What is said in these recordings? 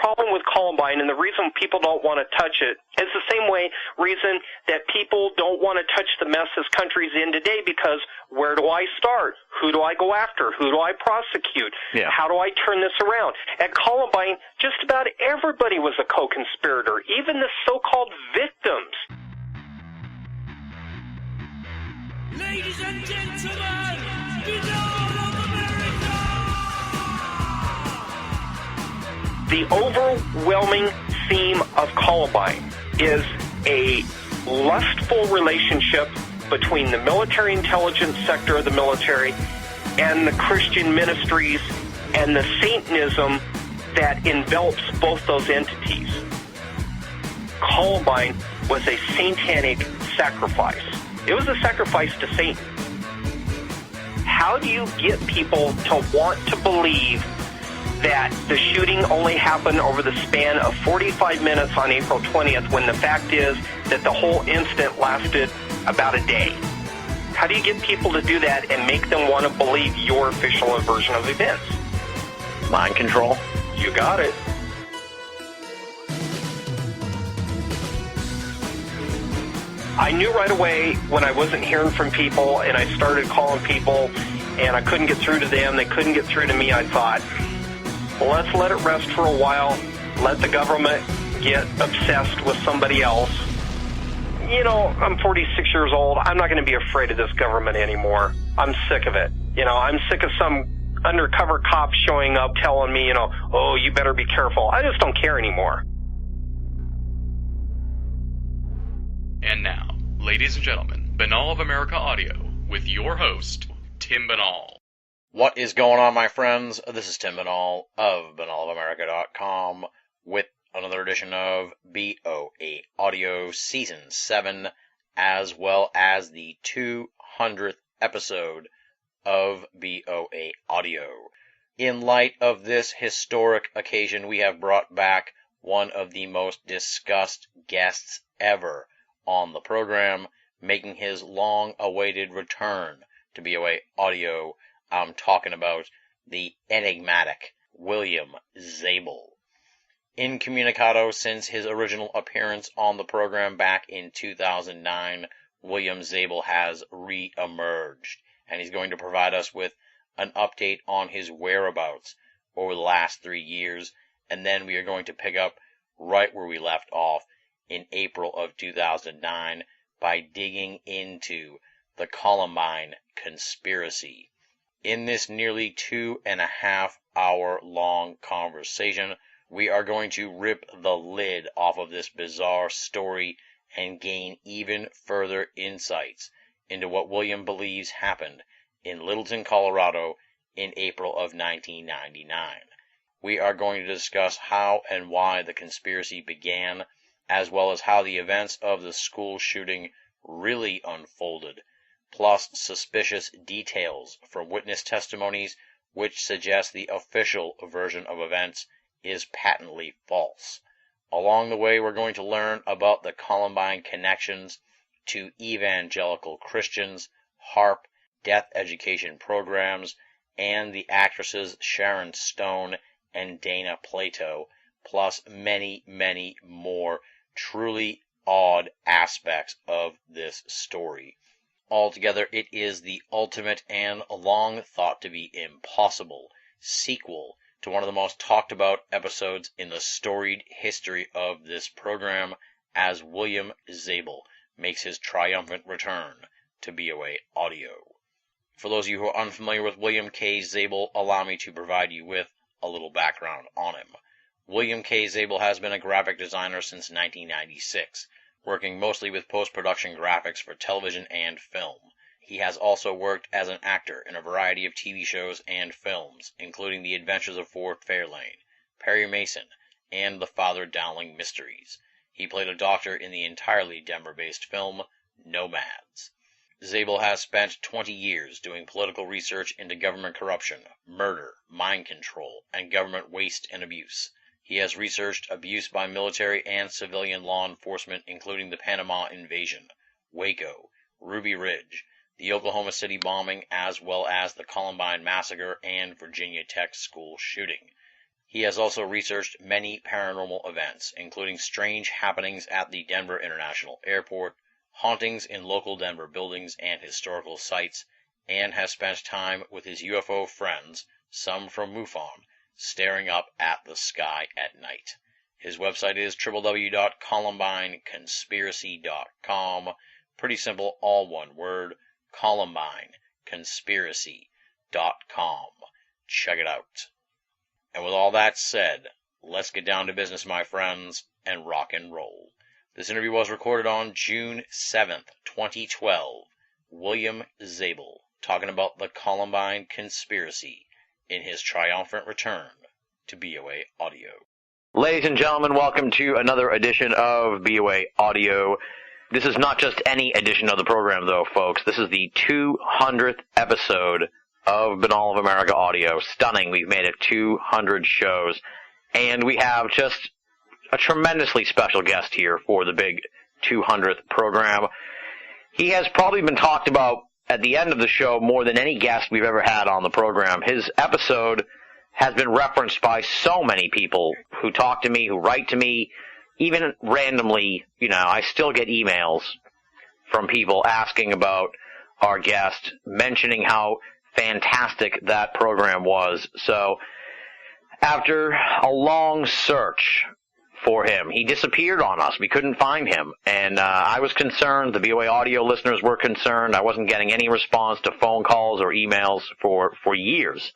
problem with Columbine, and the reason people don't want to touch it is the same reason that people don't want to touch the mess this country's in today, because where do I start? Who do I go after? Who do I prosecute? Yeah. How do I turn this around? At Columbine, just about everybody was a co-conspirator, even the so-called victims. Ladies and gentlemen, beloved of America! The overwhelming theme of Columbine is a lustful relationship between the military intelligence sector of the military and the Christian ministries and the Satanism that envelops both those entities. Columbine was a satanic sacrifice. It was a sacrifice to Satan. How do you get people to want to believe that the shooting only happened over the span of 45 minutes on April 20th, when the fact is that the whole incident lasted about a day? How do you get people to do that and make them want to believe your official version of events? Mind control. You got it. I knew right away when I wasn't hearing from people and I started calling people and I couldn't get through to them, they couldn't get through to me, I thought, well, let's let it rest for a while, let the government get obsessed with somebody else. You know, I'm 46 years old. I'm not going to be afraid of this government anymore. I'm sick of it. You know, I'm sick of some undercover cop showing up telling me, oh, you better be careful. I just don't care anymore. And now, ladies and gentlemen, Banal of America Audio, with your host, Tim Banal. What is going on, my friends? This is Tim Banal of banalofamerica.com with another edition of BoA Audio Season 7, as well as the 200th episode of BoA Audio. In light of this historic occasion, we have brought back one of the most discussed guests ever on the program, making his long-awaited return to BoA Audio. I'm talking about the enigmatic William Zabel. Incommunicado since his original appearance on the program back in 2009, William Zabel has re-emerged, and he's going to provide us with an update on his whereabouts over the last 3 years, and then we are going to pick up right where we left off in April of 2009 by digging into the Columbine conspiracy. In this nearly 2.5 hour long conversation, we are going to rip the lid off of this bizarre story and gain even further insights into what William believes happened in Littleton, Colorado in April of 1999. We are going to discuss how and why the conspiracy began, as well as how the events of the school shooting really unfolded, plus suspicious details from witness testimonies which suggest the official version of events is patently false. Along the way, we're going to learn about the Columbine connections to evangelical Christians, HARP, death education programs, and the actresses Sharon Stone and Dana Plato, plus many, many more truly odd aspects of this story. Altogether, it is the ultimate and long thought to be impossible sequel to one of the most talked about episodes in the storied history of this program, as William Zabel makes his triumphant return to BoA Audio. For those of you who are unfamiliar with William K. Zabel, allow me to provide you with a little background on him. William K. Zabel has been a graphic designer since 1996, working mostly with post-production graphics for television and film. He has also worked as an actor in a variety of TV shows and films, including The Adventures of Fort Fairlane, Perry Mason, and The Father Dowling Mysteries. He played a doctor in the entirely Denver-based film Nomads. Zabel has spent 20 years doing political research into government corruption, murder, mind control, and government waste and abuse. He has researched abuse by military and civilian law enforcement, including the Panama invasion, Waco, Ruby Ridge, the Oklahoma City bombing, as well as the Columbine massacre and Virginia Tech school shooting. He has also researched many paranormal events, including strange happenings at the Denver International Airport, hauntings in local Denver buildings and historical sites, and has spent time with his UFO friends, some from MUFON, staring up at the sky at night. His website is www.columbineconspiracy.com. Pretty simple, all one word, columbineconspiracy.com. Check it out. And with all that said, let's get down to business, my friends, and rock and roll. This interview was recorded on June 7th, 2012. William Zabel, talking about the Columbine conspiracy in his triumphant return to BoA Audio. Ladies and gentlemen, welcome to another edition of BoA Audio. This is not just any edition of the program, though, folks. This is the 200th episode of Banal of America Audio. Stunning. We've made it 200 shows. And we have just a tremendously special guest here for the big 200th program. He has probably been talked about at the end of the show more than any guest we've ever had on the program. His episode has been referenced by so many people who talk to me, who write to me, even randomly. I still get emails from people asking about our guest, mentioning how fantastic that program was. So after a long search for him, he disappeared on us. We couldn't find him, and I was concerned. The BoA Audio listeners were concerned. I wasn't getting any response to phone calls or emails for years.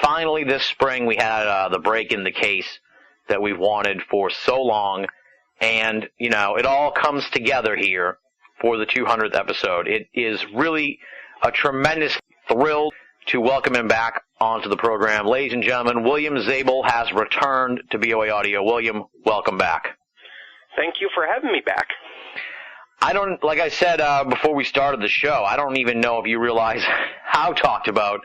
Finally, this spring, we had the break in the case that we've wanted for so long, and, it all comes together here for the 200th episode. It is really a tremendous thrill to welcome him back onto the program. Ladies and gentlemen, William Zabel has returned to BoA Audio. William, welcome back. Thank you for having me back. Like I said before we started the show, I don't even know if you realize how talked about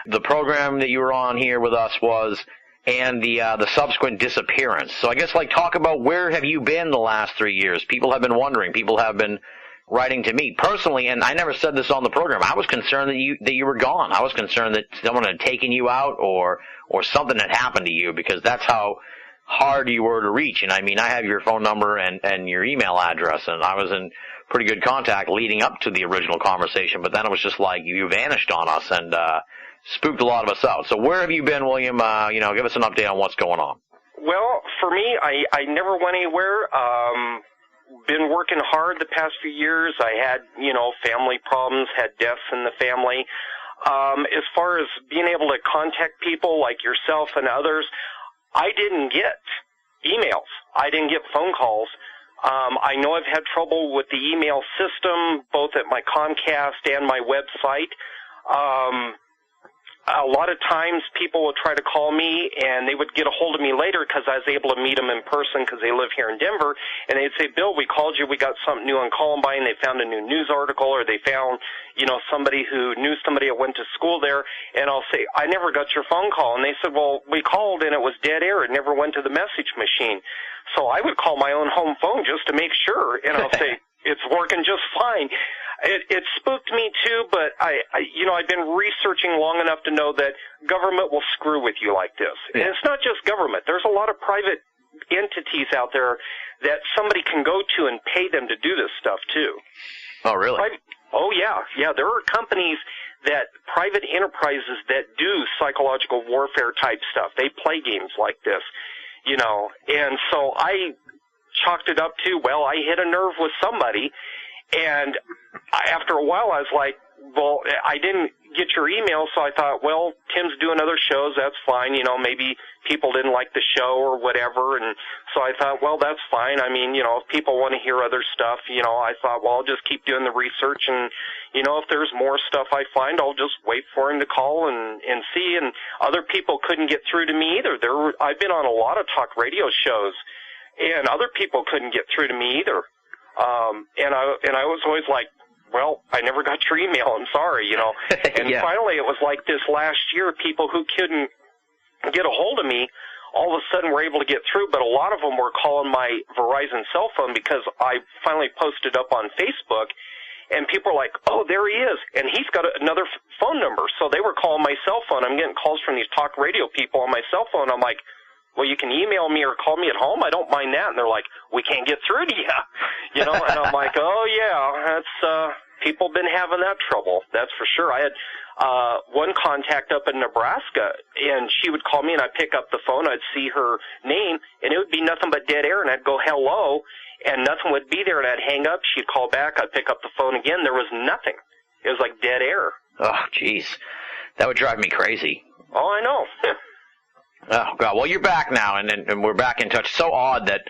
the program that you were on here with us was, and the subsequent disappearance. So I guess, talk about where have you been the last 3 years? People have been wondering. People have been writing to me personally, and I never said this on the program. I was concerned that you were gone. I was concerned that someone had taken you out or something had happened to you, because that's how hard you were to reach. And I have your phone number and your email address, and I was in pretty good contact leading up to the original conversation, but then it was just like you vanished on us and spooked a lot of us out. So where have you been, William? Give us an update on what's going on. Well, for me, I never went anywhere. Been working hard the past few years. I had, family problems, had deaths in the family. As far as being able to contact people like yourself and others, I didn't get emails. I didn't get phone calls. I know I've had trouble with the email system, both at my Comcast and my website. A lot of times people would try to call me, and they would get a hold of me later because I was able to meet them in person because they live here in Denver, and they'd say, Bill, we called you, we got something new on Columbine, they found a new news article, or they found, somebody who knew somebody that went to school there, and I'll say, I never got your phone call, and they said, well, we called and it was dead air, it never went to the message machine. So I would call my own home phone just to make sure, and I'll say, it's working just fine. It spooked me too, but I've been researching long enough to know that government will screw with you like this. Yeah. And it's not just government. There's a lot of private entities out there that somebody can go to and pay them to do this stuff too. Oh, really? Yeah. There are companies private enterprises that do psychological warfare type stuff. They play games like this, and so I chalked it up to, well, I hit a nerve with somebody. And after a while, I was like, well, I didn't get your email, so I thought, well, Tim's doing other shows, that's fine. Maybe people didn't like the show or whatever. And so I thought, well, that's fine. If people want to hear other stuff, I thought, well, I'll just keep doing the research. And, if there's more stuff I find, I'll just wait for him to call and see. And other people couldn't get through to me either. I've been on a lot of talk radio shows, and other people couldn't get through to me either. And I was always like, well, I never got your email, I'm sorry, And yeah. Finally it was like this last year, people who couldn't get a hold of me all of a sudden were able to get through, but a lot of them were calling my Verizon cell phone because I finally posted up on Facebook, and people were like, oh, there he is, and he's got another phone number. So they were calling my cell phone. I'm getting calls from these talk radio people on my cell phone. I'm like, well, you can email me or call me at home. I don't mind that. And they're like, we can't get through to you, you know. And I'm like, oh yeah, that's people been having that trouble. That's for sure. I had one contact up in Nebraska, and she would call me, and I'd pick up the phone. I'd see her name, and it would be nothing but dead air, and I'd go hello, and nothing would be there, and I'd hang up. She'd call back. I'd pick up the phone again. There was nothing. It was like dead air. Oh, jeez. That would drive me crazy. Oh, I know. Oh, God. Well, you're back now, and we're back in touch. So odd that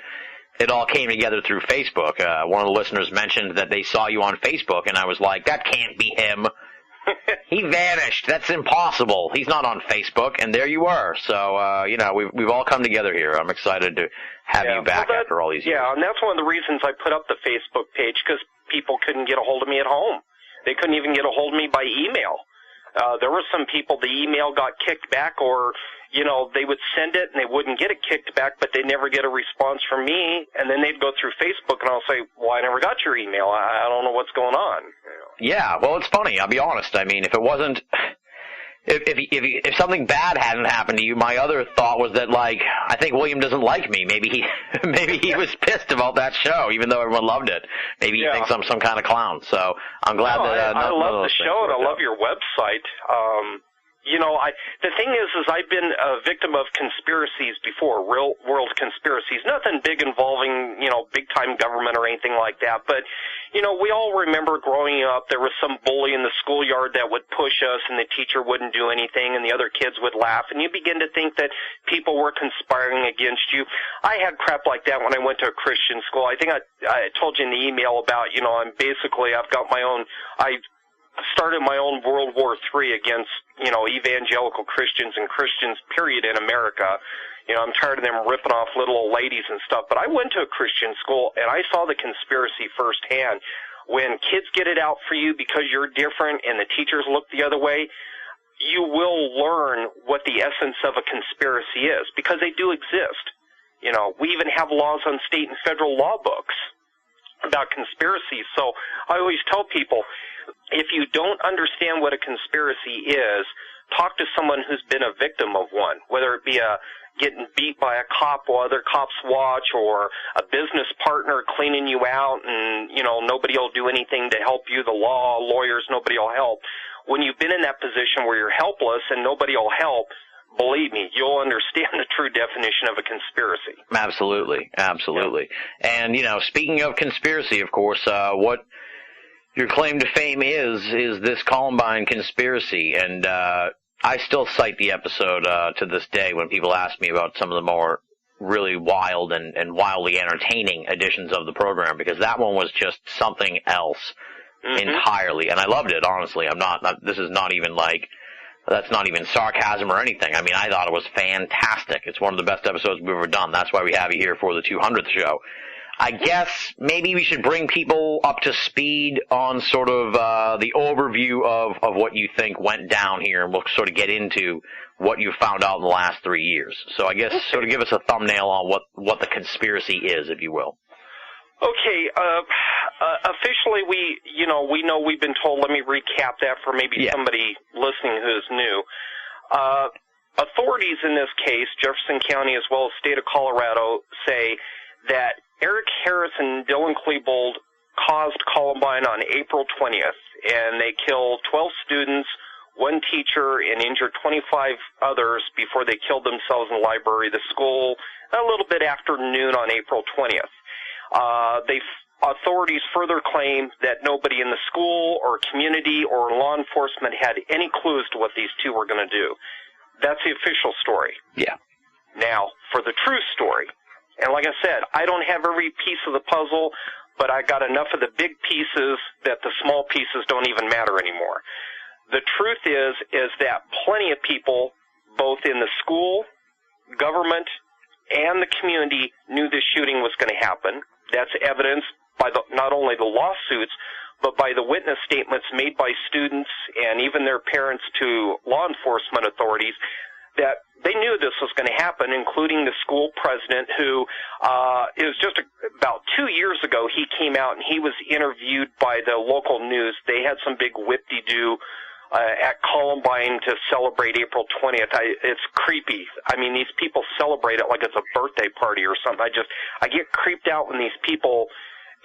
it all came together through Facebook. One of the listeners mentioned that they saw you on Facebook, and I was like, that can't be him. He vanished. That's impossible. He's not on Facebook, and there you were. So, you know, we've all come together here. I'm excited to have you back after all these years. Yeah, and that's one of the reasons I put up the Facebook page, because people couldn't get a hold of me at home. They couldn't even get a hold of me by email. There were some people, the email got kicked back, or, you know, they would send it and they wouldn't get it kicked back, but they'd never get a response from me, and then they'd go through Facebook and I'll say, well, I never got your email. I don't know what's going on. Yeah, well, it's funny. I'll be honest. I mean, if it wasn't, if something bad hadn't happened to you, my other thought was that, like, I think William doesn't like me. Maybe he was pissed about that show, even though everyone loved it. Maybe he thinks I'm some kind of clown. So I'm glad that I love the show, and I love your website. You know, the thing is I've been a victim of conspiracies before, real world conspiracies. Nothing big involving, you know, big time government or anything like that. But, you know, we all remember growing up, there was some bully in the schoolyard that would push us, and the teacher wouldn't do anything, and the other kids would laugh, and you begin to think that people were conspiring against you. I had crap like that when I went to a Christian school. I think I told you in the email about, you know, I've got my own, I started my own World War III against, you know, evangelical Christians and Christians, period, in America. You know, I'm tired of them ripping off little old ladies and stuff. But I went to a Christian school, and I saw the conspiracy firsthand. When kids get it out for you because you're different and the teachers look the other way, you will learn what the essence of a conspiracy is, because they do exist. You know, we even have laws on state and federal law books about conspiracies. So I always tell people, if you don't understand what a conspiracy is, talk to someone who's been a victim of one, whether it be getting beat by a cop while other cops watch, or a business partner cleaning you out and, you know, nobody will do anything to help you, the law, lawyers, nobody will help. When you've been in that position where you're helpless and nobody will help, believe me, you'll understand the true definition of a conspiracy. Absolutely, absolutely. Yeah. And, you know, speaking of conspiracy, of course, what your claim to fame is this Columbine conspiracy, and I still cite the episode to this day when people ask me about some of the more really wild and wildly entertaining editions of the program, because that one was just something else entirely, and I loved it, honestly. This is not even like, that's not even sarcasm or anything. I mean, I thought it was fantastic. It's one of the best episodes we've ever done. That's why we have you here for the 200th show. I guess maybe we should bring people up to speed on sort of the overview of what you think went down here, and we'll sort of get into what you found out in the last 3 years. So I guess sort of give us a thumbnail on what the conspiracy is, if you will. Okay, officially we know we've been told, let me recap that for maybe somebody listening who's new. Authorities in this case, Jefferson County as well as state of Colorado, say that Eric Harris and Dylan Klebold caused Columbine on April 20th, and they killed 12 students, one teacher, and injured 25 others before they killed themselves in the library of the school a little bit after noon on April 20th. Authorities further claim that nobody in the school or community or law enforcement had any clues to what these two were going to do. That's the official story. Yeah. Now, for the true story, and like I said, I don't have every piece of the puzzle, but I got enough of the big pieces that the small pieces don't even matter anymore. The truth is that plenty of people, both in the school, government, and the community, knew this shooting was going to happen. That's evidenced by not only the lawsuits, but by the witness statements made by students and even their parents to law enforcement authorities, that they knew this was going to happen, including the school president, who it was just about 2 years ago, he came out and he was interviewed by the local news. They had some big whip-de-doo at Columbine to celebrate April 20th. It's creepy. I mean, these people celebrate it like it's a birthday party or something. I get creeped out when these people,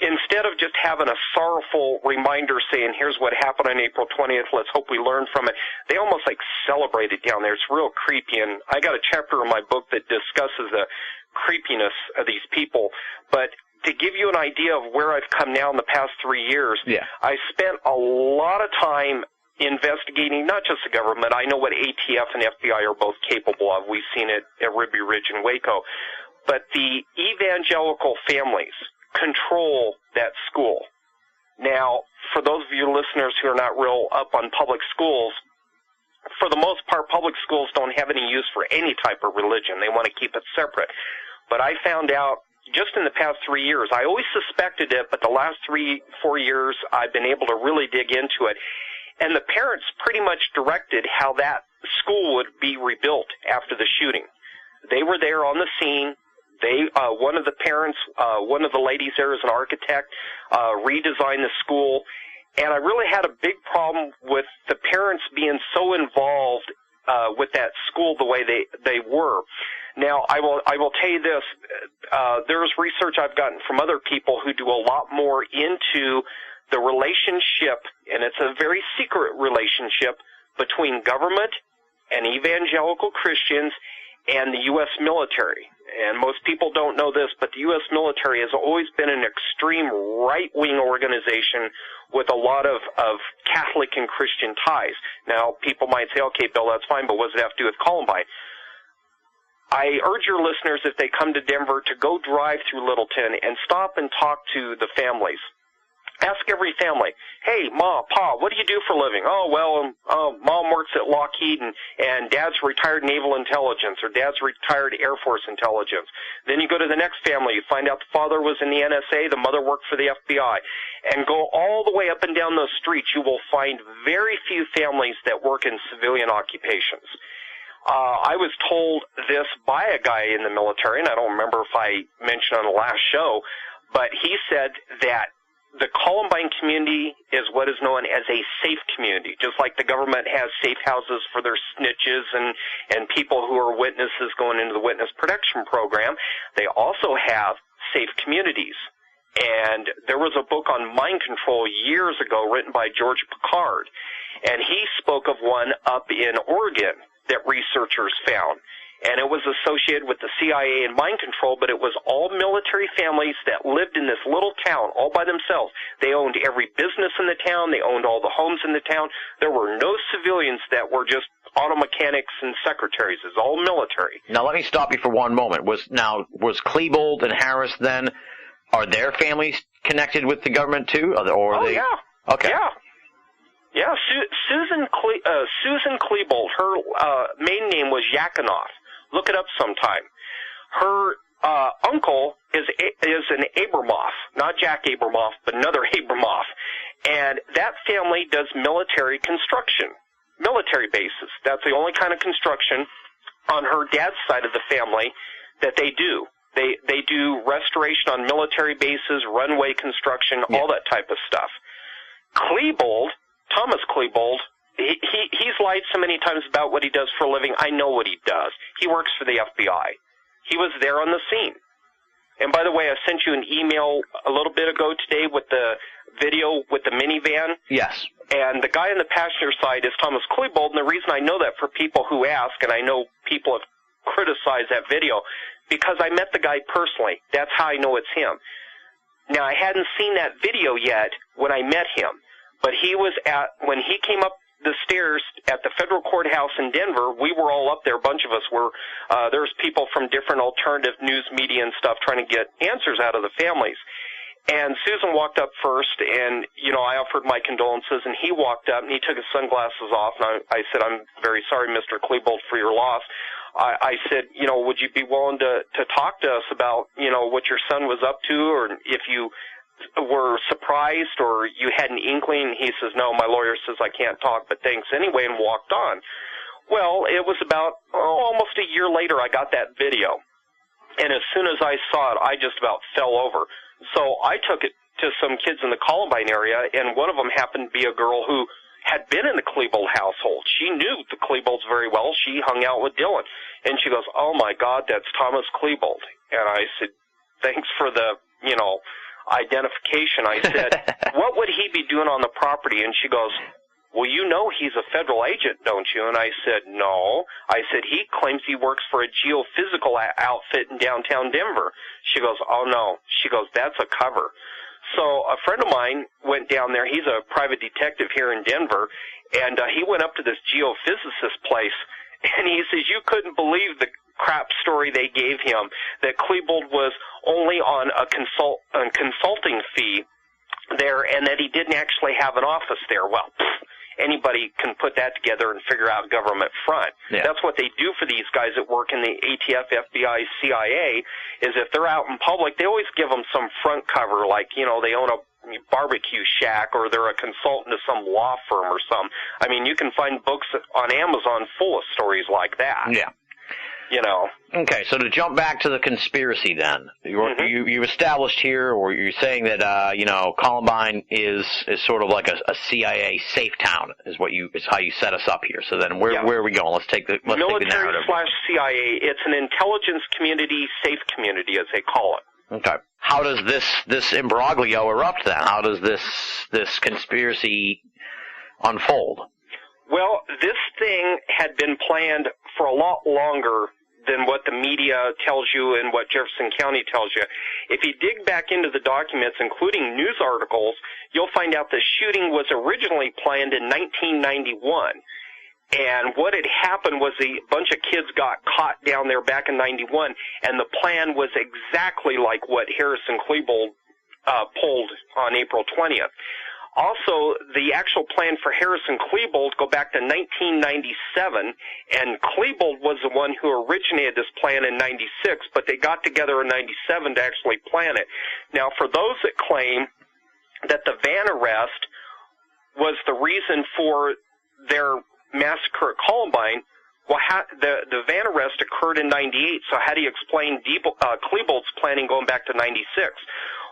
instead of just having a sorrowful reminder saying, here's what happened on April 20th, let's hope we learn from it, they almost like celebrate it down there. It's real creepy, and I got a chapter in my book that discusses the creepiness of these people. But to give you an idea of where I've come now in the past 3 years, I spent a lot of time investigating not just the government. I know what ATF and FBI are both capable of. We've seen it at Ruby Ridge and Waco. But the evangelical families control that school. Now, for those of you listeners who are not real up on public schools, for the most part, public schools don't have any use for any type of religion. They want to keep it separate. But I found out just in the past 3 years, I always suspected it, but the last 3-4 years, I've been able to really dig into it. And the parents pretty much directed how that school would be rebuilt after the shooting. They were there on the scene. One of the parents, one of the ladies there is an architect, redesigned the school. And I really had a big problem with the parents being so involved with that school the way they were. Now, I will tell you this. There's research I've gotten from other people who do a lot more into the relationship, and it's a very secret relationship, between government and evangelical Christians and the U.S. military. And most people don't know this, but the U.S. military has always been an extreme right-wing organization with a lot of Catholic and Christian ties. Now, people might say, okay, Bill, that's fine, but what does it have to do with Columbine? I urge your listeners, if they come to Denver, to go drive through Littleton and stop and talk to the families. Ask every family, hey, Ma, Pa, what do you do for a living? Oh, well, Mom works at Lockheed, and Dad's retired Naval Intelligence, or Dad's retired Air Force Intelligence. Then you go to the next family, you find out the father was in the NSA, the mother worked for the FBI. And go all the way up and down those streets, you will find very few families that work in civilian occupations. I was told this by a guy in the military, and I don't remember if I mentioned on the last show, but he said that the Columbine community is what is known as a safe community, just like the government has safe houses for their snitches and people who are witnesses going into the witness protection program. They also have safe communities. And there was a book on mind control years ago written by George Picard, and he spoke of one up in Oregon that researchers found. And it was associated with the CIA and mind control, but it was all military families that lived in this little town all by themselves. They owned every business in the town. They owned all the homes in the town. There were no civilians that were just auto mechanics and secretaries. It's all military. Now, let me stop you for one moment. Was Klebold and Harris then, are their families connected with the government too? Yeah. Okay. Yeah. Yeah, Susan Klebold, her maiden name was Yakinoff. Look it up sometime. Her uncle is an Abramoff, not Jack Abramoff, but another Abramoff. And that family does military construction, military bases. That's the only kind of construction on her dad's side of the family that they do. They do restoration on military bases, runway construction, all that type of stuff. Klebold, Thomas Klebold, he's lied so many times about what he does for a living. I know what he does. He works for the FBI. He was there on the scene. And by the way, I sent you an email a little bit ago today with the video with the minivan. Yes. And the guy on the passenger side is Thomas Klebold, and the reason I know that for people who ask, and I know people have criticized that video, because I met the guy personally. That's how I know it's him. Now, I hadn't seen that video yet when I met him, but when he came up the stairs at the federal courthouse in Denver, we were all up there. A bunch of us were. There's people from different alternative news media and stuff trying to get answers out of the families. And Susan walked up first, and, I offered my condolences, and he walked up, and he took his sunglasses off, and I said, I'm very sorry, Mr. Klebold, for your loss. I said, would you be willing to talk to us about, what your son was up to, or if you were surprised or you had an inkling? He says, no, my lawyer says I can't talk, but thanks anyway, and walked on. Well, it was about almost a year later I got that video, and as soon as I saw it, I just about fell over. So I took it to some kids in the Columbine area, and one of them happened to be a girl who had been in the Klebold household. She knew the Klebolds very well. She hung out with Dylan. And she goes, "Oh, my God, that's Thomas Klebold." And I said, "Thanks for the, identification." I said, "What would he be doing on the property?" And she goes, "Well, you know he's a federal agent, don't you?" And I said, "No." I said, "He claims he works for a geophysical outfit in downtown Denver." She goes, "Oh, no." She goes, "That's a cover." So a friend of mine went down there. He's a private detective here in Denver, and he went up to this geophysicist place, and he says, "You couldn't believe the crap story they gave him, that Klebold was only on a consulting fee there, and that he didn't actually have an office there." Well, anybody can put that together and figure out government front. Yeah. That's what they do for these guys that work in the ATF, FBI, CIA, is if they're out in public, they always give them some front cover, like, they own a barbecue shack, or they're a consultant to some law firm or some. I mean, you can find books on Amazon full of stories like that. Yeah. Okay, so to jump back to the conspiracy then, you established here, or you're saying that, Columbine is sort of like a CIA safe town, is how you set us up here. So then where are we going? Let's take the narrative. Military/CIA, it's an intelligence community, safe community, as they call it. Okay. How does this imbroglio erupt then? How does this conspiracy unfold? Well, this thing had been planned for a lot longer than what the media tells you and what Jefferson County tells you. If you dig back into the documents, including news articles, you'll find out the shooting was originally planned in 1991. And what had happened was a bunch of kids got caught down there back in 91, and the plan was exactly like what Harrison Klebold pulled on April 20th. Also, the actual plan for Harrison Klebold go back to 1997, and Klebold was the one who originated this plan in 96, but they got together in 97 to actually plan it. Now, for those that claim that the van arrest was the reason for their massacre at Columbine, well, the van arrest occurred in 98, so how do you explain Klebold's planning going back to 96?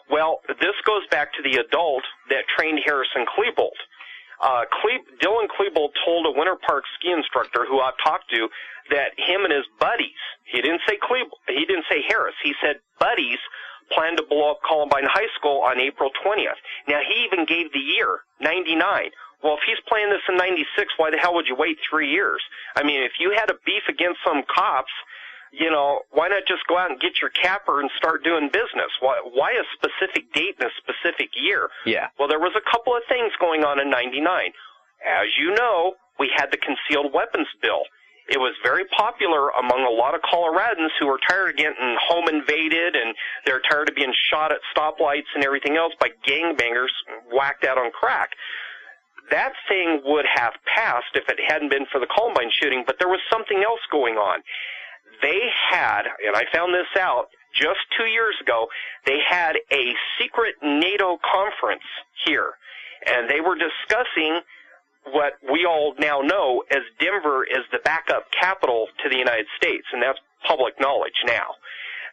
Well, this goes back to the adult that trained Harrison Klebold. Dylan Klebold told a Winter Park ski instructor who I've talked to that him and his buddies, he didn't say Harris, he said buddies, planned to blow up Columbine High School on April 20th. Now, he even gave the year, 99. Well, if he's planning this in 96, why the hell would you wait 3 years? I mean, if you had a beef against some cops, why not just go out and get your capper and start doing business? Why a specific date and a specific year? Yeah. Well, there was a couple of things going on in 99. As you know, we had the concealed weapons bill. It was very popular among a lot of Coloradans who were tired of getting home invaded, and they're tired of being shot at stoplights and everything else by gangbangers whacked out on crack. That thing would have passed if it hadn't been for the Columbine shooting, but there was something else going on. They had, and I found this out just 2 years ago, they had a secret NATO conference here, and they were discussing what we all now know as Denver is the backup capital to the United States, and that's public knowledge now.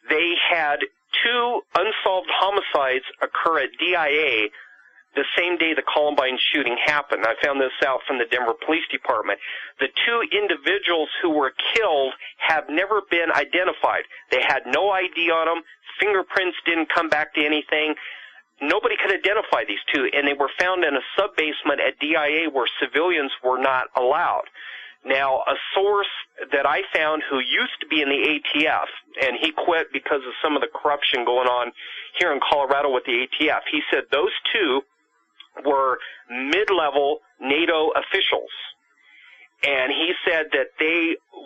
They had 2 unsolved homicides occur at DIA the same day the Columbine shooting happened. I found this out from the Denver Police Department. The 2 individuals who were killed have never been identified. They had no ID on them. Fingerprints didn't come back to anything. Nobody could identify these 2, and they were found in a sub-basement at DIA where civilians were not allowed. Now, a source that I found who used to be in the ATF, and he quit because of some of the corruption going on here in Colorado with the ATF, he said those 2 were mid-level NATO officials. And he said that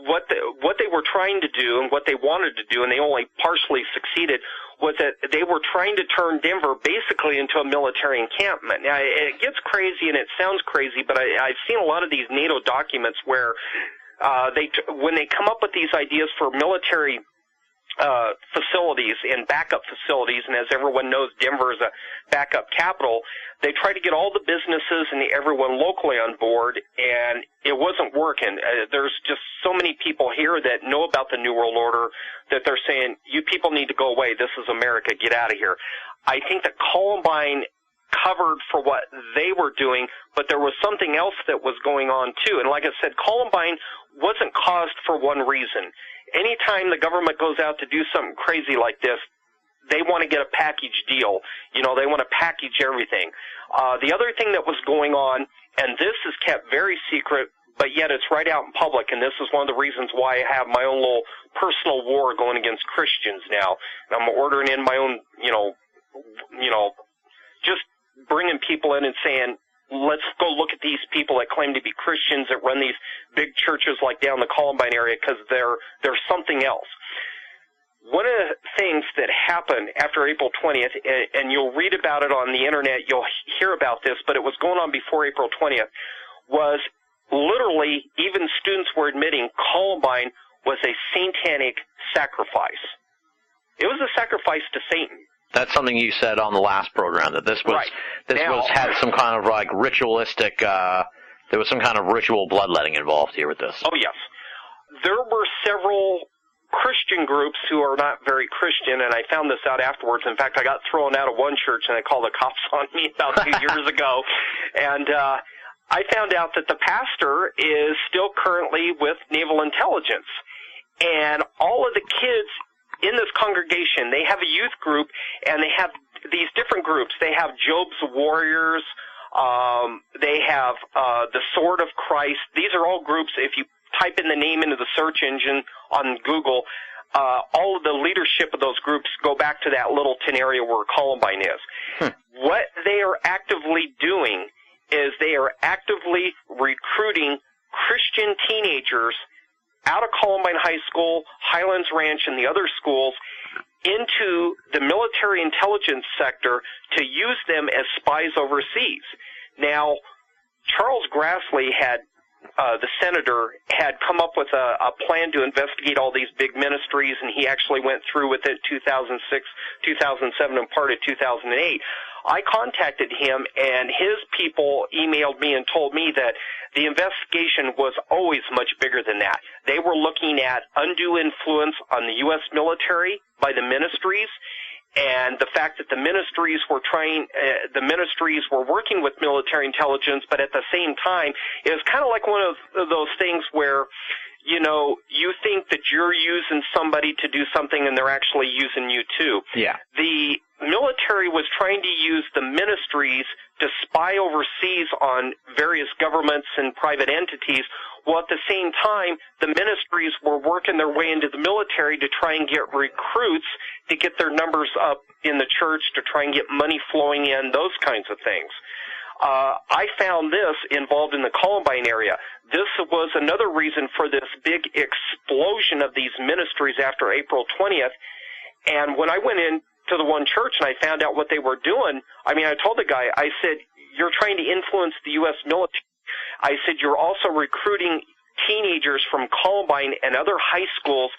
what they were trying to do and what they wanted to do, and they only partially succeeded, was that they were trying to turn Denver basically into a military encampment. Now, it gets crazy and it sounds crazy, but I've seen a lot of these NATO documents where when they come up with these ideas for military facilities and backup facilities, and as everyone knows, Denver is a backup capital, they try to get all the businesses and everyone locally on board, and it wasn't working. There's just so many people here that know about the New World Order that they're saying, you people need to go away. This is America. Get out of here. I think that Columbine covered for what they were doing, but there was something else that was going on too. And like I said, Columbine wasn't caused for one reason. Anytime the government goes out to do something crazy like this, they want to get a package deal. You know, they want to package everything. The other thing that was going on, and this is kept very secret, but yet it's right out in public, and this is one of the reasons why I have my own little personal war going against Christians now. And I'm ordering in my own, just bringing people in and saying, let's go look at these people that claim to be Christians that run these big churches like down the Columbine area, because they're something else. One of the things that happened after April 20th, and you'll read about it on the internet, you'll hear about this, but it was going on before April 20th, was literally even students were admitting Columbine was a satanic sacrifice. It was a sacrifice to Satan. That's something you said on the last program, that this was right. had some kind of like ritualistic, there was some kind of ritual bloodletting involved here with this. Oh, yes. There were several Christian groups who are not very Christian, and I found this out afterwards. In fact, I got thrown out of one church, and they called the cops on me about 2 years ago. And I found out that the pastor is still currently with Naval Intelligence. And all of the kids in this congregation, they have a youth group, and they have these different groups. They have Job's Warriors. They have the Sword of Christ. These are all groups, if you type in the name into the search engine on Google, all of the leadership of those groups go back to that Littleton area where Columbine is. What they are actively doing is they are actively recruiting Christian teenagers out of Columbine High School, Highlands Ranch, and the other schools into the military intelligence sector to use them as spies overseas. Now, Charles Grassley the senator, had come up with a plan to investigate all these big ministries, and he actually went through with it 2006, 2007, and part of 2008. I contacted him, and his people emailed me and told me that the investigation was always much bigger than that. They were looking at undue influence on the U.S. military by the ministries, and the fact that the ministries were working with military intelligence, but at the same time, it was kind of like one of those things where, you know, you think that you're using somebody to do something and they're actually using you too. Yeah. The military was trying to use the ministries to spy overseas on various governments and private entities, while at the same time, the ministries were working their way into the military to try and get recruits to get their numbers up in the church, to try and get money flowing in, those kinds of things. I found this involved in the Columbine area. This was another reason for this big explosion of these ministries after April 20th. And when I went in to the one church and I found out what they were doing, I mean, I told the guy, I said, you're trying to influence the U.S. military. I said, you're also recruiting teenagers from Columbine and other high schools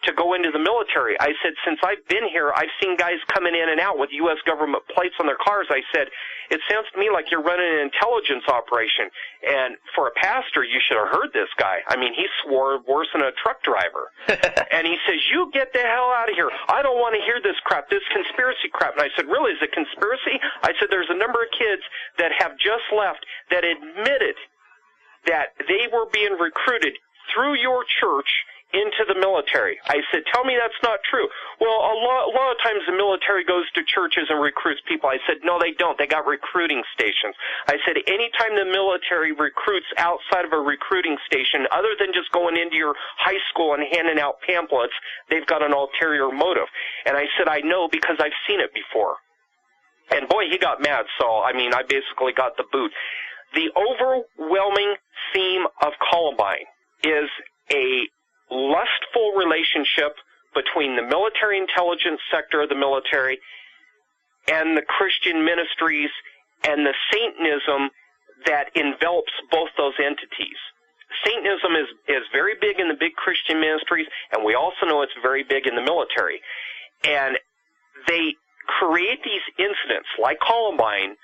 to go into the military. I said, since I've been here, I've seen guys coming in and out with U.S. government plates on their cars. I said, it sounds to me like you're running an intelligence operation. And for a pastor, you should have heard this guy. I mean, he swore worse than a truck driver. And he says, you get the hell out of here. I don't want to hear this crap, this conspiracy crap. And I said, really, is it conspiracy? I said, there's a number of kids that have just left that admitted that they were being recruited through your church into the military. I said, tell me that's not true. Well, a lot of times the military goes to churches and recruits people. I said, no, they don't. They got recruiting stations. I said, anytime the military recruits outside of a recruiting station, other than just going into your high school and handing out pamphlets, they've got an ulterior motive. And I said, I know because I've seen it before. And boy, he got mad. So, I mean, I basically got the boot. The overwhelming theme of Columbine is a lustful relationship between the military intelligence sector of the military and the Christian ministries and the Satanism that envelops both those entities. Satanism is very big in the big Christian ministries, and we also know it's very big in the military. And they create these incidents like Columbine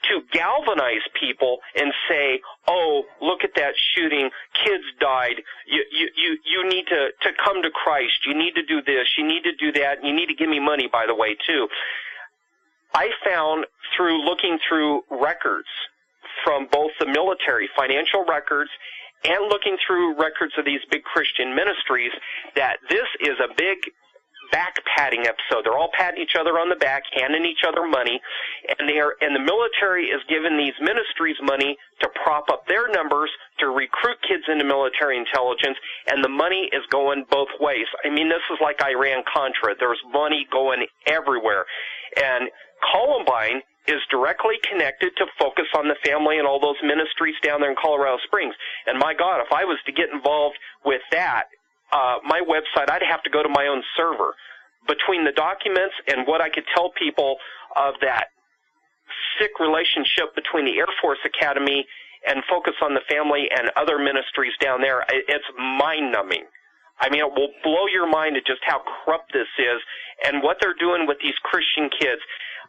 to galvanize people and say, oh, look at that shooting, kids died, you need to come to Christ, you need to do this, you need to do that, you need to give me money, by the way, too. I found through looking through records from both the military, financial records, and looking through records of these big Christian ministries, that this is a big back-patting episode. They're all patting each other on the back, handing each other money, and the military is giving these ministries money to prop up their numbers, to recruit kids into military intelligence, and the money is going both ways. I mean, this is like Iran-Contra. There's money going everywhere. And Columbine is directly connected to Focus on the Family and all those ministries down there in Colorado Springs. And my God, if I was to get involved with that, my website, I'd have to go to my own server. Between the documents and what I could tell people of that sick relationship between the Air Force Academy and Focus on the Family and other ministries down there, it's mind-numbing. I mean, it will blow your mind at just how corrupt this is and what they're doing with these Christian kids.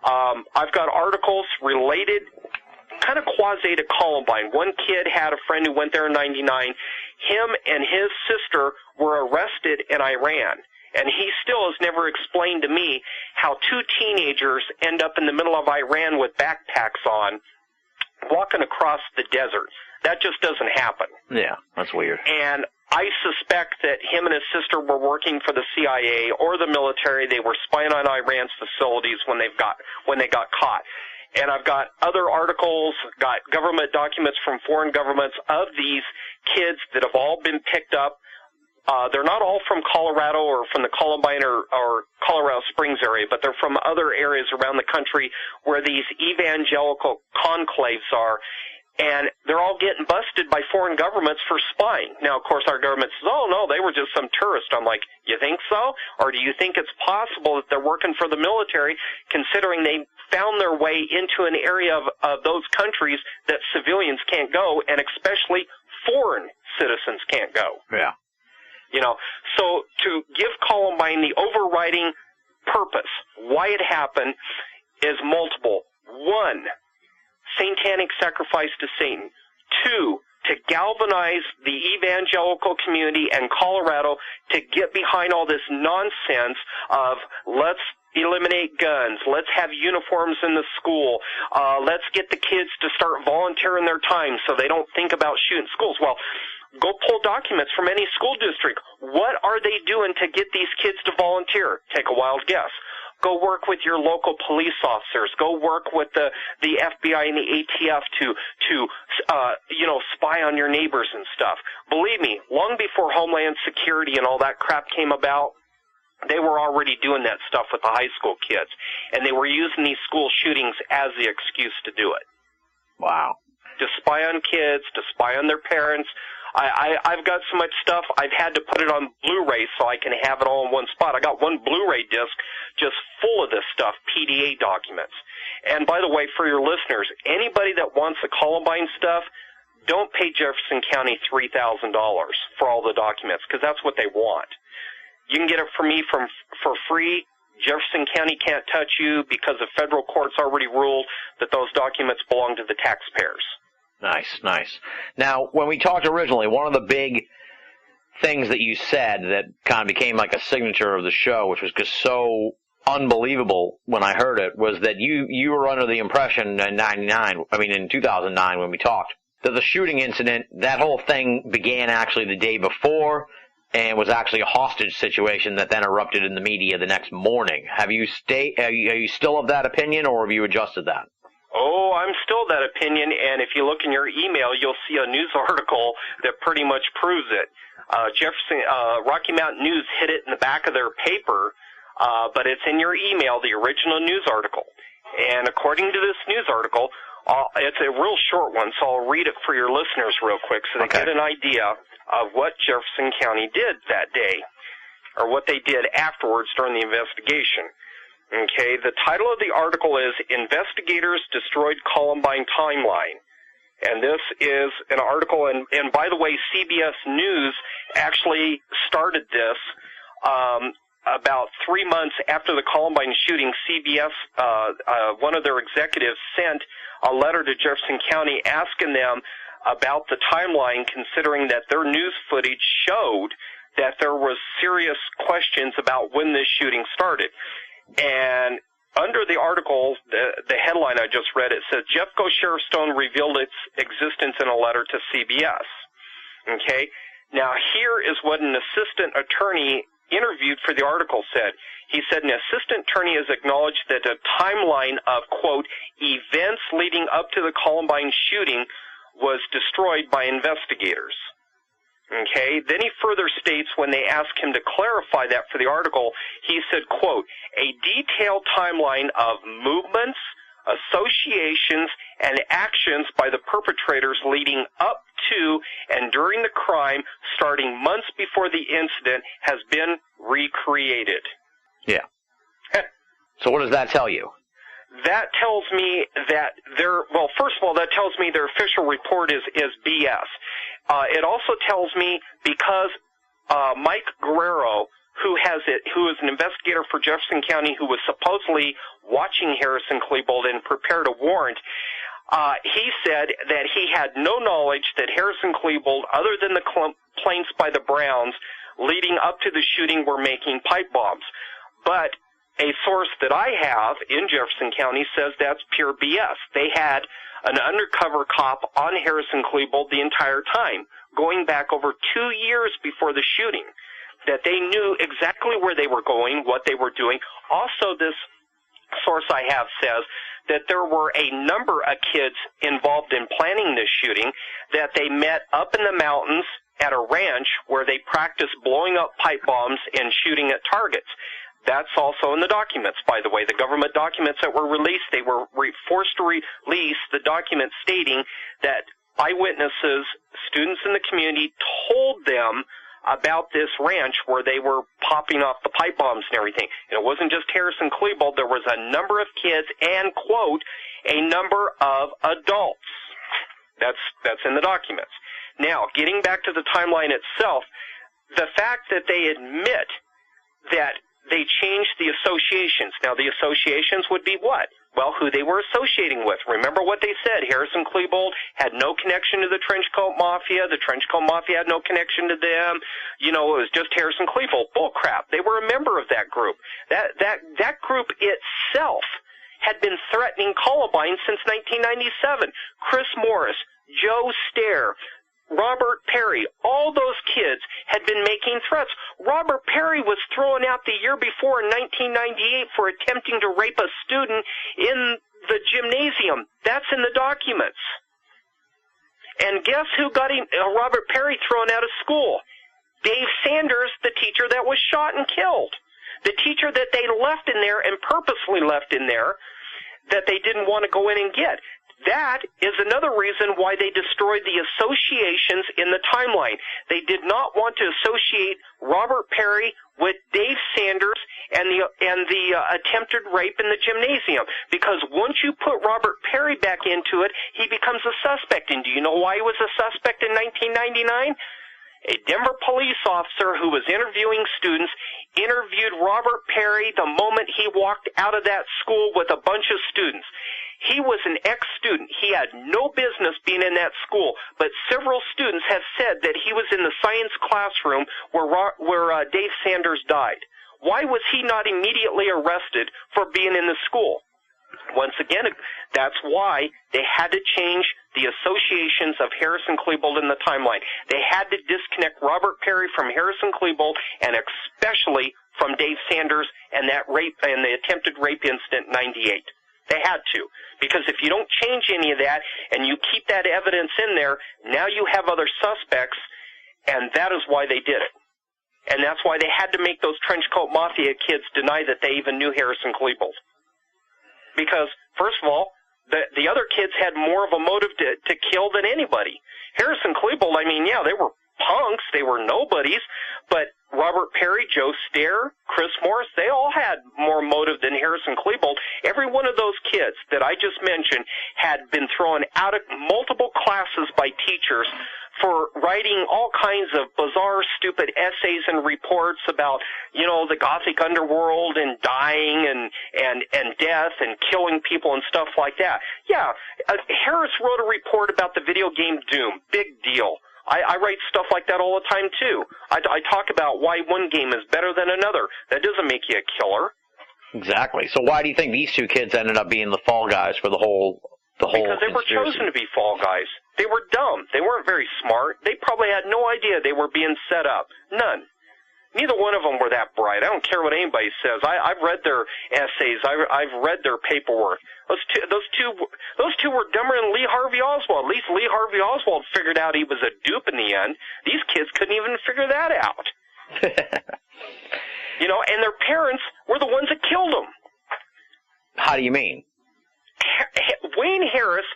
I've got articles related, kind of quasi to Columbine. One kid had a friend who went there in 99. Him and his sister were arrested in Iran, and he still has never explained to me how two teenagers end up in the middle of Iran with backpacks on, walking across the desert. That just doesn't happen. Yeah, that's weird. And I suspect that him and his sister were working for the CIA or the military. They were spying on Iran's facilities when they got caught. And I've got other articles, got government documents from foreign governments of these kids that have all been picked up. They're not all from Colorado or from the Columbine or Colorado Springs area, but they're from other areas around the country where these evangelical conclaves are. And they're all getting busted by foreign governments for spying. Now, of course, our government says, oh, no, they were just some tourists. I'm like, you think so? Or do you think it's possible that they're working for the military, considering they found their way into an area of those countries that civilians can't go, and especially foreign citizens can't go? Yeah. You know, so to give Columbine the overriding purpose, why it happened, is multiple. One, satanic sacrifice to Satan. Two, to galvanize the evangelical community and Colorado to get behind all this nonsense of let's eliminate guns, let's have uniforms in the school, let's get the kids to start volunteering their time so they don't think about shooting schools. Well, go pull documents from any school district. What are they doing to get these kids to volunteer? Take a wild guess. Go work with your local police officers. Go work with the FBI and the ATF to spy on your neighbors and stuff. Believe me, long before Homeland Security and all that crap came about, they were already doing that stuff with the high school kids, and they were using these school shootings as the excuse to do it. Wow. To spy on kids, to spy on their parents. I've got so much stuff, I've had to put it on Blu-ray so I can have it all in one spot. I got one Blu-ray disc just full of this stuff, PDA documents. And by the way, for your listeners, anybody that wants the Columbine stuff, don't pay Jefferson County $3,000 for all the documents, because that's what they want. You can get it from me for free. Jefferson County can't touch you because the federal court's already ruled that those documents belong to the taxpayers. Nice, nice. Now, when we talked originally, one of the big things that you said that kind of became like a signature of the show, which was just so unbelievable when I heard it, was that you were under the impression in 2009 when we talked, that the shooting incident, that whole thing began actually the day before and was actually a hostage situation that then erupted in the media the next morning. Are you still of that opinion, or have you adjusted that? Oh, I'm still that opinion, and if you look in your email, you'll see a news article that pretty much proves it. Rocky Mountain News hid it in the back of their paper, but it's in your email, the original news article. And according to this news article, it's a real short one, so I'll read it for your listeners real quick so they get an idea of what Jefferson County did that day, or what they did afterwards during the investigation. Okay, the title of the article is Investigators Destroyed Columbine Timeline. And this is an article, and by the way, CBS News actually started this about 3 months after the Columbine shooting. CBS, one of their executives, sent a letter to Jefferson County asking them about the timeline, considering that their news footage showed that there was serious questions about when this shooting started. And under the article, the headline I just read, it says, Jeffco Sheriff Stone revealed its existence in a letter to CBS. Okay? Now, here is what an assistant attorney interviewed for the article said. He said an assistant attorney has acknowledged that a timeline of, quote, events leading up to the Columbine shooting was destroyed by investigators. Okay? Then he further states when they asked him to clarify that for the article, he said, quote, a detailed timeline of movements, associations, and actions by the perpetrators leading up to and during the crime starting months before the incident has been recreated. Yeah. So what does that tell you? That tells me that first of all, that tells me their official report is BS. It also tells me because Mike Guerrero, who is an investigator for Jefferson County, who was supposedly watching Harrison Klebold and prepared a warrant, he said that he had no knowledge that Harrison Klebold, other than the complaints by the Browns leading up to the shooting, were making pipe bombs. But a source that I have in Jefferson County says that's pure BS. They had an undercover cop on Harrison Klebold the entire time, going back over 2 years before the shooting, that they knew exactly where they were going, what they were doing. Also, this source I have says that there were a number of kids involved in planning this shooting, that they met up in the mountains at a ranch where they practiced blowing up pipe bombs and shooting at targets. That's also in the documents, by the way. The government documents that were released, they were forced to release the document stating that eyewitnesses, students in the community, told them about this ranch where they were popping off the pipe bombs and everything. And it wasn't just Harrison Klebold. There was a number of kids and, quote, a number of adults. That's in the documents. Now, getting back to the timeline itself, the fact that they admit that they changed the associations. Now, the associations would be what? Well, who they were associating with. Remember what they said. Harrison Klebold had no connection to the Trenchcoat Mafia. The Trenchcoat Mafia had no connection to them. You know, it was just Harrison Klebold. Bull crap. They were a member of that group. That group itself had been threatening Columbine since 1997. Chris Morris, Joe Stair, Robert Perry, all those kids had been making threats. Robert Perry was thrown out the year before in 1998 for attempting to rape a student in the gymnasium. That's in the documents. And guess who got Robert Perry thrown out of school? Dave Sanders, the teacher that was shot and killed. The teacher that they left in there and purposely left in there that they didn't want to go in and get. That is another reason why they destroyed the associations in the timeline. They did not want to associate Robert Perry with Dave Sanders and the attempted rape in the gymnasium, because once you put Robert Perry back into it, he becomes a suspect. And do you know why he was a suspect in 1999? A Denver police officer who was interviewing students interviewed Robert Perry the moment he walked out of that school with a bunch of students. He was an ex-student. He had no business being in that school, but several students have said that he was in the science classroom where Dave Sanders died. Why was he not immediately arrested for being in the school? Once again, that's why they had to change the associations of Harrison Klebold in the timeline. They had to disconnect Robert Perry from Harrison Klebold, and especially from Dave Sanders and that rape and the attempted rape incident in '98. They had to, because if you don't change any of that and you keep that evidence in there, now you have other suspects, and that is why they did it. And that's why they had to make those Trenchcoat Mafia kids deny that they even knew Harrison Klebold. Because, first of all, the other kids had more of a motive to kill than anybody. Harrison Klebold, I mean, yeah, they were punks, they were nobodies, but Robert Perry, Joe Stair, Chris Morris, they all had more motive than Harrison Klebold. Every one of those kids that I just mentioned had been thrown out of multiple classes by teachers for writing all kinds of bizarre, stupid essays and reports about, you know, the Gothic underworld and dying and death and killing people and stuff like that. Yeah, Harris wrote a report about the video game Doom. Big deal. I write stuff like that all the time, too. I talk about why one game is better than another. That doesn't make you a killer. Exactly. So why do you think these two kids ended up being the fall guys for the whole Because they were conspiracy? chosen to be fall guys. They were dumb. They weren't very smart. They probably had no idea they were being set up. None. Neither one of them were that bright. I don't care what anybody says. I've read their essays. I've read their paperwork. Those two were dumber than Lee Harvey Oswald. At least Lee Harvey Oswald figured out he was a dupe in the end. These kids couldn't even figure that out. And their parents were the ones that killed them. How do you mean? Wayne Harris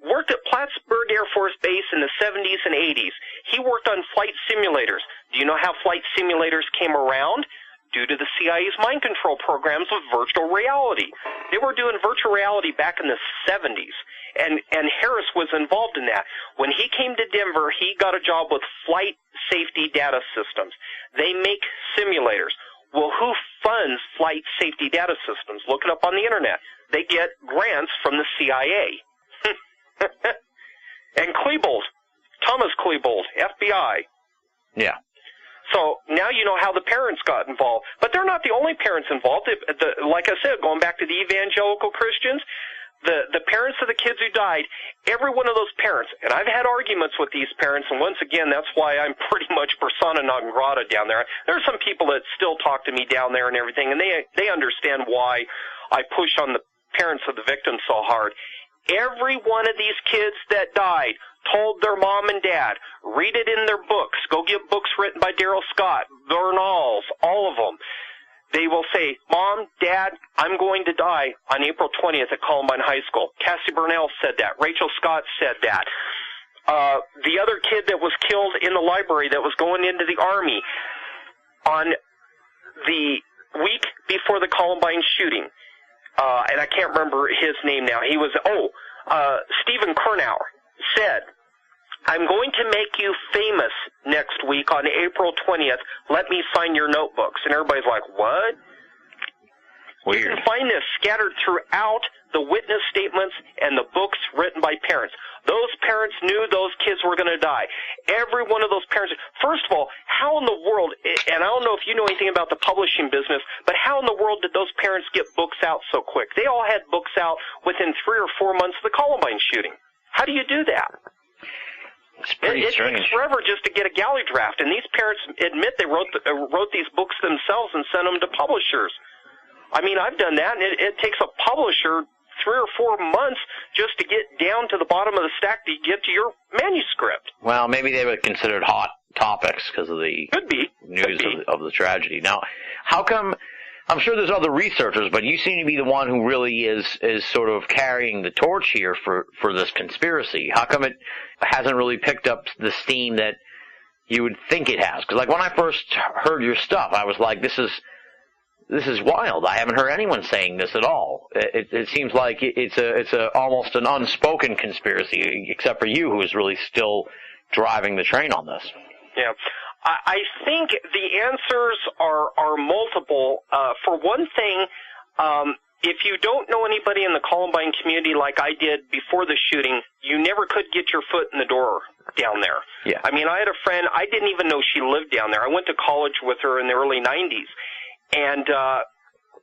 worked at Plattsburgh Air Force Base in the 70s and 80s. He worked on flight simulators. Do you know how flight simulators came around? Due to the CIA's mind control programs of virtual reality. They were doing virtual reality back in the 70s, and Harris was involved in that. When he came to Denver, he got a job with Flight Safety Data Systems. They make simulators. Well, who funds Flight Safety Data Systems? Look it up on the Internet. They get grants from the CIA. And Klebold, Thomas Klebold, FBI. Yeah. So now you know how the parents got involved. But they're not the only parents involved. Like I said, going back to the evangelical Christians, the parents of the kids who died, every one of those parents, and I've had arguments with these parents, and once again, that's why I'm pretty much persona non grata down there. There are some people that still talk to me down there and everything, and they understand why I push on the parents of the victims so hard. Every one of these kids that died told their mom and dad, read it in their books. Go get books written by Darrell Scott, Bernals, all of them. They will say, Mom, Dad, I'm going to die on April 20th at Columbine High School. Cassie Burnell said that. Rachel Scott said that. The other kid that was killed in the library that was going into the Army on the week before the Columbine shooting, and I can't remember his name now. He was, Stephen Kernauer said, I'm going to make you famous next week on April 20th. Let me sign your notebooks. And everybody's like, what? Weird. You can find this scattered throughout the witness statements and the books written by parents. Those parents knew those kids were going to die. Every one of those parents. First of all, how in the world, and I don't know if you know anything about the publishing business, but how in the world did those parents get books out so quick? They all had books out within 3 or 4 months of the Columbine shooting. How do you do that? It's pretty strange. It takes forever just to get a galley draft, and these parents admit they wrote these books themselves and sent them to publishers. I mean, I've done that, and it takes a publisher 3 or 4 months just to get down to the bottom of the stack to get to your manuscript. Well, maybe they were considered hot topics because of the news of the tragedy. Now, how come? I'm sure there's other researchers, but you seem to be the one who really is sort of carrying the torch here for this conspiracy. How come it hasn't really picked up the steam that you would think it has? Because like when I first heard your stuff, I was like, this is wild. I haven't heard anyone saying this at all. It seems like it's almost an unspoken conspiracy, except for you, who is really still driving the train on this. Yeah. I think the answers are multiple. For one thing, if you don't know anybody in the Columbine community like I did before the shooting, you never could get your foot in the door down there. Yeah. I mean, I had a friend, I didn't even know she lived down there. I went to college with her in the early 90s. And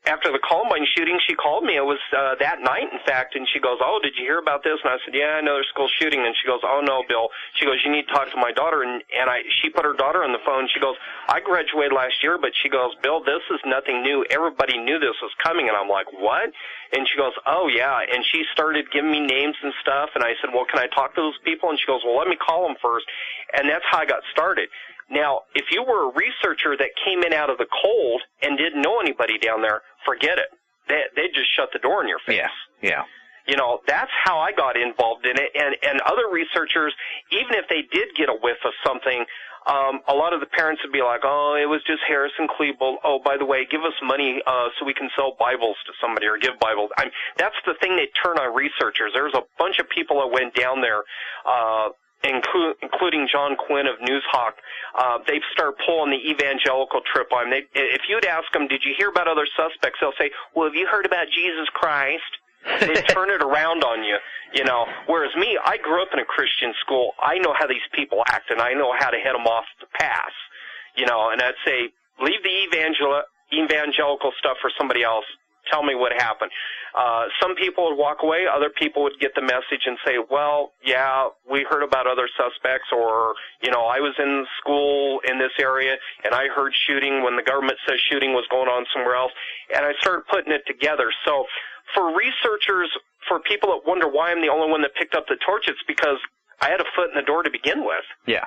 after the Columbine shooting, she called me. It was that night, in fact, and she goes, oh, did you hear about this? And I said, yeah, another school shooting. And she goes, oh, no, Bill. She goes, you need to talk to my daughter. And she put her daughter on the phone. She goes, I graduated last year, but she goes, Bill, this is nothing new. Everybody knew this was coming. And I'm like, what? And she goes, oh, yeah. And she started giving me names and stuff. And I said, well, can I talk to those people? And she goes, well, let me call them first. And that's how I got started. Now, if you were a researcher that came in out of the cold and didn't know anybody down there, forget it. They just shut the door in your face. Yeah. You know, that's how I got involved in it. And other researchers, even if they did get a whiff of something, a lot of the parents would be like, oh, it was just Harrison Klebold. Oh, by the way, give us money so we can sell Bibles to somebody or give Bibles. That's the thing they turn on researchers. There's a bunch of people that went down there, including John Quinn of Newshawk. They start pulling the evangelical trip on. If you'd ask them, did you hear about other suspects, they'll say, well, have you heard about Jesus Christ? They turn it around on you, you know. Whereas me, I grew up in a Christian school. I know how these people act, and I know how to head them off the pass, you know. And I'd say, leave the evangelical stuff for somebody else. Tell me what happened. Some people would walk away. Other people would get the message and say, well, yeah, we heard about other suspects, or, I was in school in this area, and I heard shooting when the government says shooting was going on somewhere else, and I started putting it together. So for researchers, for people that wonder why I'm the only one that picked up the torch, it's because I had a foot in the door to begin with. Yeah.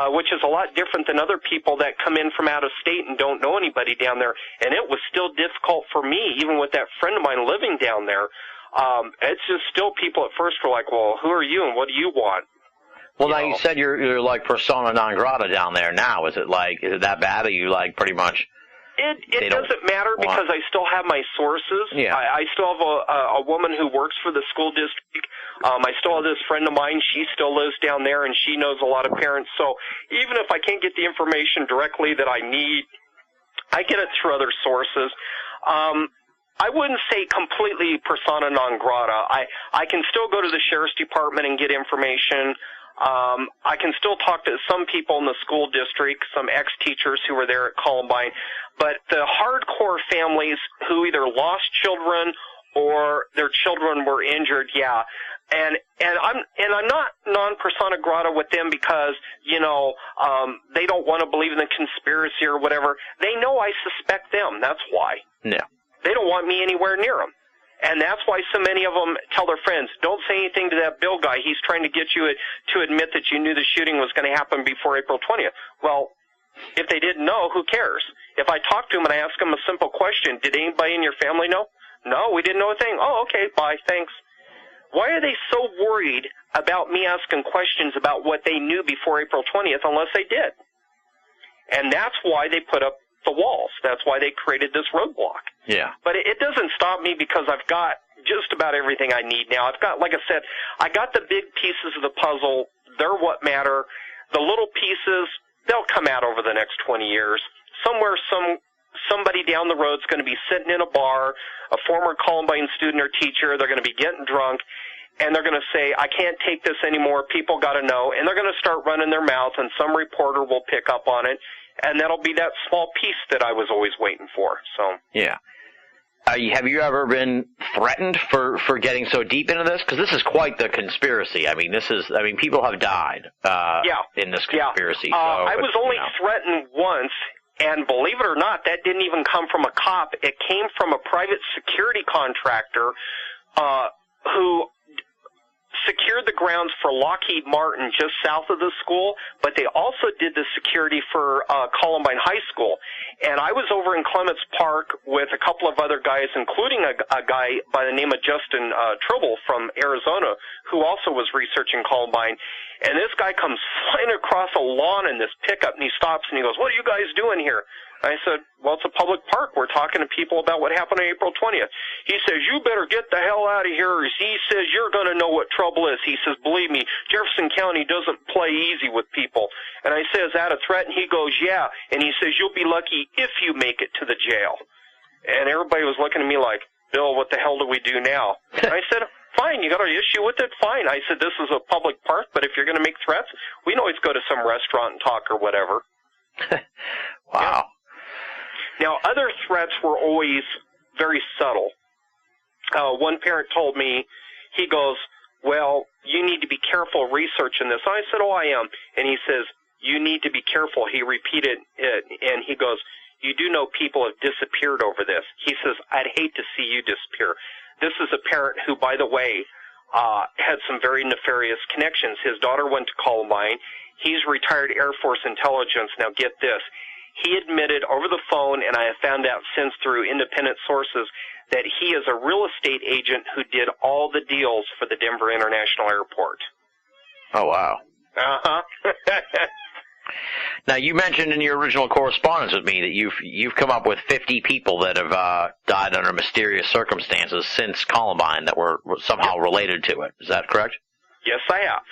Which is a lot different than other people that come in from out of state and don't know anybody down there. And it was still difficult for me, even with that friend of mine living down there. It's just still people at first were like, well, who are you and what do you want? Well, now you said you're like persona non grata down there now. Is it that bad? Are you like pretty much... It doesn't matter because I still have my sources. Yeah. I still have a woman who works for the school district. I still have this friend of mine. She still lives down there, and she knows a lot of parents. So even if I can't get the information directly that I need, I get it through other sources. I wouldn't say completely persona non grata. I can still go to the sheriff's department and get information. I can still talk to some people in the school district, some ex-teachers who were there at Columbine, but the hardcore families who either lost children or their children were injured, yeah. And I'm not non-persona grata with them because, they don't want to believe in the conspiracy or whatever. They know I suspect them. That's why. Yeah. They don't want me anywhere near them. And that's why so many of them tell their friends, don't say anything to that Bill guy. He's trying to get you to admit that you knew the shooting was going to happen before April 20th. Well, if they didn't know, who cares? If I talk to them and I ask them a simple question, did anybody in your family know? No, we didn't know a thing. Oh, okay, bye, thanks. Why are they so worried about me asking questions about what they knew before April 20th unless they did? And that's why they put up the walls. That's why they created this roadblock. Yeah. But it doesn't stop me because I've got just about everything I need now. I've got, like I said, I got the big pieces of the puzzle. They're what matter. The little pieces, they'll come out over the next 20 years. Somewhere, somebody down the road is going to be sitting in a bar, a former Columbine student or teacher. They're going to be getting drunk, and they're going to say, I can't take this anymore. People got to know. And they're going to start running their mouth, and some reporter will pick up on it. And that'll be that small piece that I was always waiting for. So yeah. Have you ever been threatened for getting so deep into this? Because this is quite the conspiracy. People have died in this conspiracy. Yeah. I was only threatened once, and believe it or not, that didn't even come from a cop. It came from a private security contractor who secured the grounds for Lockheed Martin just south of the school, but they also did the security for Columbine High School. And I was over in Clements Park with a couple of other guys, including a guy by the name of Justin Tribble from Arizona, who also was researching Columbine. And this guy comes flying across a lawn in this pickup, and he stops and he goes, "What are you guys doing here?" I said, "Well, it's a public park. We're talking to people about what happened on April 20th. He says, "You better get the hell out of here." He says, "You're going to know what trouble is." He says, "Believe me, Jefferson County doesn't play easy with people." And I said, "Is that a threat?" And he goes, "Yeah." And he says, "You'll be lucky if you make it to the jail." And everybody was looking at me like, "Bill, what the hell do we do now?" And I said, "Fine, you got an issue with it? Fine." I said, "This is a public park, but if you're going to make threats, we can always go to some restaurant and talk or whatever." Wow. Yeah. Now, other threats were always very subtle. One parent told me, he goes, "Well, you need to be careful researching this." I said, "Oh, I am." And he says, "You need to be careful." He repeated it, and he goes, "You do know people have disappeared over this." He says, "I'd hate to see you disappear." This is a parent who, by the way, had some very nefarious connections. His daughter went to Columbine. He's retired Air Force intelligence. Now, get this. He admitted over the phone, and I have found out since through independent sources, that he is a real estate agent who did all the deals for the Denver International Airport. Oh, wow. Uh-huh. Now, you mentioned in your original correspondence with me that you've come up with 50 people that have died under mysterious circumstances since Columbine that were somehow related to it. Is that correct? Yes, I have.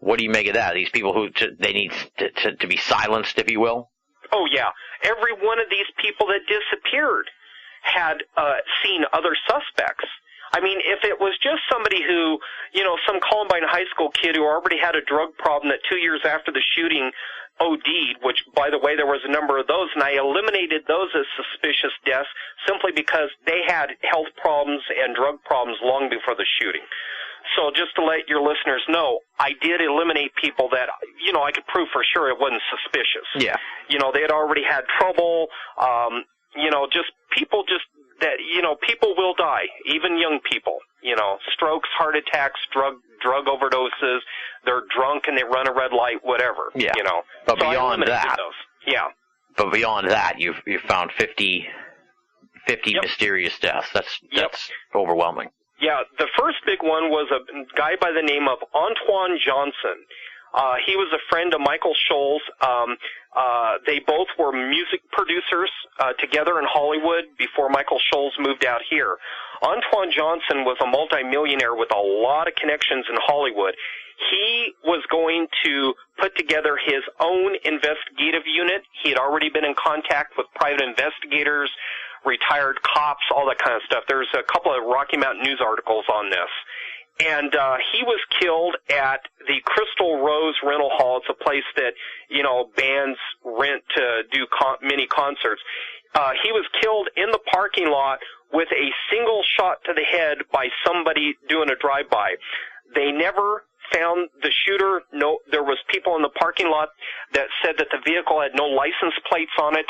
What do you make of that? These people who they need to be silenced, if you will? Oh, yeah. Every one of these people that disappeared had seen other suspects. I mean, if it was just somebody who, some Columbine high school kid who already had a drug problem that 2 years after the shooting OD'd, which, by the way, there was a number of those, and I eliminated those as suspicious deaths simply because they had health problems and drug problems long before the shooting. So just to let your listeners know, I did eliminate people that, I could prove for sure it wasn't suspicious. Yeah. They had already had trouble, just people people will die, even young people, strokes, heart attacks, drug overdoses, they're drunk and they run a red light, whatever, Yeah. But so beyond that, yeah. But beyond that, you've found 50 Yep. mysterious deaths. That's Yep. overwhelming. Yeah, the first big one was a guy by the name of Antoine Johnson. He was a friend of Michael Scholl's. They both were music producers together in Hollywood before Michael Scholl's moved out here. Antoine Johnson was a multimillionaire with a lot of connections in Hollywood. He was going to put together his own investigative unit. He had already been in contact with private investigators, retired cops, all that kind of stuff. There's a couple of Rocky Mountain News articles on this. And he was killed at the Crystal Rose Rental Hall. It's a place that, bands rent to do mini concerts. He was killed in the parking lot with a single shot to the head by somebody doing a drive-by. They never found the shooter. No, there was people in the parking lot that said that the vehicle had no license plates on it.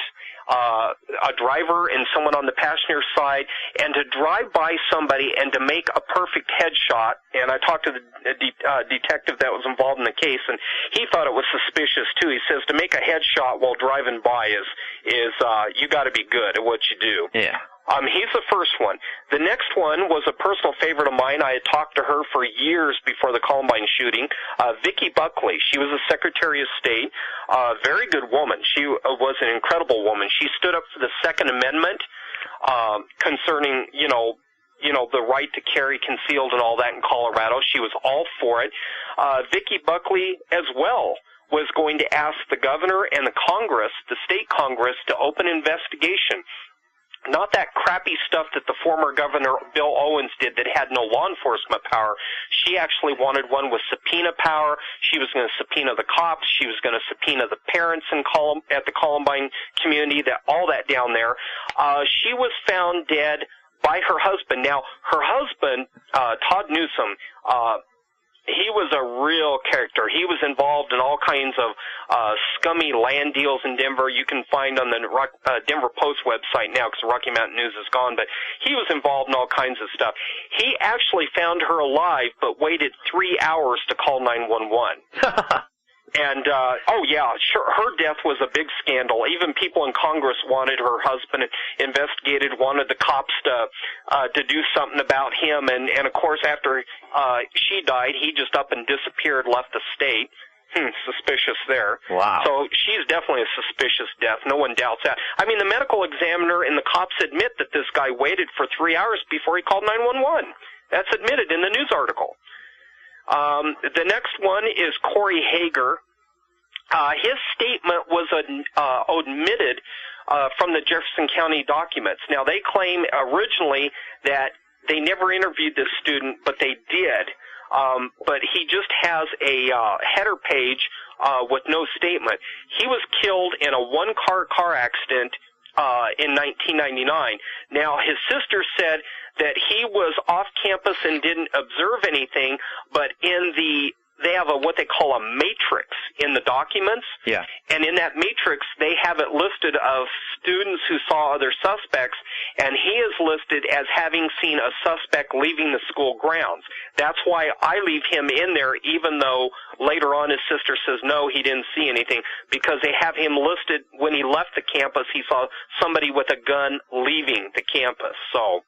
A driver and someone on the passenger side, and to drive by somebody and to make a perfect headshot. And I talked to the detective that was involved in the case, and he thought it was suspicious too. He says to make a headshot while driving by is you got to be good at what you do. Yeah. He's the first one. The next one was a personal favorite of mine. I had talked to her for years before the Columbine shooting. Vicki Buckley. She was a Secretary of State. Very good woman. She was an incredible woman. She stood up for the Second Amendment concerning, the right to carry concealed and all that in Colorado. She was all for it. Vicki Buckley as well was going to ask the governor and the Congress, the state Congress, to open investigation. Not that crappy stuff that the former governor, Bill Owens, did that had no law enforcement power. She actually wanted one with subpoena power. She was going to subpoena the cops. She was going to subpoena the parents at the Columbine community, all that down there. She was found dead by her husband. Now, her husband, Todd Newsom, he was a real character. He was involved in all kinds of scummy land deals in Denver. You can find on the Denver Post website now because Rocky Mountain News is gone, but he was involved in all kinds of stuff. He actually found her alive but waited 3 hours to call 911. And, sure, her death was a big scandal. Even people in Congress wanted her husband investigated, wanted the cops to do something about him. And of course, after she died, he just up and disappeared, left the state. Suspicious there. Wow. So she's definitely a suspicious death. No one doubts that. I mean, the medical examiner and the cops admit that this guy waited for 3 hours before he called 911. That's admitted in the news article. The next one is Corey Hager. His statement was omitted from the Jefferson County documents. Now, they claim originally that they never interviewed this student, but they did. But he just has a header page with no statement. He was killed in a one-car accident in 1999. Now, his sister said that he was off campus and didn't observe anything, but they have what they call a matrix in the documents. Yeah. And in that matrix, they have it listed of students who saw other suspects, and he is listed as having seen a suspect leaving the school grounds. That's why I leave him in there, even though later on his sister says, no, he didn't see anything, because they have him listed when he left the campus, he saw somebody with a gun leaving the campus. So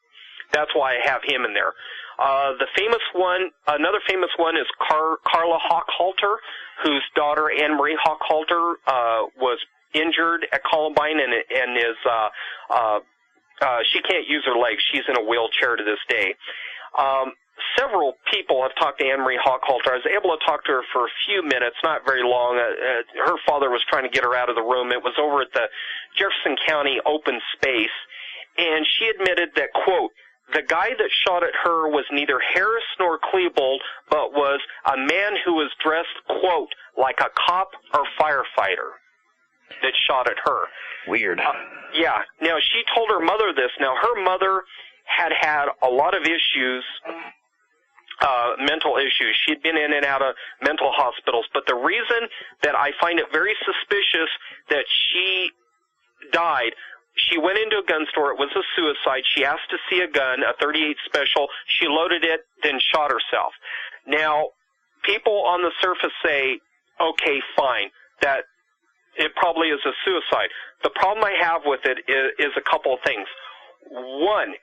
that's why I have him in there. Another famous one is Carla Hochhalter, whose daughter Anne-Marie Hochhalter was injured at Columbine and is she can't use her legs. She's in a wheelchair to this day. Several people have talked to Anne-Marie Hochhalter. I was able to talk to her for a few minutes, not very long. Her father was trying to get her out of the room. It was over at the Jefferson County open space, and she admitted that, quote, the guy that shot at her was neither Harris nor Klebold, but was a man who was dressed, quote, like a cop or firefighter that shot at her. Weird. Yeah. Now, she told her mother this. Now, her mother had a lot of issues, mental issues. She'd been in and out of mental hospitals. But the reason that I find it very suspicious that she died, she went into a gun store. It was a suicide. She asked to see a gun, a .38 special. She loaded it, then shot herself. Now, people on the surface say, okay, fine, that it probably is a suicide. The problem I have with it is a couple of things. One,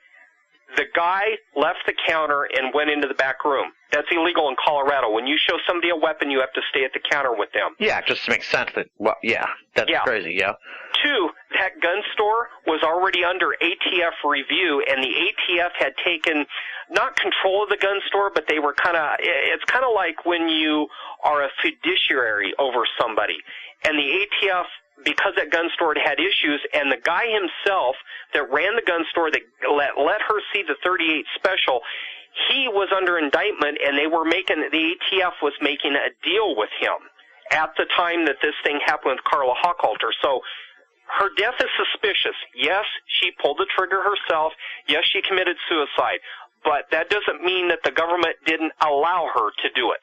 the guy left the counter and went into the back room. That's illegal in Colorado. When you show somebody a weapon, you have to stay at the counter with them. Yeah, it just makes sense that, well, yeah, that's crazy, yeah. Two, that gun store was already under ATF review, and the ATF had taken, not control of the gun store, but they were it's kind of like when you are a fiduciary over somebody. And the ATF, because that gun store had issues, and the guy himself that ran the gun store that let her see the .38 special, he was under indictment, and the ATF was making a deal with him at the time that this thing happened with Carla Hochhalter. So her death is suspicious. Yes, she pulled the trigger herself. Yes, she committed suicide. But that doesn't mean that the government didn't allow her to do it.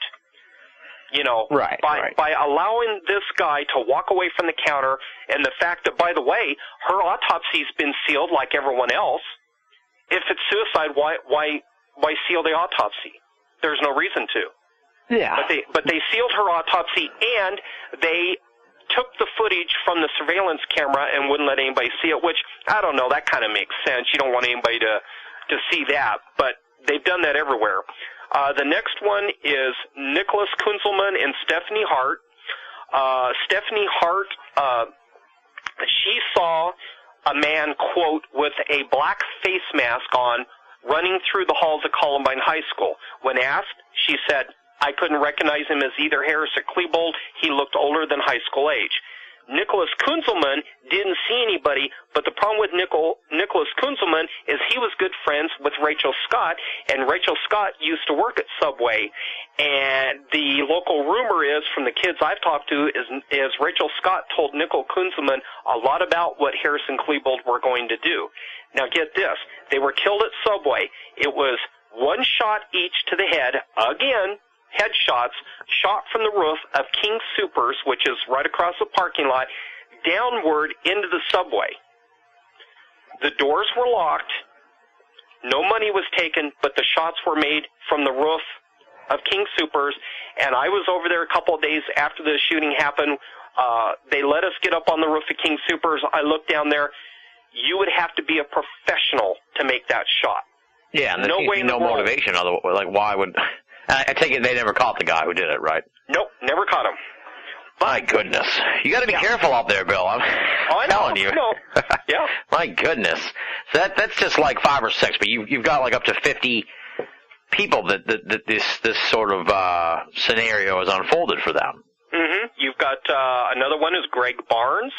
You know, by allowing this guy to walk away from the counter, and the fact that, by the way, her autopsy's been sealed like everyone else. If it's suicide, why seal the autopsy? There's no reason to. Yeah. But they sealed her autopsy, and they took the footage from the surveillance camera and wouldn't let anybody see it, which, I don't know, that kind of makes sense. You don't want anybody to see that, but they've done that everywhere. The next one is Nicholas Kunzelman and Stephanie Hart. Stephanie Hart, she saw a man, quote, with a black face mask on running through the halls of Columbine High School. When asked, she said, I couldn't recognize him as either Harris or Klebold. He looked older than high school age. Nicholas Kunzelman didn't see anybody, but the problem with Nicholas Kunzelman is he was good friends with Rachel Scott, and Rachel Scott used to work at Subway. And the local rumor is, from the kids I've talked to, is Rachel Scott told Nicholas Kunzelman a lot about what Harris and Klebold were going to do. Now get this, they were killed at Subway. It was one shot each to the head, again, headshots, shot from the roof of King Soopers, which is right across the parking lot, downward into the Subway. The doors were locked, no money was taken, but the shots were made from the roof of King Soopers, and I was over there a couple of days after the shooting happened. They let us get up on the roof of King Soopers. I looked down there. You would have to be a professional to make that shot. Yeah, and no motivation. Otherwise, like, why would... I take it they never caught the guy who did it, right? Nope, never caught him. My goodness. You got to be careful out there, Bill. I'm telling you. Yeah. My goodness. So that's just like 5 or 6, but you've got like up to 50 people that this sort of scenario has unfolded for them. Mm-hmm. You've got another one is Greg Barnes,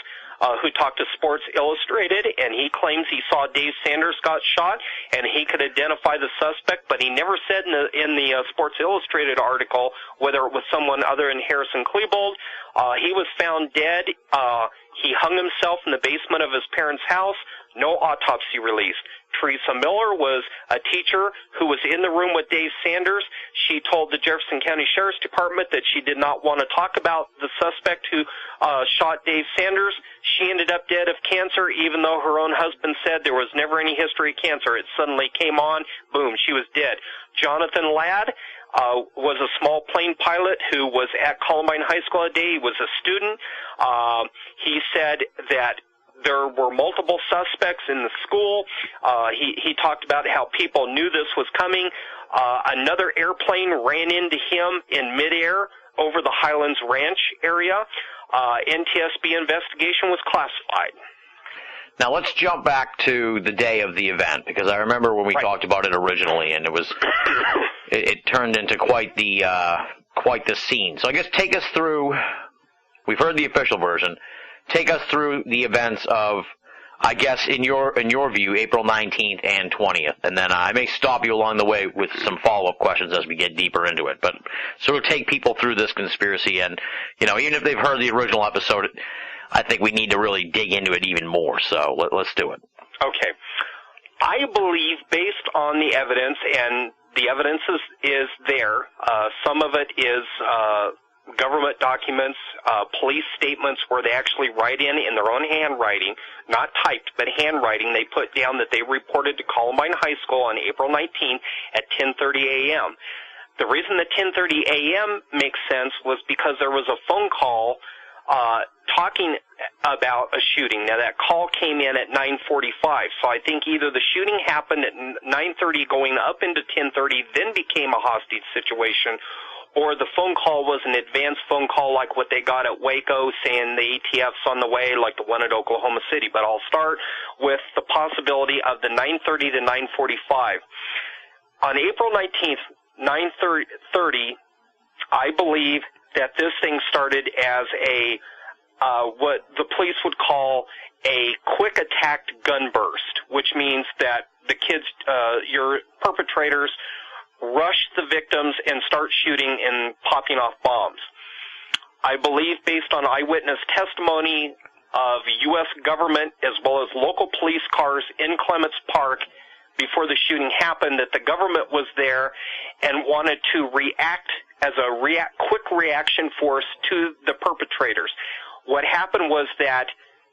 who talked to Sports Illustrated, and he claims he saw Dave Sanders got shot, and he could identify the suspect, but he never said in the Sports Illustrated article whether it was someone other than Harrison Klebold. He was found dead. He hung himself in the basement of his parents' house. No autopsy released. Teresa Miller was a teacher who was in the room with Dave Sanders. She told the Jefferson County Sheriff's Department that she did not want to talk about the suspect who shot Dave Sanders. She ended up dead of cancer, even though her own husband said there was never any history of cancer. It suddenly came on. Boom, she was dead. Jonathan Ladd was a small plane pilot who was at Columbine High School that day. He was a student. He said that there were multiple suspects in the school. He talked about how people knew this was coming. Another airplane ran into him in midair over the Highlands Ranch area. NTSB investigation was classified. Now let's jump back to the day of the event, because I remember when we talked about it originally, and it turned into quite the scene. So I guess take us through. We've heard the official version. Take us through the events of I guess in your view, April 19th and 20th, and then I may stop you along the way with some follow-up questions as we get deeper into it. But sort of take people through this conspiracy, and even if they've heard the original episode, I think we need to really dig into it even more. So let's do it. Okay. I believe, based on the evidence, and the evidence is there, some of it is government documents, police statements where they actually write in their own handwriting, not typed, but handwriting. They put down that they reported to Columbine High School on April 19th at 10:30 a.m. The reason that 10:30 a.m. makes sense was because there was a phone call talking about a shooting. Now, that call came in at 9:45, so I think either the shooting happened at 9:30 going up into 10:30, then became a hostage situation, or the phone call was an advanced phone call like what they got at Waco saying the ATF's on the way, like the one at Oklahoma City. But I'll start with the possibility of the 9:30 to 9:45. On April 19th, 9:30, I believe that this thing started as a what the police would call a quick attack gunburst, which means that the kids, your perpetrators, rush the victims and start shooting and popping off bombs. I believe, based on eyewitness testimony of U.S. government as well as local police cars in Clements Park before the shooting happened, that the government was there and wanted to react as a quick reaction force to the perpetrators. What happened was that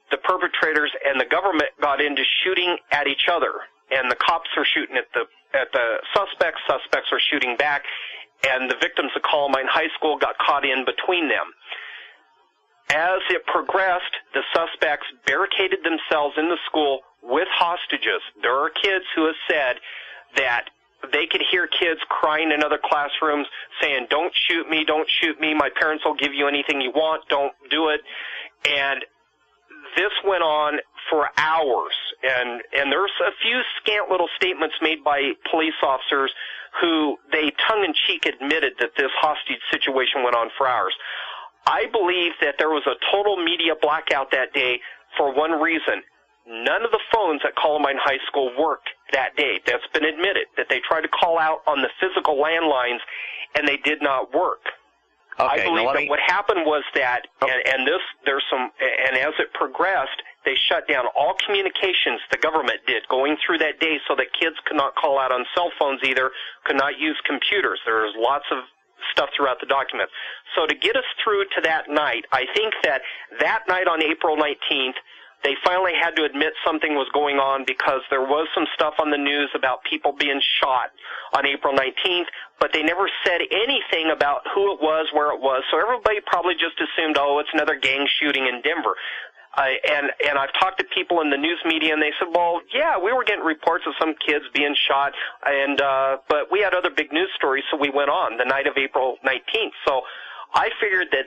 the perpetrators and the government got into shooting at each other, and the cops are shooting at the suspects are shooting back, and the victims of Columbine High School got caught in between them. As it progressed, the suspects barricaded themselves in the school with hostages. There are kids who have said that they could hear kids crying in other classrooms saying, "Don't shoot me, don't shoot me, my parents will give you anything you want, don't do it." And this went on for hours, and there's a few scant little statements made by police officers who they tongue-in-cheek admitted that this hostage situation went on for hours. I believe that there was a total media blackout that day for one reason. None of the phones at Columbine High School worked that day. That's been admitted, that they tried to call out on the physical landlines, and they did not work. Okay, I believe that what happened was that, and as it progressed, they shut down all communications the government did going through that day so that kids could not call out on cell phones either, could not use computers. There's lots of stuff throughout the documents. So to get us through to that night, I think that night on April 19th, they finally had to admit something was going on because there was some stuff on the news about people being shot on April 19th, but they never said anything about who it was, where it was. So everybody probably just assumed, oh, it's another gang shooting in Denver. And I've talked to people in the news media, and they said, well, yeah, we were getting reports of some kids being shot, but we had other big news stories, so we went on the night of April 19th. So I figured that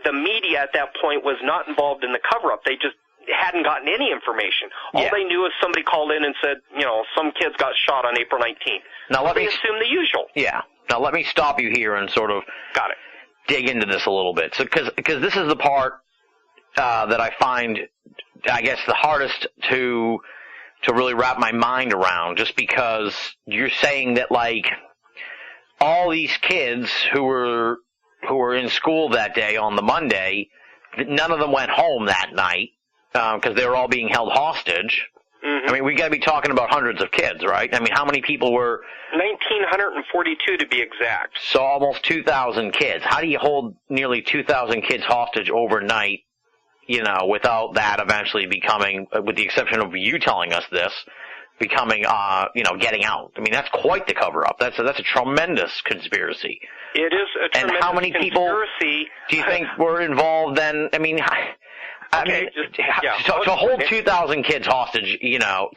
the media at that point was not involved in the cover-up. They just hadn't gotten any information. All they knew is somebody called in and said, some kids got shot on April 19th. Now let me assume the usual. Yeah. Now let me stop you here and sort of dig into this a little bit. So because this is the part that I find, I guess, the hardest to really wrap my mind around, just because you're saying that, like, all these kids who were in school that day on the Monday, none of them went home that night because they were all being held hostage. Mm-hmm. I mean, we got to be talking about hundreds of kids, right? I mean, how many people were? 1,942 to be exact. So almost 2,000 kids. How do you hold nearly 2,000 kids hostage overnight, without that eventually becoming, with the exception of you telling us this, becoming, getting out? I mean, that's quite the cover-up. That's a tremendous conspiracy. It is a tremendous conspiracy. And how many people do you think were involved then? I mean, to hold 2,000 kids hostage,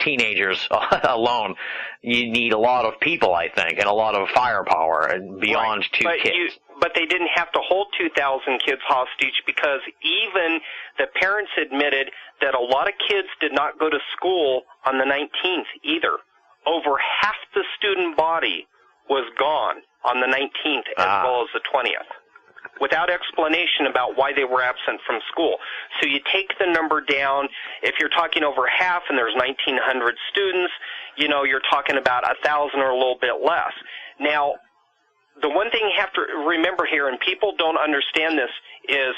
teenagers alone, you need a lot of people, I think, and a lot of firepower and beyond two kids. But they didn't have to hold 2,000 kids hostage because even the parents admitted that a lot of kids did not go to school on the 19th either. Over half the student body was gone on the 19th as well as the 20th. without explanation about why they were absent from school. So you take the number down. If you're talking over half and there's 1,900 students, you're talking about 1,000 or a little bit less. Now, the one thing you have to remember here, and people don't understand this, is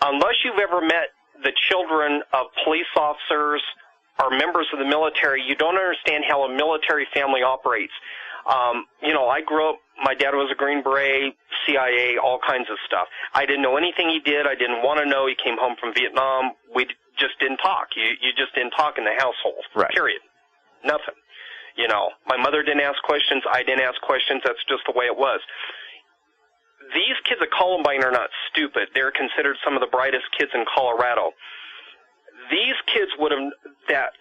unless you've ever met the children of police officers or members of the military, you don't understand how a military family operates. I grew up, my dad was a Green Beret, CIA, all kinds of stuff. I didn't know anything he did. I didn't want to know. He came home from Vietnam. We just didn't talk. You just didn't talk in the household, right. Period. Nothing. My mother didn't ask questions. I didn't ask questions. That's just the way it was. These kids at Columbine are not stupid. They're considered some of the brightest kids in Colorado. These kids that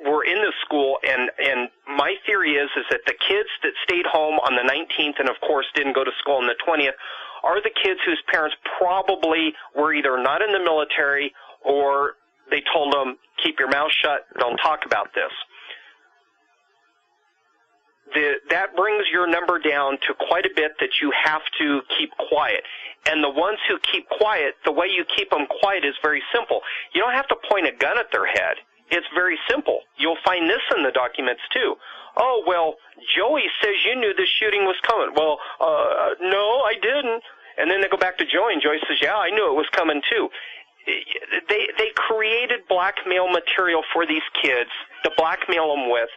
were in the school, and my theory is that the kids that stayed home on the 19th and, of course, didn't go to school on the 20th are the kids whose parents probably were either not in the military or they told them, keep your mouth shut, don't talk about this. That brings your number down to quite a bit that you have to keep quiet. And the ones who keep quiet, the way you keep them quiet is very simple. You don't have to point a gun at their head. It's very simple. You'll find this in the documents, too. Oh, well, Joey says you knew the shooting was coming. Well, no, I didn't. And then they go back to Joey, and Joey says, yeah, I knew it was coming, too. They created blackmail material for these kids to blackmail them with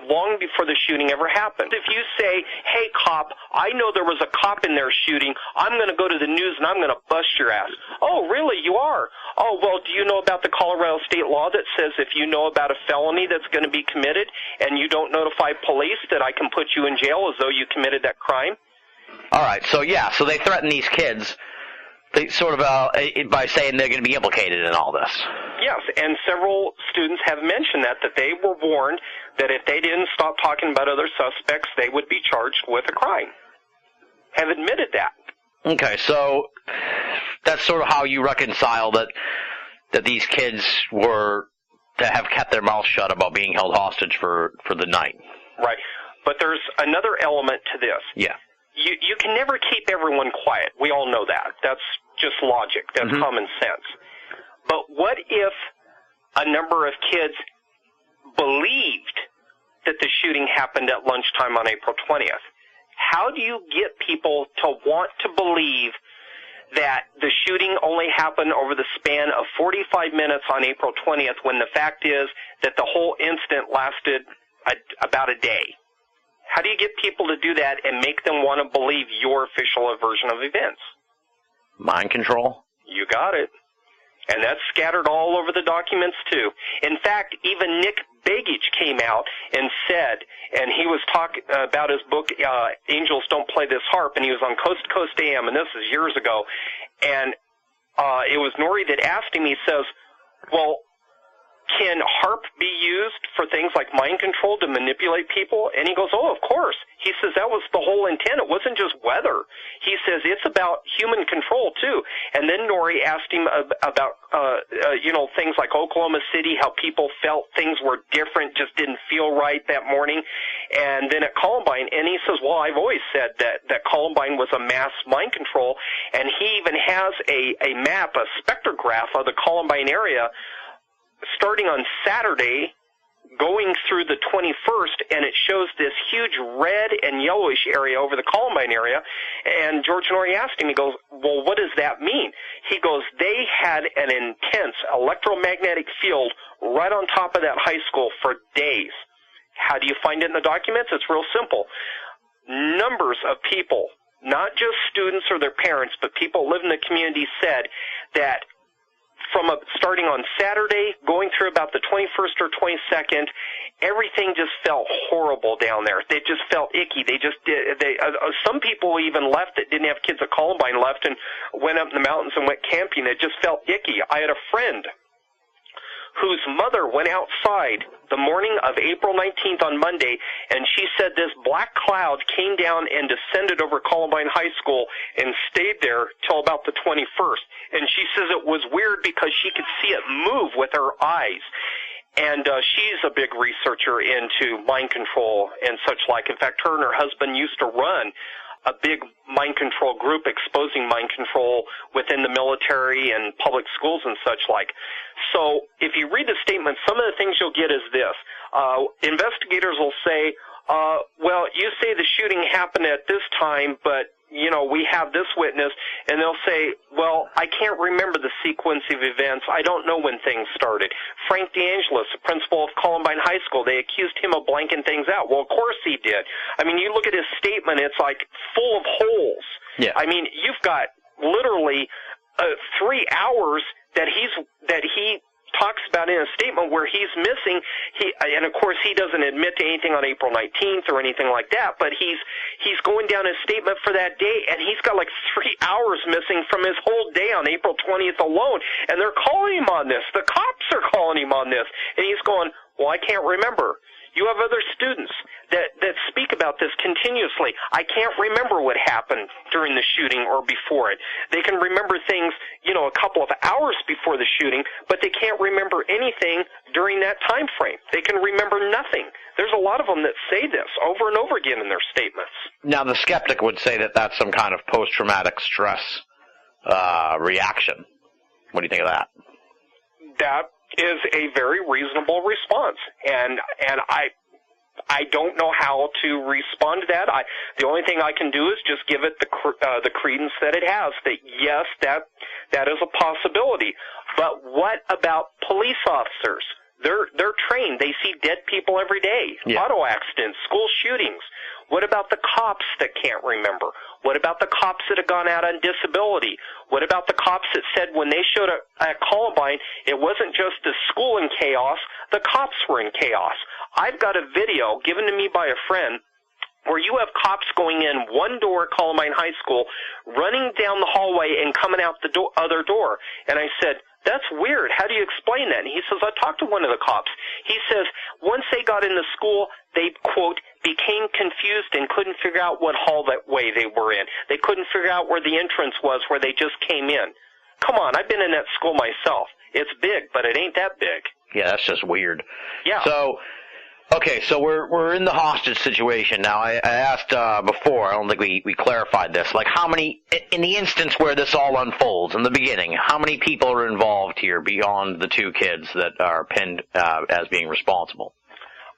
long before the shooting ever happened. If you say, hey, cop, I know there was a cop in there shooting, I'm going to go to the news and I'm going to bust your ass. Oh, really? You are? Oh, well, do you know about the Colorado state law that says if you know about a felony that's going to be committed and you don't notify police that I can put you in jail as though you committed that crime? All right, so they threaten these kids sort of by saying they're going to be implicated in all this. Yes, and several students have mentioned that they were warned that if they didn't stop talking about other suspects, they would be charged with a crime. Have admitted that. Okay, so that's sort of how you reconcile that these kids were to have kept their mouths shut about being held hostage for the night. Right, but there's another element to this. Yeah. You can never keep everyone quiet. We all know that. That's just logic. That's common sense. But what if a number of kids believed that the shooting happened at lunchtime on April 20th? How do you get people to want to believe that the shooting only happened over the span of 45 minutes on April 20th when the fact is that the whole incident lasted about a day? How do you get people to do that and make them want to believe your official version of events? Mind control? You got it. And that's scattered all over the documents, too. In fact, even Nick Begich came out and said, and he was talking about his book, Angels Don't Play This Harp, and he was on Coast to Coast AM, and this is years ago. And it was Nori that asked him, he says, well, can HARP be used for things like mind control to manipulate people? And he goes, oh, of course. He says that was the whole intent. It wasn't just weather. He says it's about human control, too. And then Nori asked him about things like Oklahoma City, how people felt things were different, just didn't feel right that morning. And then at Columbine, and he says, well, I've always said that Columbine was a mass mind control. And he even has a map, a spectrograph of the Columbine area starting on Saturday, going through the 21st, and it shows this huge red and yellowish area over the Columbine area. And George Norrie asked him, he goes, well, what does that mean? He goes, they had an intense electromagnetic field right on top of that high school for days. How do you find it in the documents? It's real simple. Numbers of people, not just students or their parents, but people who live in the community said that starting on Saturday, going through about the 21st or 22nd, everything just felt horrible down there. They just felt icky. Some people even left that didn't have kids at Columbine left and went up in the mountains and went camping. It just felt icky. I had a friend whose mother went outside the morning of April 19th on Monday, and she said this black cloud came down and descended over Columbine High School and stayed there till about the 21st. And she says it was weird because she could see it move with her eyes. And she's a big researcher into mind control and such like. In fact, her and her husband used to run a big mind control group exposing mind control within the military and public schools and such like. So if you read the statement, some of the things you'll get is this. Investigators will say, well, you say the shooting happened at this time, but we have this witness, and they'll say, well, I can't remember the sequence of events. I don't know when things started. Frank DeAngelis, the principal of Columbine High School, they accused him of blanking things out. Well, of course he did. I mean, you look at his statement, it's like full of holes. Yeah. I mean, you've got literally 3 hours that he talks about in a statement where he's missing, and of course he doesn't admit to anything on April 19th or anything like that, but he's going down his statement for that day, and he's got like 3 hours missing from his whole day on April 20th alone, and they're calling him on this. The cops are calling him on this, and he's going, well, I can't remember. You have other students that speak about this continuously. I can't remember what happened during the shooting or before it. They can remember things, a couple of hours before the shooting, but they can't remember anything during that time frame. They can remember nothing. There's a lot of them that say this over and over again in their statements. Now, the skeptic would say that that's some kind of post-traumatic stress reaction. What do you think of that? That is a very reasonable response, and I don't know how to respond to that. The only thing I can do is just give it the credence that it has. That yes, that is a possibility. But what about police officers? They're trained. They see dead people every day. Yeah. Auto accidents, school shootings. What about the cops that can't remember? What about the cops that have gone out on disability? What about the cops that said when they showed up at Columbine, it wasn't just the school in chaos, the cops were in chaos. I've got a video given to me by a friend where you have cops going in one door at Columbine High School, running down the hallway and coming out the other door. And I said, that's weird. How do you explain that? And he says, I talked to one of the cops. He says, once they got in the school, they, quote, became confused and couldn't figure out what hallway they were in. They couldn't figure out where the entrance was, where they just came in. Come on, I've been in that school myself. It's big, but it ain't that big. Yeah, that's just weird. Yeah. So, okay, so we're in the hostage situation now. I asked before, I don't think we clarified this, like how many, in the instance where this all unfolds, in the beginning, how many people are involved here beyond the two kids that are pinned as being responsible?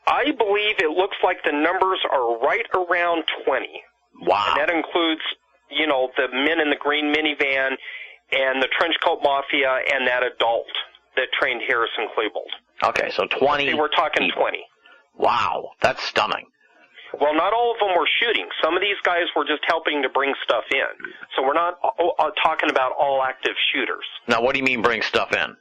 I believe it looks like the numbers are right around 20. Wow. And that includes, the men in the green minivan and the trench coat mafia and that adult that trained Harrison Klebold. Okay, so 20 we're talking people. 20. Wow, that's stunning. Well, not all of them were shooting. Some of these guys were just helping to bring stuff in. So we're not talking about all active shooters. Now, what do you mean bring stuff in?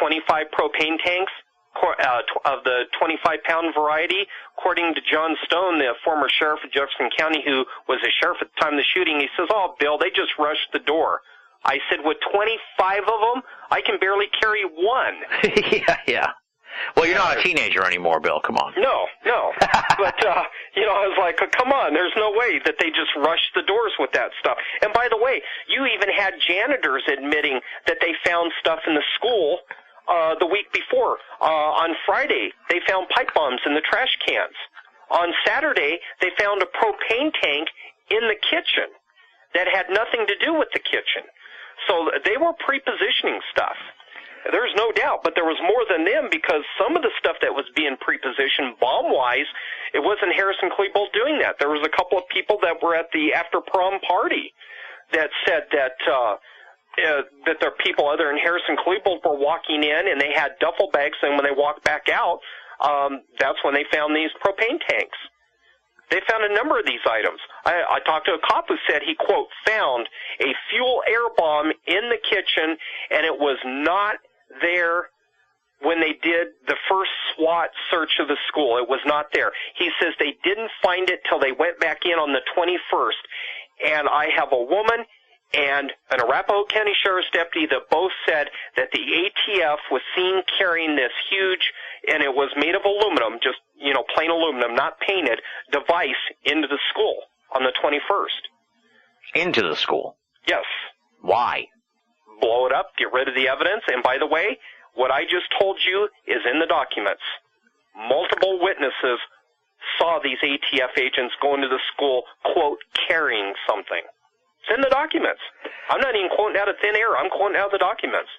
25 propane tanks of the 25-pound variety. According to John Stone, the former sheriff of Jefferson County, who was a sheriff at the time of the shooting, he says, oh, Bill, they just rushed the door. I said, with 25 of them, I can barely carry one. Yeah. Well, you're not a teenager anymore, Bill. Come on. No. But, I was like, come on, there's no way that they just rushed the doors with that stuff. And by the way, you even had janitors admitting that they found stuff in the school the week before. On Friday, they found pipe bombs in the trash cans. On Saturday, they found a propane tank in the kitchen that had nothing to do with the kitchen. So they were pre-positioning stuff. There's no doubt, but there was more than them because some of the stuff that was being pre-positioned bomb-wise, it wasn't Harrison Klebold doing that. There was a couple of people that were at the after-prom party that said that there are people other than Harrison Klebold were walking in and they had duffel bags, and when they walked back out, that's when they found these propane tanks. They found a number of these items. I talked to a cop who said he, quote, found a fuel air bomb in the kitchen, and it was not there when they did the first SWAT search of the school. It was not there. He says they didn't find it till they went back in on the 21st. And I have a woman and an Arapahoe County Sheriff's deputy that both said that the ATF was seen carrying this huge, and it was made of aluminum, just, plain aluminum, not painted, device into the school on the 21st. Into the school? Yes. Why? Blow it up, get rid of the evidence, and by the way, what I just told you is in the documents. Multiple witnesses saw these ATF agents go into the school, quote, carrying something. It's in the documents. I'm not even quoting out of thin air. I'm quoting out of the documents.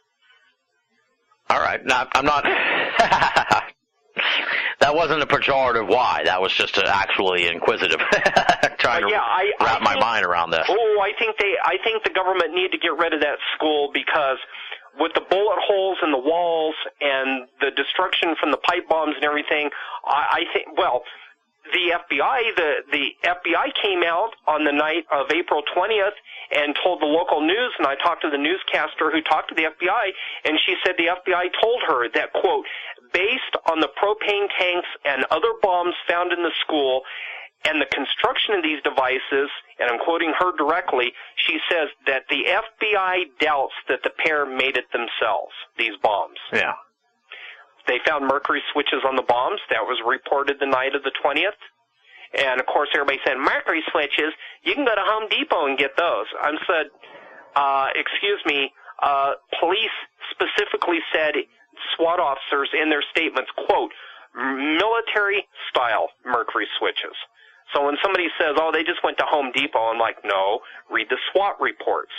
All right. Now, I'm not... That wasn't a pejorative why. That was just actually inquisitive. Trying to wrap my mind around this. Oh, I think the government need to get rid of that school because with the bullet holes in the walls and the destruction from the pipe bombs and everything, I think, well, the FBI came out on the night of April 20th and told the local news, and I talked to the newscaster who talked to the FBI, and she said the FBI told her that, quote, based on the propane tanks and other bombs found in the school and the construction of these devices, and I'm quoting her directly, she says that the FBI doubts that the pair made it themselves, these bombs. Yeah. They found mercury switches on the bombs. That was reported the night of the 20th. And, of course, everybody said, mercury switches, you can go to Home Depot and get those. I said, excuse me, police specifically said, SWAT officers in their statements, quote, military-style mercury switches. So when somebody says, oh, they just went to Home Depot, I'm like, no, read the SWAT reports.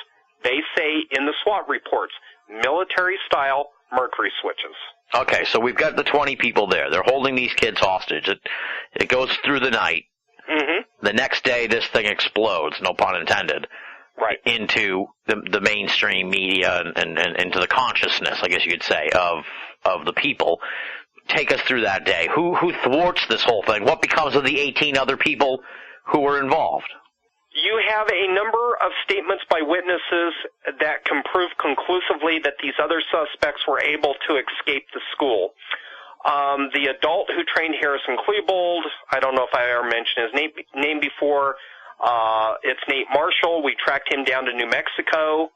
They say in the SWAT reports, military-style mercury switches. Okay, so we've got the 20 people there. They're holding these kids hostage. It goes through the night. Mm-hmm. The next day, this thing explodes, no pun intended, right, into the mainstream media and into the consciousness, I guess you could say, of the people. Take us through that day. Who thwarts this whole thing? What becomes of the 18 other people who were involved? You have a number of statements by witnesses that can prove conclusively that these other suspects were able to escape the school. The adult who trained Harrison Klebold, I don't know if I ever mentioned his name before, it's Nate Marshall. We tracked him down to New Mexico.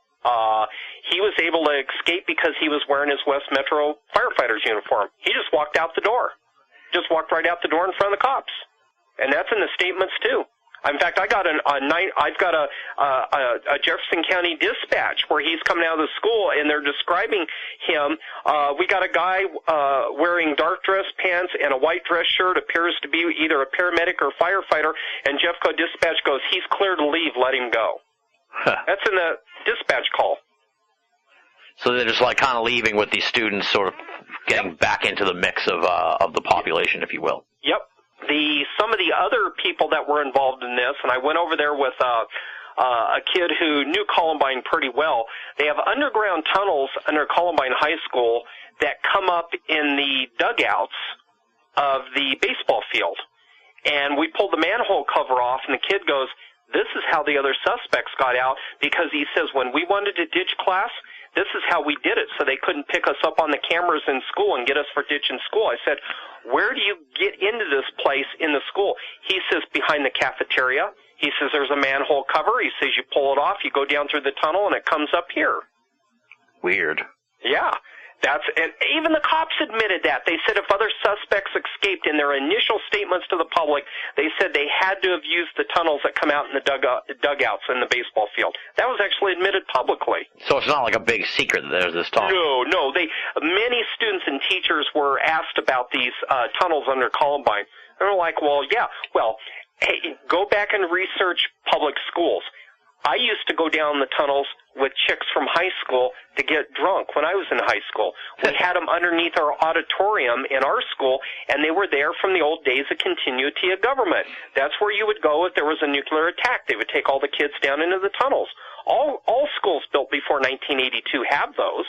He was able to escape because he was wearing his West Metro firefighter's uniform. He just walked out the door. Just walked right out the door in front of the cops. And that's in the statements, too. In fact, I've got a Jefferson County dispatch where he's coming out of the school and they're describing him. We got a guy wearing dark dress pants and a white dress shirt, appears to be either a paramedic or firefighter, and Jeffco dispatch goes, he's clear to leave, let him go. That's in the dispatch call. So they're just like kind of leaving with these students sort of getting back into the mix of the population, if you will. Yep. Some of the other people that were involved in this, and I went over there with a kid who knew Columbine pretty well. They have underground tunnels under Columbine High School that come up in the dugouts of the baseball field. And we pulled the manhole cover off, and the kid goes, this is how the other suspects got out, because he says when we wanted to ditch class, this is how we did it, so they couldn't pick us up on the cameras in school and get us for ditching school. I said, where do you get into this place in the school? He says, behind the cafeteria. He says, there's a manhole cover. He says, you pull it off, you go down through the tunnel, and it comes up here. Weird. Yeah. And even the cops admitted that. They said if other suspects escaped in their initial statements to the public, they said they had to have used the tunnels that come out in the dugouts in the baseball field. That was actually admitted publicly. So it's not like a big secret that there's this tunnel. No. Many students and teachers were asked about these tunnels under Columbine. They were like, hey, go back and research public schools. I used to go down the tunnels with chicks from high school to get drunk when I was in high school. We had them underneath our auditorium in our school, and they were there from the old days of continuity of government. That's where you would go if there was a nuclear attack. They would take all the kids down into the tunnels. All schools built before 1982 have those.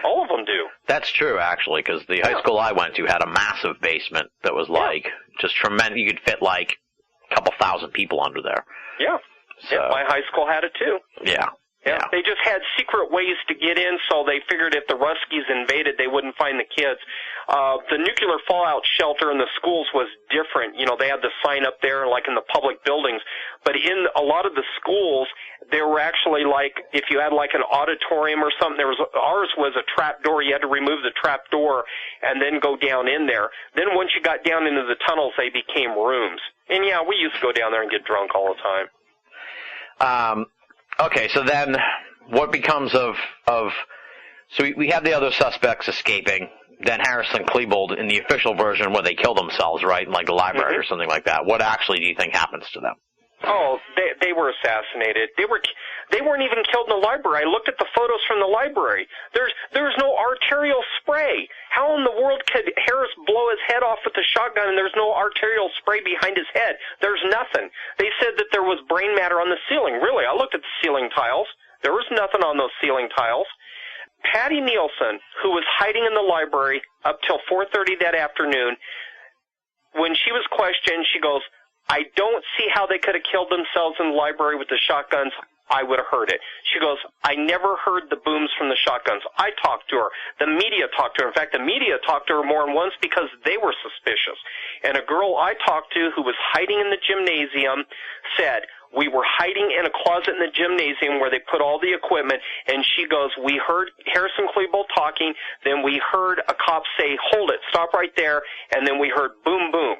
All of them do. That's true, actually, because the high school I went to had a massive basement that was just tremendous. You could fit like a couple thousand people under there. Yeah. So. Yeah, my high school had it too. Yeah. They just had secret ways to get in, so they figured if the Ruskies invaded, they wouldn't find the kids. The nuclear fallout shelter in the schools was different. You know, they had the sign up there, like in the public buildings. But in a lot of the schools, there were actually like, if you had like an auditorium or something, ours was a trap door. You had to remove the trap door and then go down in there. Then once you got down into the tunnels, they became rooms. And yeah, we used to go down there and get drunk all the time. Okay, so then what becomes of so we have the other suspects escaping. than Harrison Klebold in the official version where they kill themselves, right, in like the library or something like that. What actually do you think happens to them? Oh, they were assassinated. They weren't even killed in the library. I looked at the photos from the library. There's no arterial spray. How in the world could Harris blow his head off with a shotgun and there's no arterial spray behind his head? There's nothing. They said that there was brain matter on the ceiling. Really, I looked at the ceiling tiles. There was nothing on those ceiling tiles. Patty Nielsen, who was hiding in the library up till 4:30 that afternoon, when she was questioned, she goes, I don't see how they could have killed themselves in the library with the shotguns. I would have heard it. She goes, I never heard the booms from the shotguns. I talked to her. The media talked to her. In fact, the media talked to her more than once because they were suspicious. And a girl I talked to who was hiding in the gymnasium said, we were hiding in a closet in the gymnasium where they put all the equipment, and she goes, we heard Harrison Klebold talking, then we heard a cop say, hold it, stop right there, and then we heard boom, boom.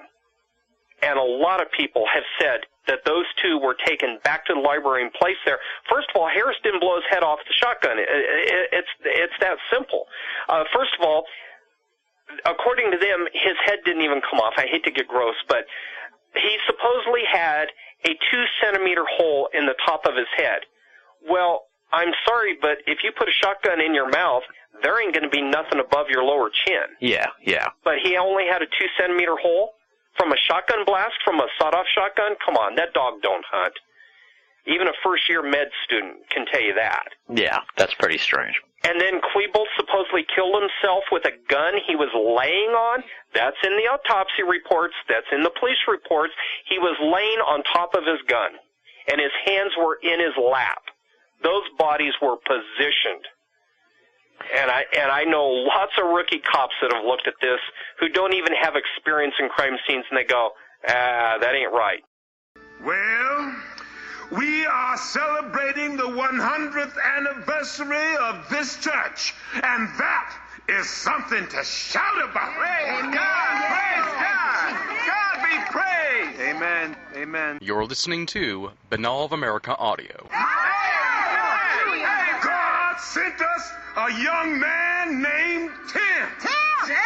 And a lot of people have said that those two were taken back to the library and placed there. First of all, Harris didn't blow his head off the shotgun. It's that simple. First of all, according to them, his head didn't even come off. I hate to get gross, but he supposedly had a 2-centimeter hole in the top of his head. Well, I'm sorry, but if you put a shotgun in your mouth, there ain't going to be nothing above your lower chin. Yeah. But he only had a 2-centimeter hole? From a shotgun blast, from a sawed-off shotgun? Come on, that dog don't hunt. Even a first-year med student can tell you that. Yeah, that's pretty strange. And then Klebold supposedly killed himself with a gun he was laying on. That's in the autopsy reports. That's in the police reports. He was laying on top of his gun, and his hands were in his lap. Those bodies were positioned. And I know lots of rookie cops that have looked at this who don't even have experience in crime scenes, and they go, that ain't right. Well, we are celebrating the 100th anniversary of this church, and that is something to shout about. Praise God! Praise God! God be praised! Amen. Amen. You're listening to Banal of America Audio. God sent us a young man named Tim. Tim!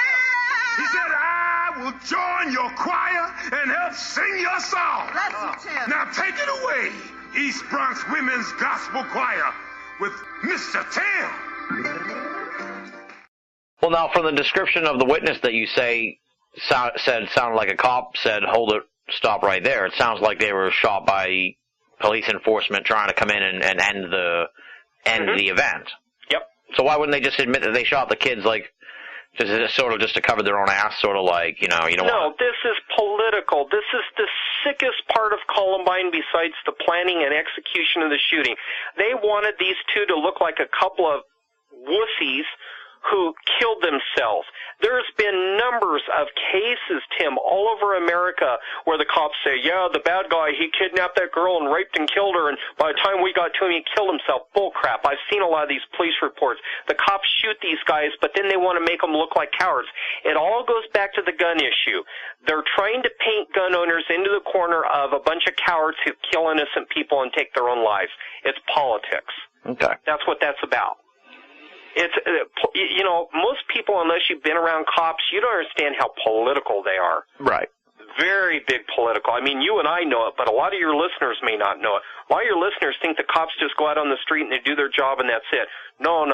He said, I will join your choir and help sing your song. Bless you, Tim. Now take it away, East Bronx Women's Gospel Choir with Mr. Tim. Well, now, from the description of the witness that you say sounded like a cop said, hold it, stop right there, it sounds like they were shot by police enforcement trying to come in and end the event. Yep. So why wouldn't they just admit that they shot the kids, like, just to cover their own ass, sort of like, you know No, this is political. This is the sickest part of Columbine besides the planning and execution of the shooting. They wanted these two to look like a couple of wussies who killed themselves. There's been numbers of cases, Tim, all over America where the cops say, yeah, the bad guy, he kidnapped that girl and raped and killed her, and by the time we got to him, he killed himself. Bull crap. I've seen a lot of these police reports. The cops shoot these guys, but then they want to make them look like cowards. It all goes back to the gun issue. They're trying to paint gun owners into the corner of a bunch of cowards who kill innocent people and take their own lives. It's politics. Okay. That's what that's about. It's, most people, unless you've been around cops, you don't understand how political they are. Right. Very big political. I mean, you and I know it, but a lot of your listeners may not know it. A lot of your listeners think the cops just go out on the street and they do their job and that's it. No.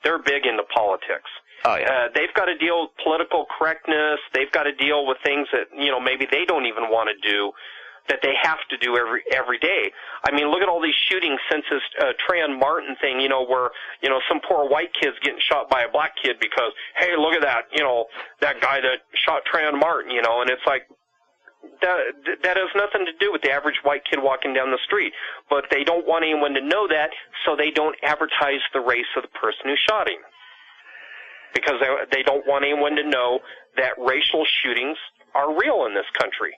They're big into politics. Oh, yeah. They've got to deal with political correctness. They've got to deal with things that, maybe they don't even want to do, that they have to do every day. I mean, look at all these shootings since this Trayvon Martin thing, where, some poor white kid's getting shot by a black kid because, hey, look at that, that guy that shot Trayvon Martin, and it's like, that has nothing to do with the average white kid walking down the street. But they don't want anyone to know that, so they don't advertise the race of the person who shot him. Because they don't want anyone to know that racial shootings are real in this country.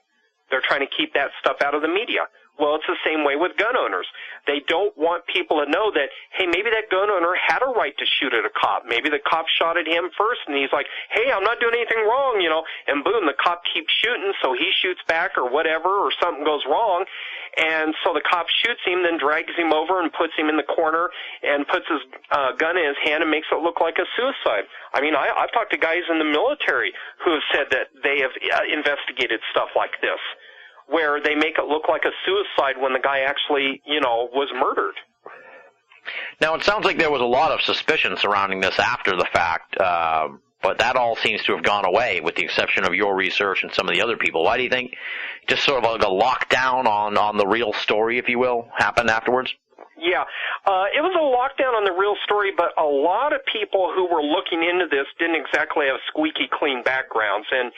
They're trying to keep that stuff out of the media. Well, it's the same way with gun owners. They don't want people to know that, hey, maybe that gun owner had a right to shoot at a cop. Maybe the cop shot at him first, and he's like, hey, I'm not doing anything wrong, and boom, the cop keeps shooting, so he shoots back or whatever, or something goes wrong, And so the cop shoots him, then drags him over and puts him in the corner and puts his gun in his hand and makes it look like a suicide. I mean, I've talked to guys in the military who have said that they have investigated stuff like this, where they make it look like a suicide when the guy actually, was murdered. Now, it sounds like there was a lot of suspicion surrounding this after the fact, but that all seems to have gone away with the exception of your research and some of the other people. Why do you think just sort of like a lockdown on the real story, if you will, happened afterwards? Yeah, it was a lockdown on the real story, but a lot of people who were looking into this didn't exactly have squeaky clean backgrounds. And,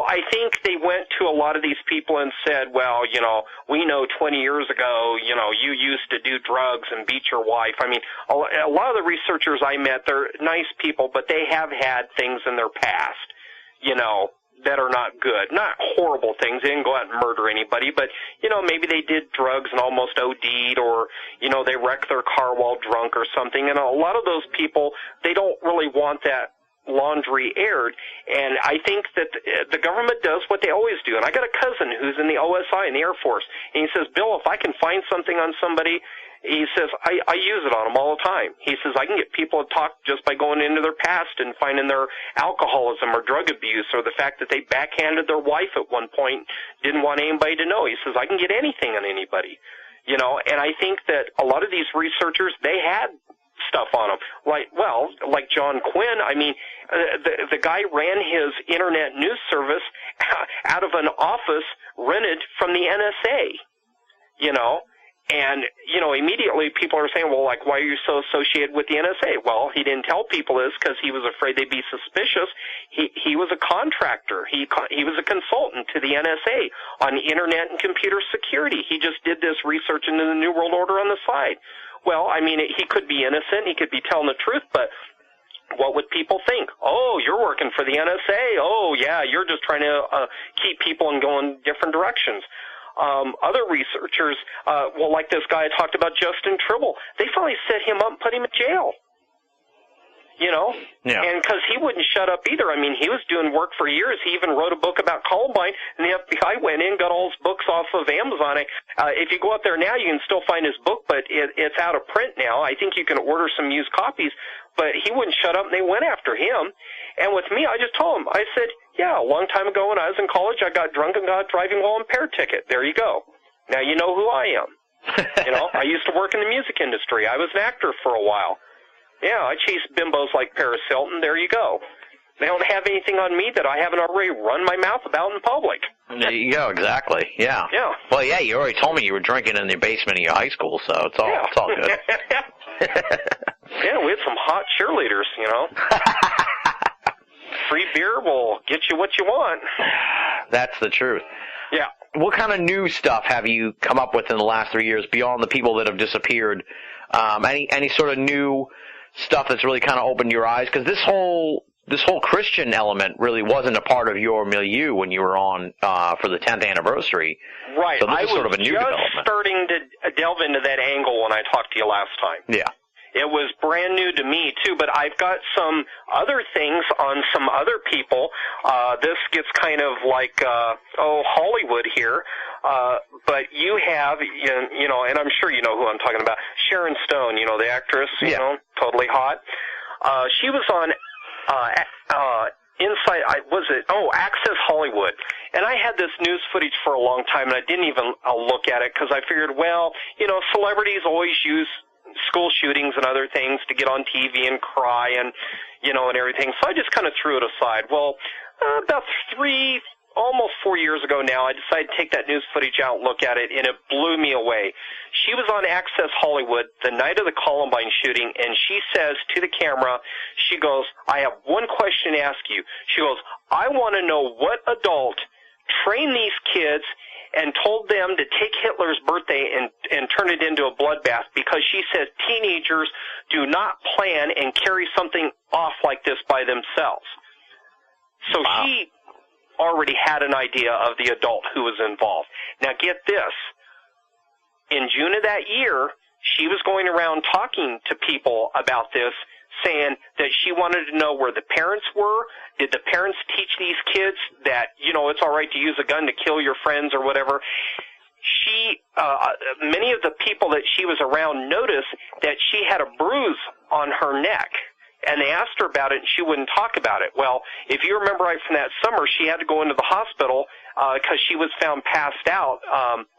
I think they went to a lot of these people and said, well, we know 20 years ago, you used to do drugs and beat your wife. I mean, a lot of the researchers I met, they're nice people, but they have had things in their past, that are not good. Not horrible things. They didn't go out and murder anybody, but, maybe they did drugs and almost OD'd, or, they wrecked their car while drunk or something. And a lot of those people, they don't really want that laundry aired, and I think that the government does what they always do. And I got a cousin who's in the OSI in the Air Force, and he says, Bill, if I can find something on somebody, he says, I use it on them all the time. He says, I can get people to talk just by going into their past and finding their alcoholism or drug abuse or the fact that they backhanded their wife at one point, didn't want anybody to know. He says, I can get anything on anybody. And I think that a lot of these researchers, they had stuff on them. Like John Quinn, I mean, the guy ran his internet news service out of an office rented from the NSA, and, immediately people are saying, well, why are you so associated with the NSA? Well, he didn't tell people this because he was afraid they'd be suspicious. He was a contractor. He was a consultant to the NSA on internet and computer security. He just did this research into the New World Order on the side. Well, I mean, he could be innocent. He could be telling the truth, but what would people think? Oh, you're working for the NSA. Oh, yeah, you're just trying to keep people and go in different directions. Other researchers, like this guy I talked about, Justin Tribble, they finally set him up and put him in jail. Yeah. And because he wouldn't shut up either. I mean, he was doing work for years. He even wrote a book about Columbine, and the FBI went in, got all his books off of Amazon. If you go up there now, you can still find his book, but it's out of print now. I think you can order some used copies, but he wouldn't shut up, and they went after him. And with me, I just told him, I said, yeah, a long time ago when I was in college, I got drunk and got a driving while impaired ticket. There you go. Now you know who I am. I used to work in the music industry. I was an actor for a while. Yeah, I chased bimbos like Paris Hilton. There you go. They don't have anything on me that I haven't already run my mouth about in public. There you go, exactly. Yeah. Yeah. Well, yeah, you already told me you were drinking in the basement of your high school, so it's all good. Yeah, we had some hot cheerleaders, Free beer will get you what you want. That's the truth. Yeah. What kind of new stuff have you come up with in the last 3 years beyond the people that have disappeared? Any sort of new stuff that's really kind of opened your eyes? Because this whole Christian element really wasn't a part of your milieu when you were on for the 10th anniversary. Right. So this I is sort of a new development. was just starting to delve into that angle when I talked to you last time. Yeah. It was brand new to me, too, but I've got some other things on some other people. This gets kind of like, Hollywood here. But you have, and I'm sure you know who I'm talking about, Sharon Stone, the actress, totally hot. She was on Access Hollywood. And I had this news footage for a long time, and I didn't even look at it because I figured, celebrities always use school shootings and other things to get on TV and cry and, and everything. So I just kind of threw it aside. Well, about almost 4 years ago now, I decided to take that news footage out and look at it, and it blew me away. She was on Access Hollywood the night of the Columbine shooting, and she says to the camera, she goes, I have one question to ask you. She goes, I want to know what adult trained these kids and told them to take Hitler's birthday and turn it into a bloodbath, because she says teenagers do not plan and carry something off like this by themselves. So wow. She already had an idea of the adult who was involved. Now get this. In June of that year, she was going around talking to people about this, saying that she wanted to know where the parents were. Did the parents teach these kids that, it's all right to use a gun to kill your friends or whatever? many of the people that she was around noticed that she had a bruise on her neck. And they asked her about it, and she wouldn't talk about it. Well, if you remember right from that summer, she had to go into the hospital because she was found passed out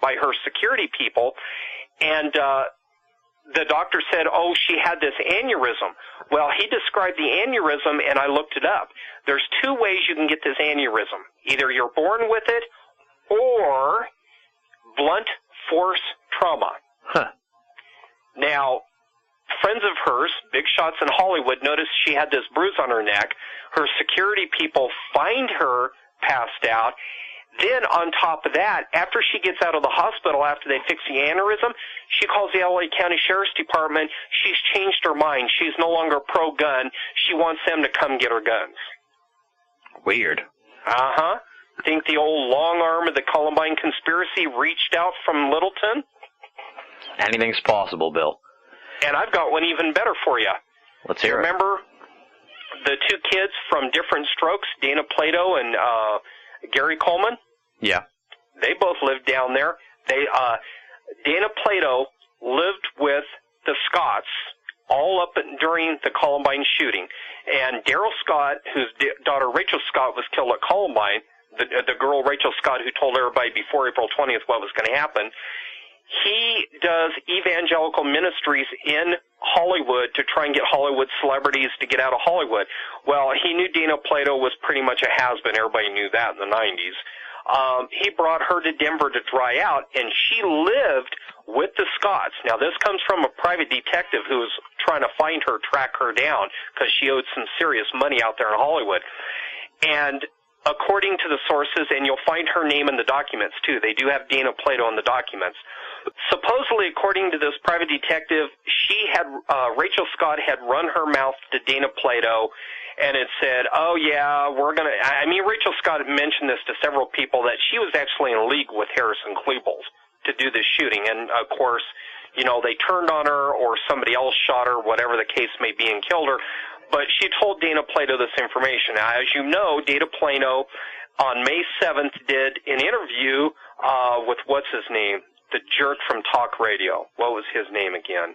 by her security people. And the doctor said, oh, she had this aneurysm. Well, he described the aneurysm, and I looked it up. There's two ways you can get this aneurysm. Either you're born with it or blunt force trauma. Huh. Now, friends of hers, big shots in Hollywood, noticed she had this bruise on her neck. Her security people find her passed out. Then, on top of that, after she gets out of the hospital, after they fix the aneurysm, she calls the L.A. County Sheriff's Department. She's changed her mind. She's no longer pro-gun. She wants them to come get her guns. Weird. Uh-huh. Think the old long arm of the Columbine conspiracy reached out from Littleton? Anything's possible, Bill. And I've got one even better for you. Let's hear it. Remember the two kids from Different Strokes, Dana Plato and Gary Coleman? Yeah. They both lived down there. Dana Plato lived with the Scotts all up during the Columbine shooting. And Daryl Scott, whose daughter Rachel Scott was killed at Columbine, the girl Rachel Scott who told everybody before April 20th what was going to happen, he does evangelical ministries in Hollywood to try and get Hollywood celebrities to get out of Hollywood. Well, he knew Dana Plato was pretty much a has-been. Everybody knew that in the 90s. He brought her to Denver to dry out, and she lived with the Scotts. Now, this comes from a private detective who was trying to find her, track her down, because she owed some serious money out there in Hollywood. And according to the sources, and you'll find her name in the documents, too. They do have Dana Plato in the documents. Supposedly, according to this private detective, Rachel Scott had run her mouth to Dana Plato, and it said, oh, yeah, Rachel Scott had mentioned this to several people, that she was actually in league with Harrison Klebold to do this shooting. And, of course, they turned on her or somebody else shot her, whatever the case may be, and killed her. But she told Dana Plato this information. Now, as you know, Dana Plato on May 7th did an interview with what's his name? The jerk from talk radio. What was his name again?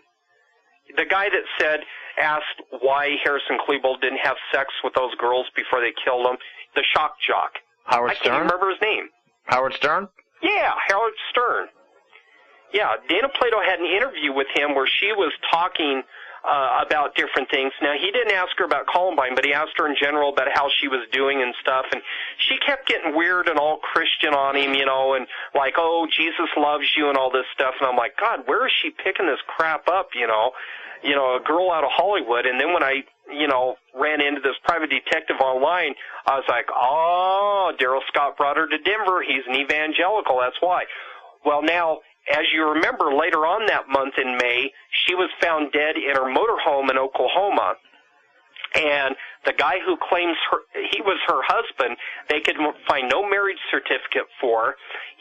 The guy that asked why Harrison Klebold didn't have sex with those girls before they killed him. The shock jock. Howard Stern? I can't remember his name. Howard Stern? Yeah, Howard Stern. Yeah, Dana Plato had an interview with him where she was talking about different things. Now, he didn't ask her about Columbine, but he asked her in general about how she was doing and stuff, and she kept getting weird and all Christian on him, and like, oh, Jesus loves you and all this stuff, and I'm like, God, where is she picking this crap up, a girl out of Hollywood? And then when I, ran into this private detective online, I was like, oh, Daryl Scott brought her to Denver. He's an evangelical, that's why. Well, now, as you remember, later on that month in May, she was found dead in her motorhome in Oklahoma. And the guy who claims he was her husband, they could find no marriage certificate for.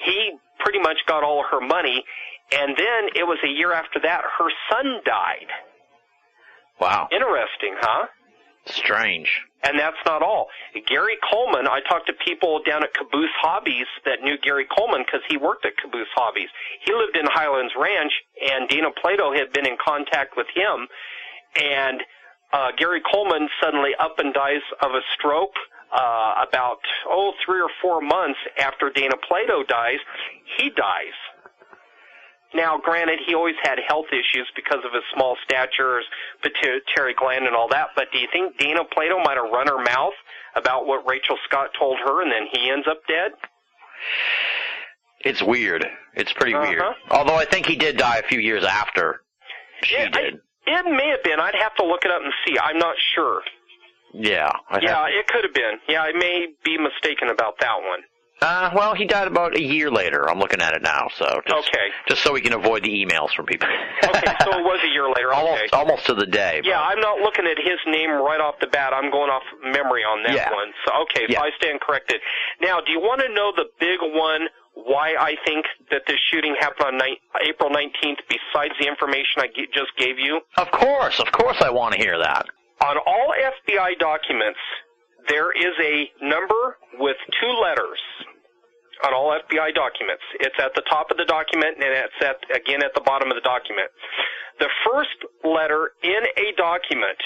He pretty much got all her money. And then it was a year after that, her son died. Wow. Interesting, huh? Strange. And that's not all. Gary Coleman, I talked to people down at Caboose Hobbies that knew Gary Coleman because he worked at Caboose Hobbies. He lived in Highlands Ranch, and Dana Plato had been in contact with him. And Gary Coleman suddenly up and dies of a stroke about 3 or 4 months after Dana Plato dies. He dies. Now, granted, he always had health issues because of his small stature, his pituitary gland and all that, but do you think Dana Plato might have run her mouth about what Rachel Scott told her and then he ends up dead? It's weird. It's pretty weird. Although I think he did die a few years after she did. It may have been. I'd have to look it up and see. I'm not sure. Yeah. It could have been. Yeah, I may be mistaken about that one. Well, he died about a year later. I'm looking at it now, so just so we can avoid the emails from people. Okay, so it was a year later. Okay. Almost to the day. Yeah, I'm not looking at his name right off the bat. I'm going off memory on that one. So so I stand corrected. Now, do you want to know the big one? Why I think that this shooting happened on April 19th? Besides the information I just gave you. Of course, I want to hear that. On all FBI documents, there is a number with 2 letters. on all FBI documents. It's at the top of the document, and it's again at the bottom of the document. The first letter in a document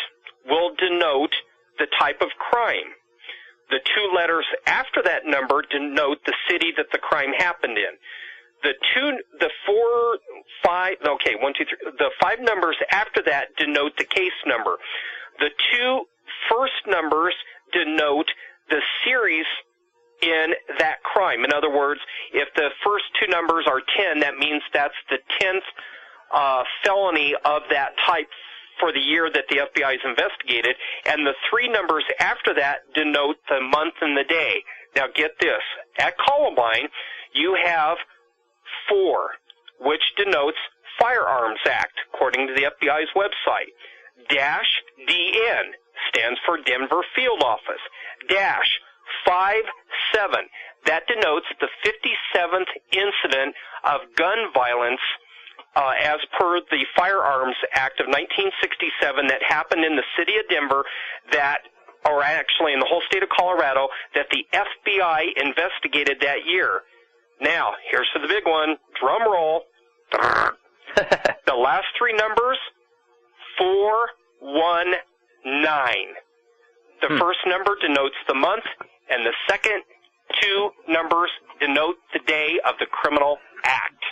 will denote the type of crime. The two letters after that number denote the city that the crime happened in. The 5 numbers after that denote the case number. The two first numbers denote the series in that crime. In other words, if the first two numbers are 10, that means that's the 10th felony of that type for the year that the FBI has investigated, and the 3 numbers after that denote the month and the day. Now get this. At Columbine, you have 4, which denotes Firearms Act, according to the FBI's website. -DN stands for Denver Field Office. -57, that denotes the 57th incident of gun violence as per the Firearms Act of 1967 that happened in the city of Denver or actually in the whole state of Colorado, that the FBI investigated that year. Now, here's for the big one. Drum roll. The last 3 numbers, 419. The first number denotes the month, and the second 2 numbers denote the day of the criminal act.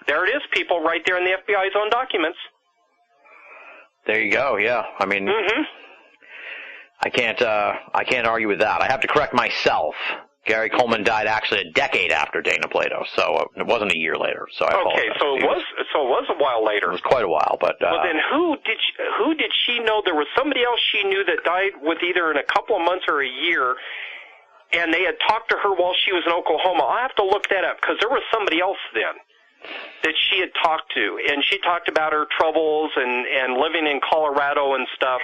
There it is, people, right there in the FBI's own documents. There you go. Yeah, I mean, I can't argue with that. I have to correct myself. Gary Coleman died actually a decade after Dana Plato, so it wasn't a year later. So I apologize. Okay, so it was a while later. It was quite a while, but well, then who did she know? There was somebody else she knew that died with either in a couple of months or a year, and they had talked to her while she was in Oklahoma. I'll have to look that up because there was somebody else then that she had talked to, and she talked about her troubles and living in Colorado and stuff,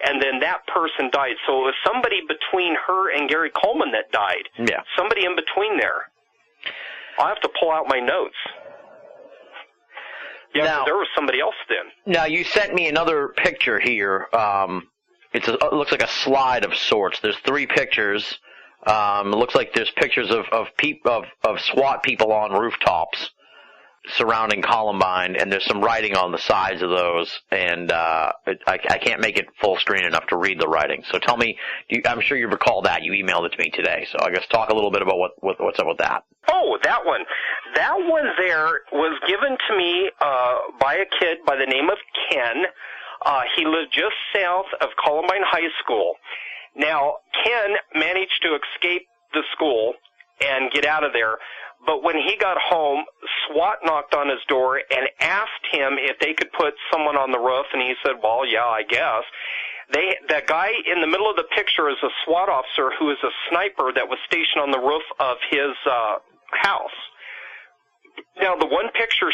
and then that person died. So it was somebody between her and Gary Coleman that died. Yeah. Somebody in between there. I'll have to pull out my notes. Yeah, now, there was somebody else then. Now, you sent me another picture here. It looks like a slide of sorts. There's 3 pictures. It looks like there's pictures of SWAT people on rooftops surrounding Columbine, and there's some writing on the sides of those, and I can't make it full screen enough to read the writing. So tell me, I'm sure you recall that. You emailed it to me today, so I guess talk a little bit about what's up with that. Oh, that one. That one there was given to me by a kid by the name of Ken. He lived just south of Columbine High School. Now, Ken managed to escape the school and get out of there, but when he got home, SWAT knocked on his door and asked him if they could put someone on the roof, and he said, well, yeah, I guess. The guy in the middle of the picture is a SWAT officer who is a sniper that was stationed on the roof of his house. Now, the one picture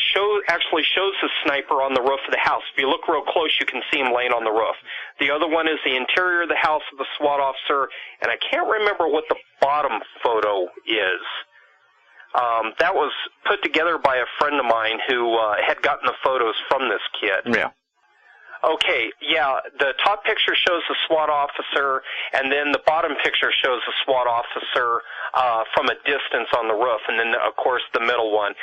actually shows the sniper on the roof of the house. If you look real close, you can see him laying on the roof. The other one is the interior of the house of the SWAT officer, and I can't remember what the bottom photo is. That was put together by a friend of mine who had gotten the photos from this kid. Yeah. Okay, yeah, the top picture shows the SWAT officer, and then the bottom picture shows the SWAT officer from a distance on the roof, and then, of course, the middle one.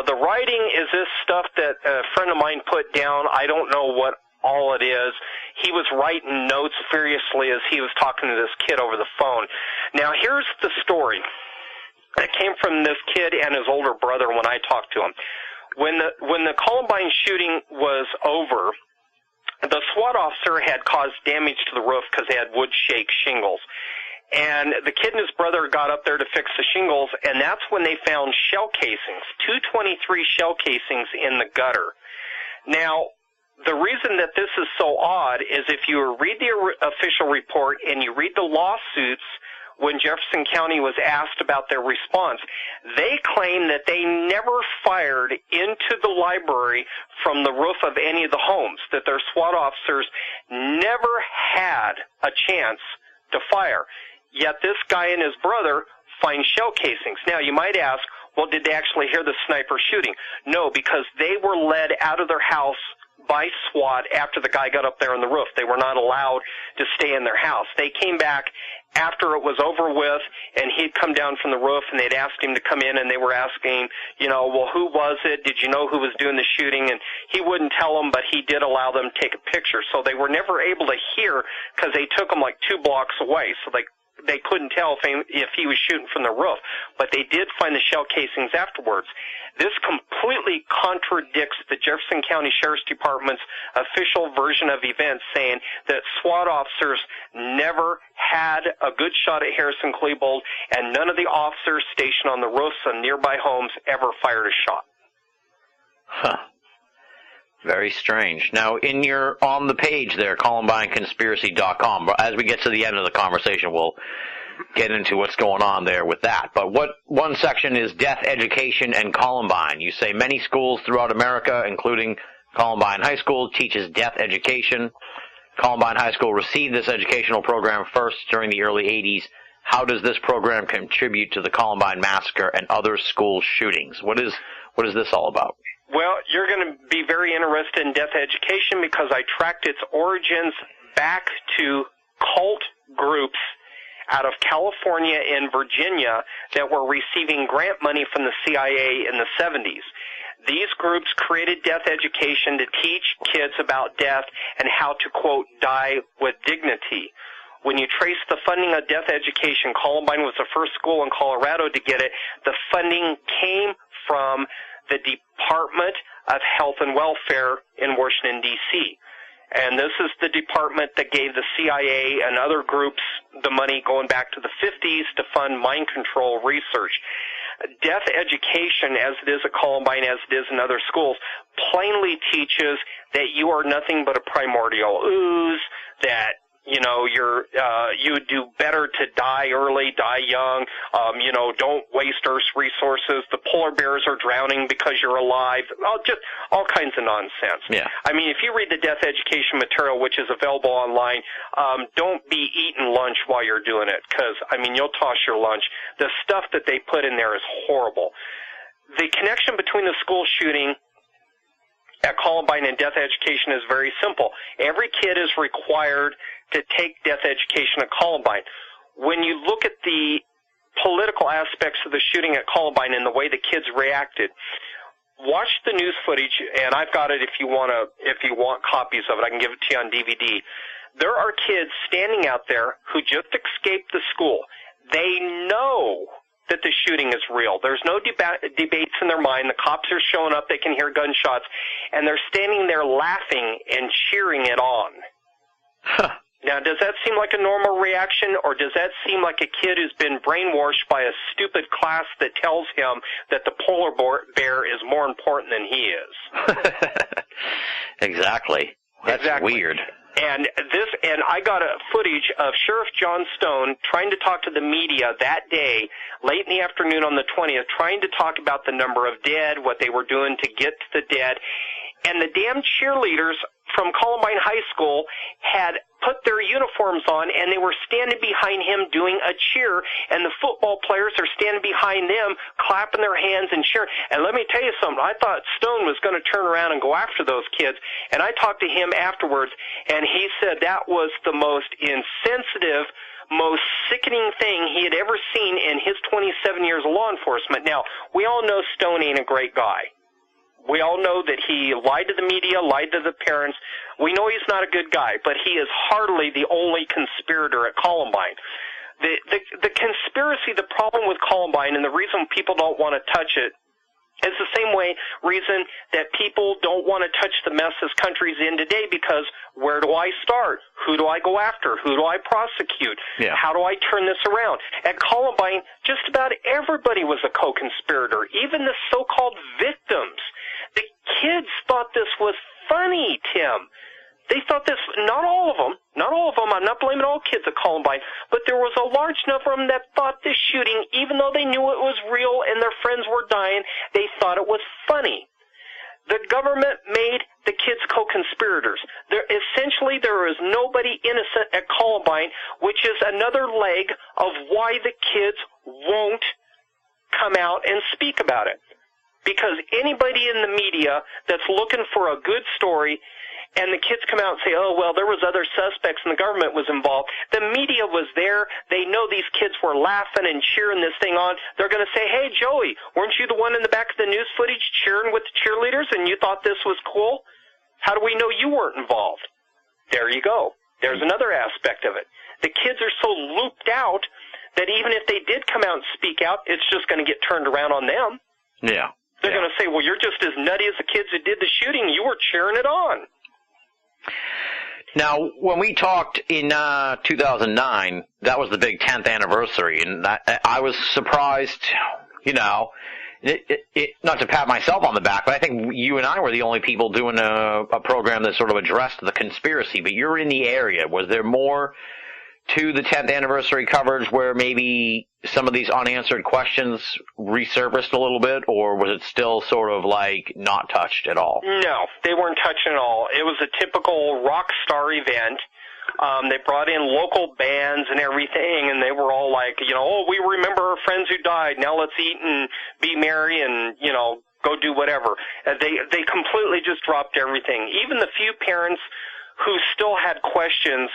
The writing is this stuff that a friend of mine put down. I don't know what all it is. He was writing notes furiously as he was talking to this kid over the phone. Now, here's the story that came from this kid and his older brother when I talked to him. When the Columbine shooting was over, the SWAT officer had caused damage to the roof because they had wood shake shingles. And the kid and his brother got up there to fix the shingles, and that's when they found shell casings, 223 shell casings in the gutter. Now, the reason that this is so odd is if you read the official report and you read the lawsuits when Jefferson County was asked about their response, they claim that they never fired into the library from the roof of any of the homes, that their SWAT officers never had a chance to fire. Yet this guy and his brother find shell casings. Now, you might ask, well, did they actually hear the sniper shooting? No, because they were led out of their house by SWAT after the guy got up there on the roof. They were not allowed to stay in their house. They came back after it was over with, and he'd come down from the roof, and they'd asked him to come in, and they were asking, well, who was it? Did you know who was doing the shooting? And he wouldn't tell them, but he did allow them to take a picture. So they were never able to hear because they took them like 2 blocks away. So they couldn't tell if he was shooting from the roof. But they did find the shell casings afterwards. This completely contradicts the Jefferson County Sheriff's Department's official version of events, saying that SWAT officers never had a good shot at Harrison-Klebold, and none of the officers stationed on the roofs of nearby homes ever fired a shot. Huh. Very strange. Now, on the page there, ColumbineConspiracy.com, as we get to the end of the conversation, we'll get into what's going on there with that. But one section is death education and Columbine. You say many schools throughout America, including Columbine High School, teaches death education. Columbine High School received this educational program first during the early 80s. How does this program contribute to the Columbine Massacre and other school shootings? What is this all about? Well, you're going to be very interested in death education because I tracked its origins back to cult groups out of California and Virginia that were receiving grant money from the CIA in the 70s. These groups created death education to teach kids about death and how to, quote, die with dignity. When you trace the funding of death education, Columbine was the first school in Colorado to get it. The funding came from the Department of Health and Welfare in Washington, D.C., and this is the department that gave the CIA and other groups the money going back to the 50s to fund mind control research. Death education, as it is at Columbine, as it is in other schools, plainly teaches that you are nothing but a primordial ooze, that you would do better to die early, die young. Don't waste Earth's resources. The polar bears are drowning because you're alive. Just all kinds of nonsense. Yeah. I mean, if you read the death education material, which is available online, don't be eating lunch while you're doing it because, you'll toss your lunch. The stuff that they put in there is horrible. The connection between the school shooting at Columbine and death education is very simple. Every kid is required to take death education at Columbine. When you look at the political aspects of the shooting at Columbine and the way the kids reacted, watch the news footage, and I've got it if you want copies of it. I can give it to you on DVD. There are kids standing out there who just escaped the school. They know that the shooting is real. There's no debates in their mind. The cops are showing up. They can hear gunshots, and they're standing there laughing and cheering it on. Huh. Now, does that seem like a normal reaction, or does that seem like a kid who's been brainwashed by a stupid class that tells him that the polar bear is more important than he is? Exactly. That's weird. And I got a footage of Sheriff John Stone trying to talk to the media that day, late in the afternoon on the 20th, trying to talk about the number of dead, what they were doing to get to the dead. And the damn cheerleaders from Columbine High School had put their uniforms on, and they were standing behind him doing a cheer, and the football players are standing behind them, clapping their hands and cheering. And let me tell you something, I thought Stone was going to turn around and go after those kids, and I talked to him afterwards, and he said that was the most insensitive, most sickening thing he had ever seen in his 27 years of law enforcement. Now, we all know Stone ain't a great guy. We all know that he lied to the media, lied to the parents. We know he's not a good guy, but he is hardly the only conspirator at Columbine. The conspiracy, the problem with Columbine, and the reason people don't want to touch it, is the same reason that people don't want to touch the mess this country's in today, because where do I start? Who do I go after? Who do I prosecute? Yeah. How do I turn this around? At Columbine, just about everybody was a co-conspirator, even the so-called victims. The kids thought this was funny, Tim. They thought this, not all of them, I'm not blaming all kids at Columbine, but there was a large number of them that thought this shooting, even though they knew it was real and their friends were dying, they thought it was funny. The government made the kids co-conspirators. Essentially, there is nobody innocent at Columbine, which is another leg of why the kids won't come out and speak about it. Because anybody in the media that's looking for a good story and the kids come out and say, oh, well, there was other suspects and the government was involved. The media was there. They know these kids were laughing and cheering this thing on. They're going to say, hey, Joey, weren't you the one in the back of the news footage cheering with the cheerleaders and you thought this was cool? How do we know you weren't involved? There you go. There's another aspect of it. The kids are so looped out that even if they did come out and speak out, it's just going to get turned around on them. Yeah. They're going to say, well, you're just as nutty as the kids who did the shooting. You were cheering it on. Now, when we talked in 2009, that was the big 10th anniversary, and I was surprised, not to pat myself on the back, but I think you and I were the only people doing a program that sort of addressed the conspiracy, but you're in the area. Was there more to the 10th anniversary coverage where maybe some of these unanswered questions resurfaced a little bit, or was it still sort of like not touched at all? No, they weren't touched at all. It was a typical rock star event. They brought in local bands and everything, and they were all like, oh, we remember our friends who died. Now let's eat and be merry and, go do whatever. They completely just dropped everything. Even the few parents who still had questions.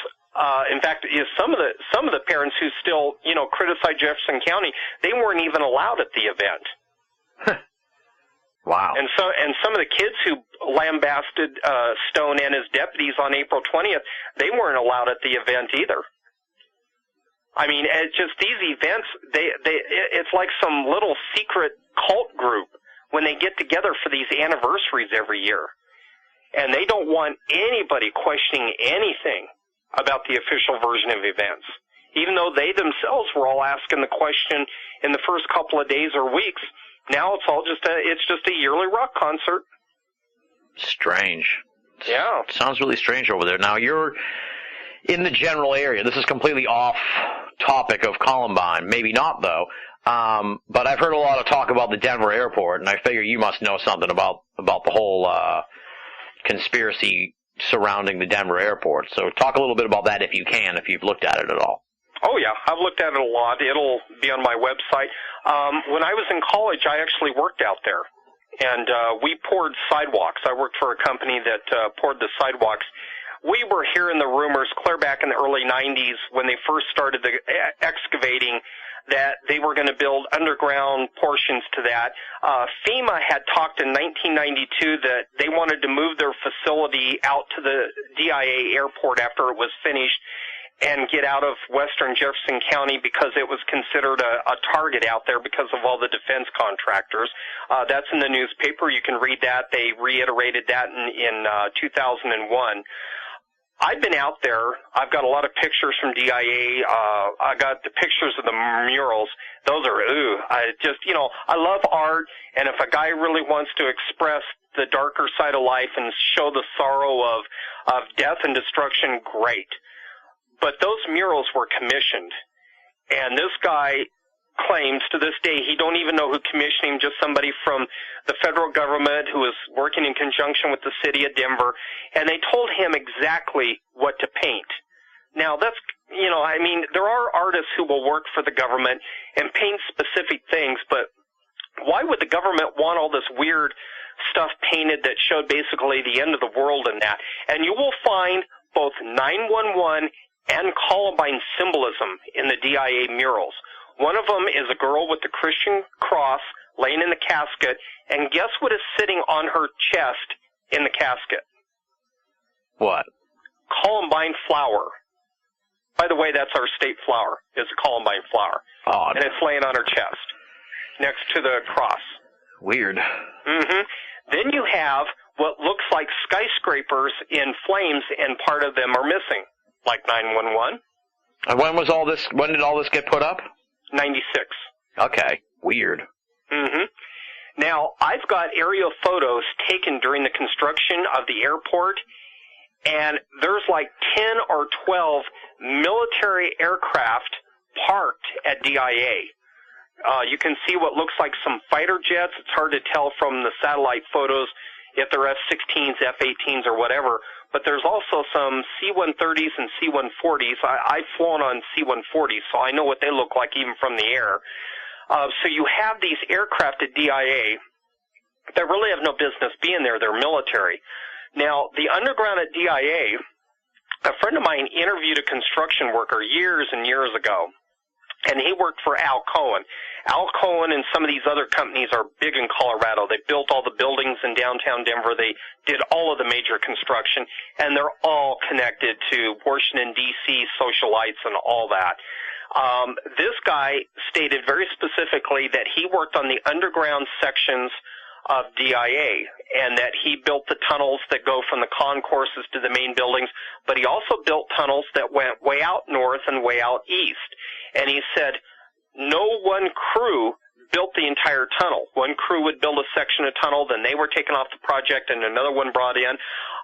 In fact, some of the parents who still, criticize Jefferson County, they weren't even allowed at the event. Wow. And some of the kids who lambasted Stone and his deputies on April 20th, they weren't allowed at the event either. I mean, it's just these events, it's like some little secret cult group when they get together for these anniversaries every year. And they don't want anybody questioning anything about the official version of events, even though they themselves were all asking the question in the first couple of days or weeks. Now it's just a yearly rock concert. Strange. Yeah. Sounds really strange over there. Now, you're in the general area. This is completely off topic of Columbine. Maybe not, though. But I've heard a lot of talk about the Denver airport, and I figure you must know something about the whole conspiracy surrounding the Denver airport. So talk a little bit about that if you can, if you've looked at it at all. Oh, yeah. I've looked at it a lot. It'll be on my website. When I was in college, I actually worked out there, and we poured sidewalks. I worked for a company that poured the sidewalks. We were hearing the rumors clear back in the early 90s when they first started the excavating that they were going to build underground portions to that. FEMA had talked in 1992 that they wanted to move their facility out to the DIA airport after it was finished and get out of western Jefferson County because it was considered a target out there because of all the defense contractors. That's in the newspaper. You can read that. They reiterated that in 2001. I've been out there. I've got a lot of pictures from DIA. I got the pictures of the murals. Those are, I love art, and if a guy really wants to express the darker side of life and show the sorrow of death and destruction, great. But those murals were commissioned, and this guy claims to this day he don't even know who commissioned him, just somebody from the federal government who was working in conjunction with the city of Denver, and they told him exactly what to paint. Now, that's, there are artists who will work for the government and paint specific things, but why would the government want all this weird stuff painted that showed basically the end of the world in that? And you will find both 911 and Columbine symbolism in the DIA murals. One of them is a girl with the Christian cross laying in the casket, and guess what is sitting on her chest in the casket? What? Columbine flower. By the way, that's our state flower, is a Columbine flower. Oh, and it's laying on her chest next to the cross. Weird. Mm-hmm. Then you have what looks like skyscrapers in flames, and part of them are missing, like 911. And when did all this get put up? 96. Okay, weird. Mm-hmm. Now, I've got aerial photos taken during the construction of the airport, and there's like 10 or 12 military aircraft parked at DIA. You can see what looks like some fighter jets. It's hard to tell from the satellite photos if they're F-16s, F-18s, or whatever. But there's also some C-130s and C-140s. I've flown on C-140s, so I know what they look like even from the air. So you have these aircraft at DIA that really have no business being there. They're military. Now, the underground at DIA, a friend of mine interviewed a construction worker years and years ago, and he worked for Al Cohen. Al Cohen and some of these other companies are big in Colorado. They built all the buildings in downtown Denver. They did all of the major construction, and they're all connected to Washington, D.C., socialites, and all that. This guy stated very specifically that he worked on the underground sections of DIA, and that he built the tunnels that go from the concourses to the main buildings, but he also built tunnels that went way out north and way out east. And he said no one crew built the entire tunnel. One crew would build a section of tunnel, then they were taken off the project and another one brought in.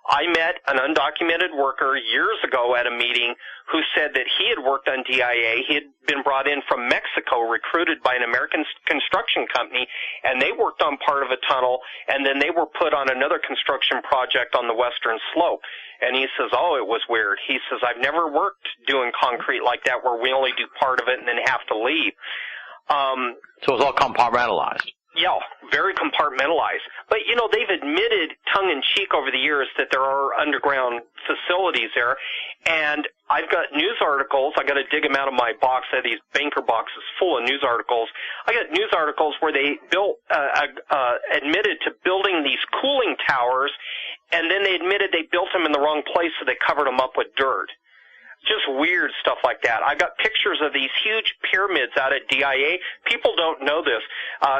I met an undocumented worker years ago at a meeting who said that he had worked on DIA. He had been brought in from Mexico, recruited by an American construction company, and they worked on part of a tunnel, and then they were put on another construction project on the western slope. And he says, oh, it was weird. He says, I've never worked doing concrete like that where we only do part of it and then have to leave. So it's all compartmentalized. Yeah, very compartmentalized. But, you know, they've admitted tongue-in-cheek over the years that there are underground facilities there. And I've got news articles. I got to dig them out of my box. I have these banker boxes full of news articles. I got news articles where they admitted to building these cooling towers, and then they admitted they built them in the wrong place, so they covered them up with dirt. Just weird stuff like that. I got pictures of these huge pyramids out at DIA. People don't know this.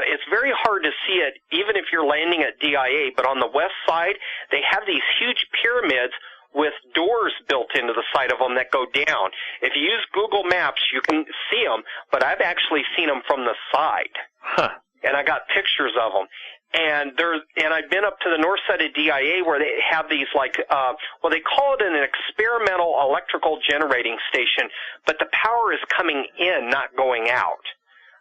It's very hard to see it, even if you're landing at DIA, but on the west side, they have these huge pyramids with doors built into the side of them that go down. If you use Google Maps, you can see them, but I've actually seen them from the side. Huh. And I got pictures of them. And I've been up to the north side of DIA where they have these they call it an experimental electrical generating station, but the power is coming in, not going out.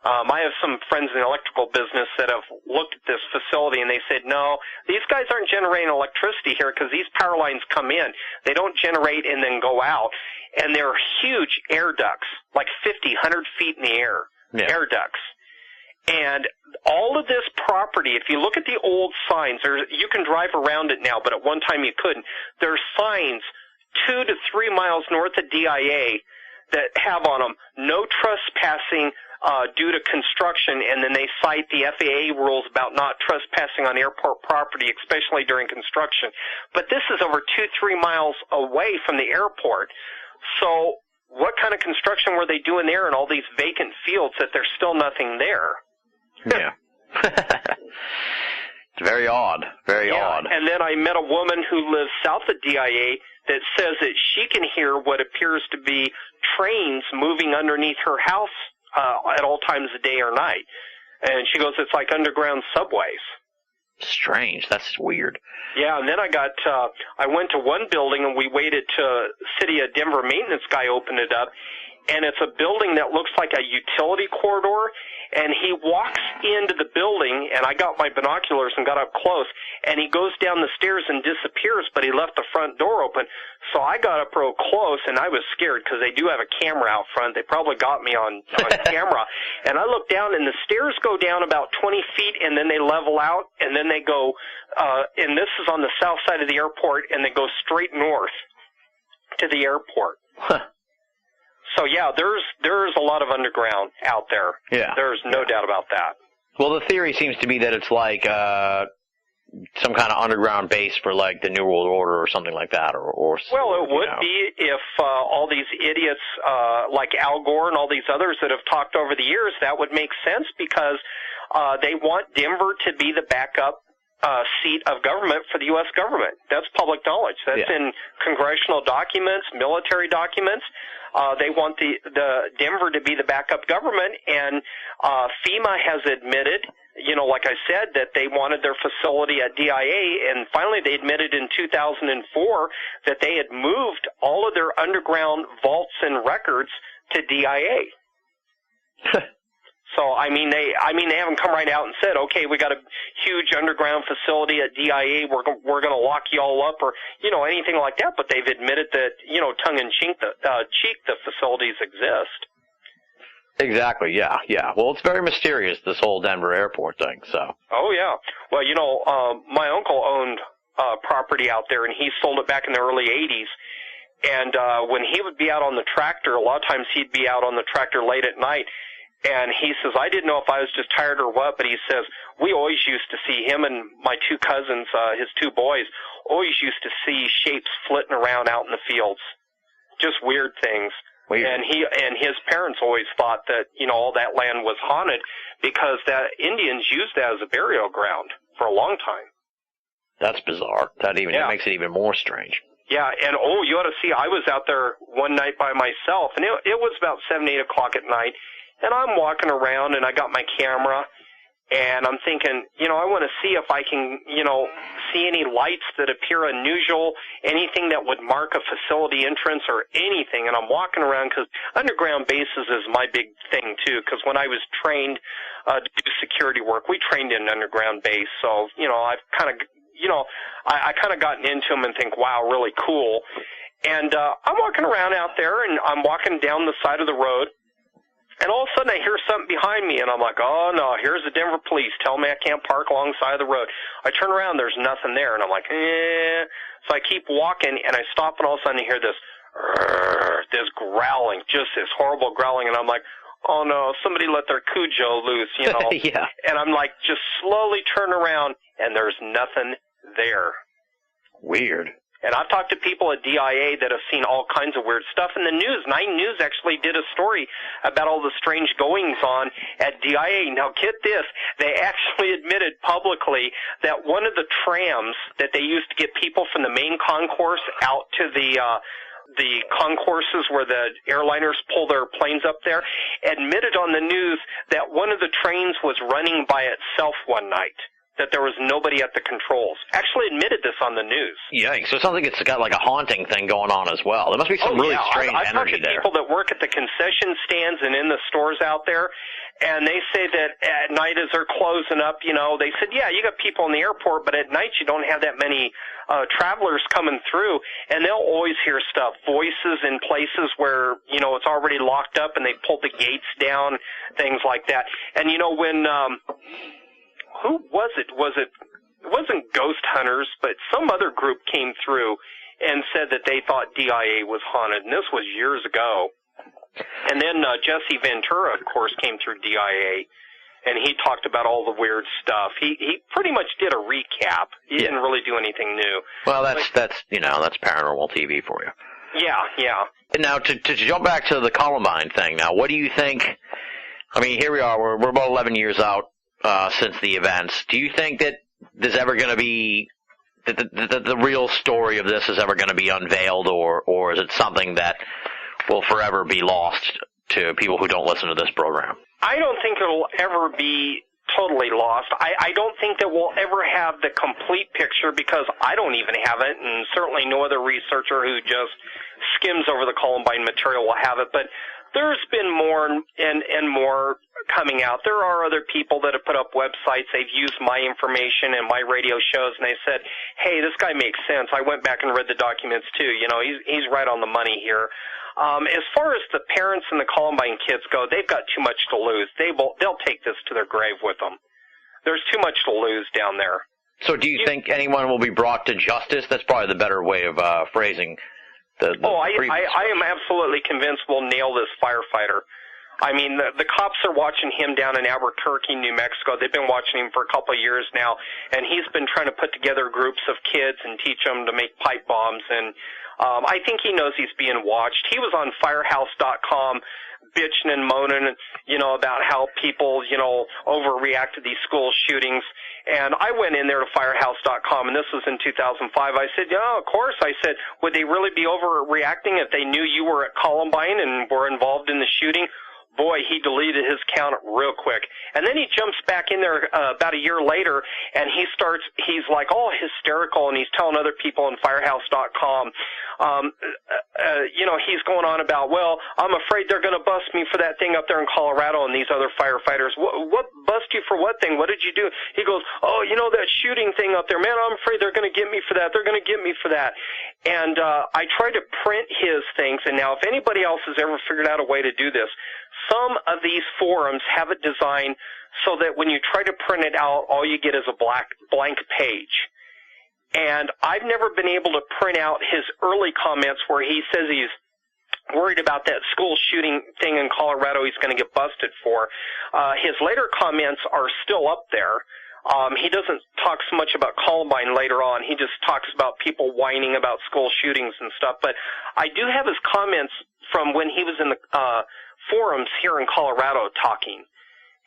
I have some friends in the electrical business that have looked at this facility, and they said, no, these guys aren't generating electricity here because these power lines come in. They don't generate and then go out. And they're huge air ducts, like 50, 100 feet in the air, air ducts. And all of this property, if you look at the old signs, you can drive around it now, but at one time you couldn't. There's signs 2 to 3 miles north of DIA that have on them no trespassing due to construction, and then they cite the FAA rules about not trespassing on airport property, especially during construction. But this is over 2-3 miles away from the airport. So what kind of construction were they doing there in all these vacant fields that there's still nothing there? Yeah. It's very odd. Very odd. And then I met a woman who lives south of DIA that says that she can hear what appears to be trains moving underneath her house at all times of day or night. And she goes, it's like underground subways. Strange. That's weird. Yeah, and then I went to one building and we waited to City of Denver maintenance guy open it up. And it's a building that looks like a utility corridor, and he walks into the building, and I got my binoculars and got up close, and he goes down the stairs and disappears, but he left the front door open. So I got up real close, and I was scared because they do have a camera out front. They probably got me on camera. And I looked down, and the stairs go down about 20 feet, and then they level out, and then they go, and this is on the south side of the airport, and they go straight north to the airport. Huh. So, yeah, there's a lot of underground out there. Yeah. There's no doubt about that. Well, the theory seems to be that it's like some kind of underground base for, like, the New World Order or something like that. Well, it would be if all these idiots like Al Gore and all these others that have talked over the years, that would make sense because they want Denver to be the backup seat of government for the U.S. government. That's public knowledge. That's in congressional documents, military documents. They want the Denver to be the backup government, and FEMA has admitted, you know, like I said, that they wanted their facility at DIA, and finally they admitted in 2004 that they had moved all of their underground vaults and records to DIA. So, I mean, they haven't come right out and said, okay, we got a huge underground facility at DIA, we're going to lock you all up, or, you know, anything like that, but they've admitted that, you know, tongue-in-cheek, the facilities exist. Exactly, yeah. Well, it's very mysterious, this whole Denver airport thing, so. Oh, yeah. Well, you know, my uncle owned property out there, and he sold it back in the early 80s. And when he would be out on the tractor, a lot of times he'd be out on the tractor late at night, and he says, I didn't know if I was just tired or what, but he says, we always used to see him and my two cousins, his two boys, always used to see shapes flitting around out in the fields. Just weird things. Weird. And his parents always thought that, all that land was haunted because that Indians used that as a burial ground for a long time. That's bizarre. That makes it even more strange. Yeah, and you ought to see, I was out there one night by myself, and it was about 7, 8 o'clock at night, and I'm walking around, and I got my camera, and I'm thinking, I want to see if I can, see any lights that appear unusual, anything that would mark a facility entrance or anything, and I'm walking around because underground bases is my big thing, too, because when I was trained to do security work, we trained in an underground base, so, I've kind of I kind of gotten into them and think, wow, really cool. And I'm walking around out there, and I'm walking down the side of the road, and all of a sudden I hear something behind me, and I'm like, oh, no, here's the Denver police. Tell me I can't park alongside of the road. I turn around, there's nothing there, and I'm like, So I keep walking, and I stop, and all of a sudden I hear this growling, just this horrible growling, and I'm like, oh, no, somebody let their Cujo loose, Yeah. And I'm like, just slowly turn around, and there's nothing there. Weird. And I've talked to people at DIA that have seen all kinds of weird stuff in the news. 9 News actually did a story about all the strange goings-on at DIA. Now, get this. They actually admitted publicly that one of the trams that they used to get people from the main concourse out to the concourses where the airliners pull their planes up there, admitted on the news that one of the trains was running by itself one night, that there was nobody at the controls. Actually admitted this on the news. Yikes. So it sounds like it's got like a haunting thing going on as well. There must be some really strange I've energy there. talked to people that work at the concession stands and in the stores out there, and they say that at night as they're closing up, they said, yeah, you got people in the airport, but at night you don't have that many travelers coming through, and they'll always hear stuff, voices in places where, it's already locked up and they pulled the gates down, things like that. And, when... who was it? It wasn't Ghost Hunters, but some other group came through and said that they thought DIA was haunted, and this was years ago. And then Jesse Ventura, of course, came through DIA, and he talked about all the weird stuff. He pretty much did a recap. He didn't really do anything new. Well, that's paranormal TV for you. Yeah. Now, to jump back to the Columbine thing, now, what do you think? I mean, here we are. We're about 11 years out since the events. Do you think that there's ever going to be that the real story of this is ever going to be unveiled, or is it something that will forever be lost to people who don't listen to this program? I don't think it'll ever be totally lost. I don't think that we'll ever have the complete picture because I don't even have it, and certainly no other researcher who just skims over the Columbine material will have it. But there's been more and more coming out. There are other people that have put up websites. They've used my information and my radio shows, and they said, hey, this guy makes sense. I went back and read the documents, too. He's right on the money here. As far as the parents and the Columbine kids go, they've got too much to lose. They'll take this to their grave with them. There's too much to lose down there. So do you think anyone will be brought to justice? That's probably the better way of phrasing I am absolutely convinced we'll nail this firefighter. I mean, the cops are watching him down in Albuquerque, New Mexico. They've been watching him for a couple of years now, and he's been trying to put together groups of kids and teach them to make pipe bombs, and I think he knows he's being watched. He was on Firehouse.com bitching and moaning, about how people, overreact to these school shootings. And I went in there to Firehouse.com, and this was in 2005. I said, of course. I said, would they really be overreacting if they knew you were at Columbine and were involved in the shooting? Boy, he deleted his account real quick. And then he jumps back in there about a year later, and he's like all hysterical, and he's telling other people on Firehouse.com, he's going on about, well, I'm afraid they're going to bust me for that thing up there in Colorado and these other firefighters. What bust you for what thing? What did you do? He goes, that shooting thing up there, man, I'm afraid they're going to get me for that. They're going to get me for that. And I tried to print his things, and now if anybody else has ever figured out a way to do this, some of these forums have it designed so that when you try to print it out, all you get is a blank page. And I've never been able to print out his early comments where he says he's worried about that school shooting thing in Colorado he's going to get busted for. His later comments are still up there. He doesn't talk so much about Columbine later on. He just talks about people whining about school shootings and stuff. But I do have his comments from when he was in the forums here in Colorado talking.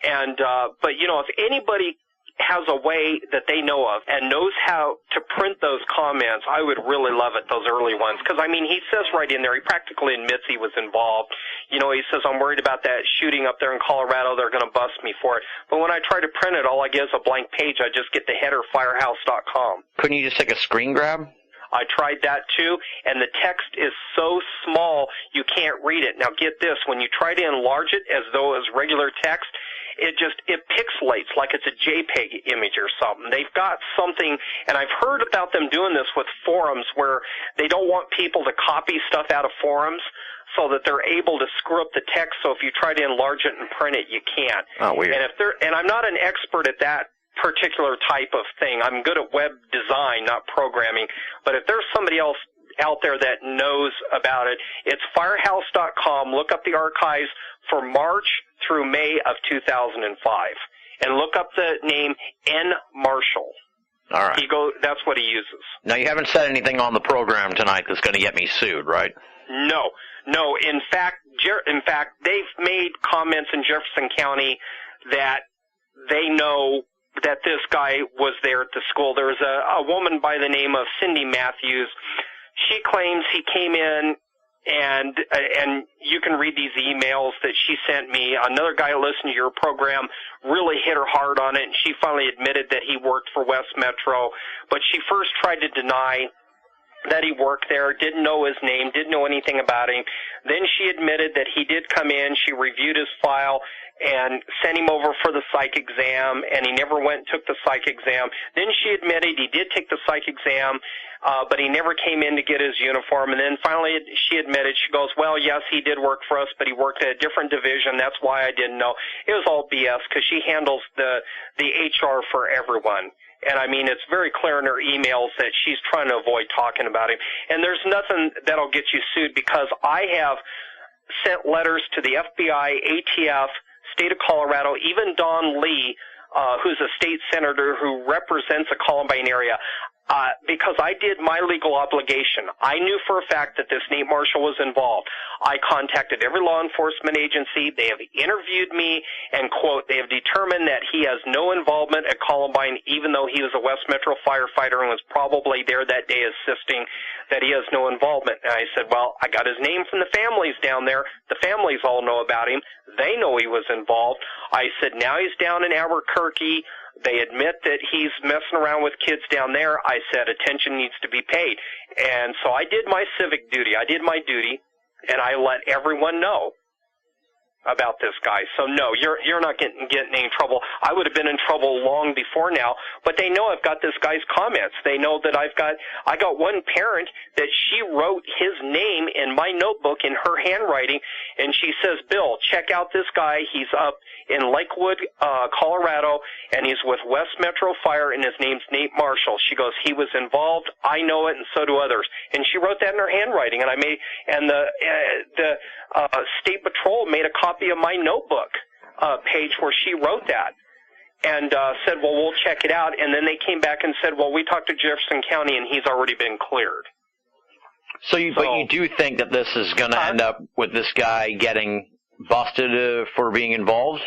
And but, you know, if anybody has a way that they know of and knows how to print those comments, I would really love it, those early ones. Because, I mean, he says right in there, he practically admits he was involved. You know, he says, I'm worried about that shooting up there in Colorado. They're going to bust me for it. But when I try to print it, all I get is a blank page. I just get the header, firehouse.com. Couldn't you just take a screen grab? I tried that too, and the text is so small you can't read it. Now get this, when you try to enlarge it as though it was regular text, it pixelates like it's a JPEG image or something. They've got something, and I've heard about them doing this with forums where they don't want people to copy stuff out of forums so that they're able to screw up the text, so if you try to enlarge it and print it, you can't. Oh, weird. And I'm not an expert at that particular type of thing. I'm good at web design, not programming. But if there's somebody else out there that knows about it, it's firehouse.com. Look up the archives for March through May of 2005. And look up the name N. Marshall. All right. That's what he uses. Now, you haven't said anything on the program tonight that's going to get me sued, right? No. In fact, they've made comments in Jefferson County that they know that this guy was there at the school. There was a woman by the name of Cindy Matthews. She claims he came in, and you can read these emails that she sent me. Another guy who listened to your program really hit her hard on it, and she finally admitted that he worked for West Metro. But she first tried to deny that he worked there, didn't know his name, didn't know anything about him. Then she admitted that he did come in. She reviewed his file and sent him over for the psych exam, and he never went and took the psych exam. Then she admitted he did take the psych exam, but he never came in to get his uniform. And then finally she admitted, she goes, well, yes, he did work for us, but he worked at a different division. That's why I didn't know. It was all BS because she handles the HR for everyone. And, I mean, it's very clear in her emails that she's trying to avoid talking about him. And there's nothing that'll get you sued because I have sent letters to the FBI, ATF, State of Colorado, even Don Lee, who's a state senator who represents the Columbine area, because I did my legal obligation. I knew for a fact that this Nate Marshall was involved. I contacted every law enforcement agency. They have interviewed me and, quote, they have determined that he has no involvement at Columbine, even though he was a West Metro firefighter and was probably there that day assisting, that he has no involvement. And I said, well, I got his name from the families down there. The families all know about him. They know he was involved. I said, now he's down in Albuquerque. They admit that he's messing around with kids down there. I said attention needs to be paid. And so I did my civic duty. I did my duty, and I let everyone know about this guy. So no, you're not getting any trouble. I would have been in trouble long before now, but they know I've got this guy's comments. They know that I got one parent that she wrote his name in my notebook in her handwriting, and she says, Bill, check out this guy. He's up in Lakewood, Colorado, and he's with West Metro Fire, and his name's Nate Marshall. She goes, he was involved. I know it, and so do others. And she wrote that in her handwriting, and the State Patrol made a copy of my notebook page where she wrote that and said, well, we'll check it out. And then they came back and said, well, we talked to Jefferson County, and he's already been cleared. But you do think that this is going to end up with this guy getting busted for being involved?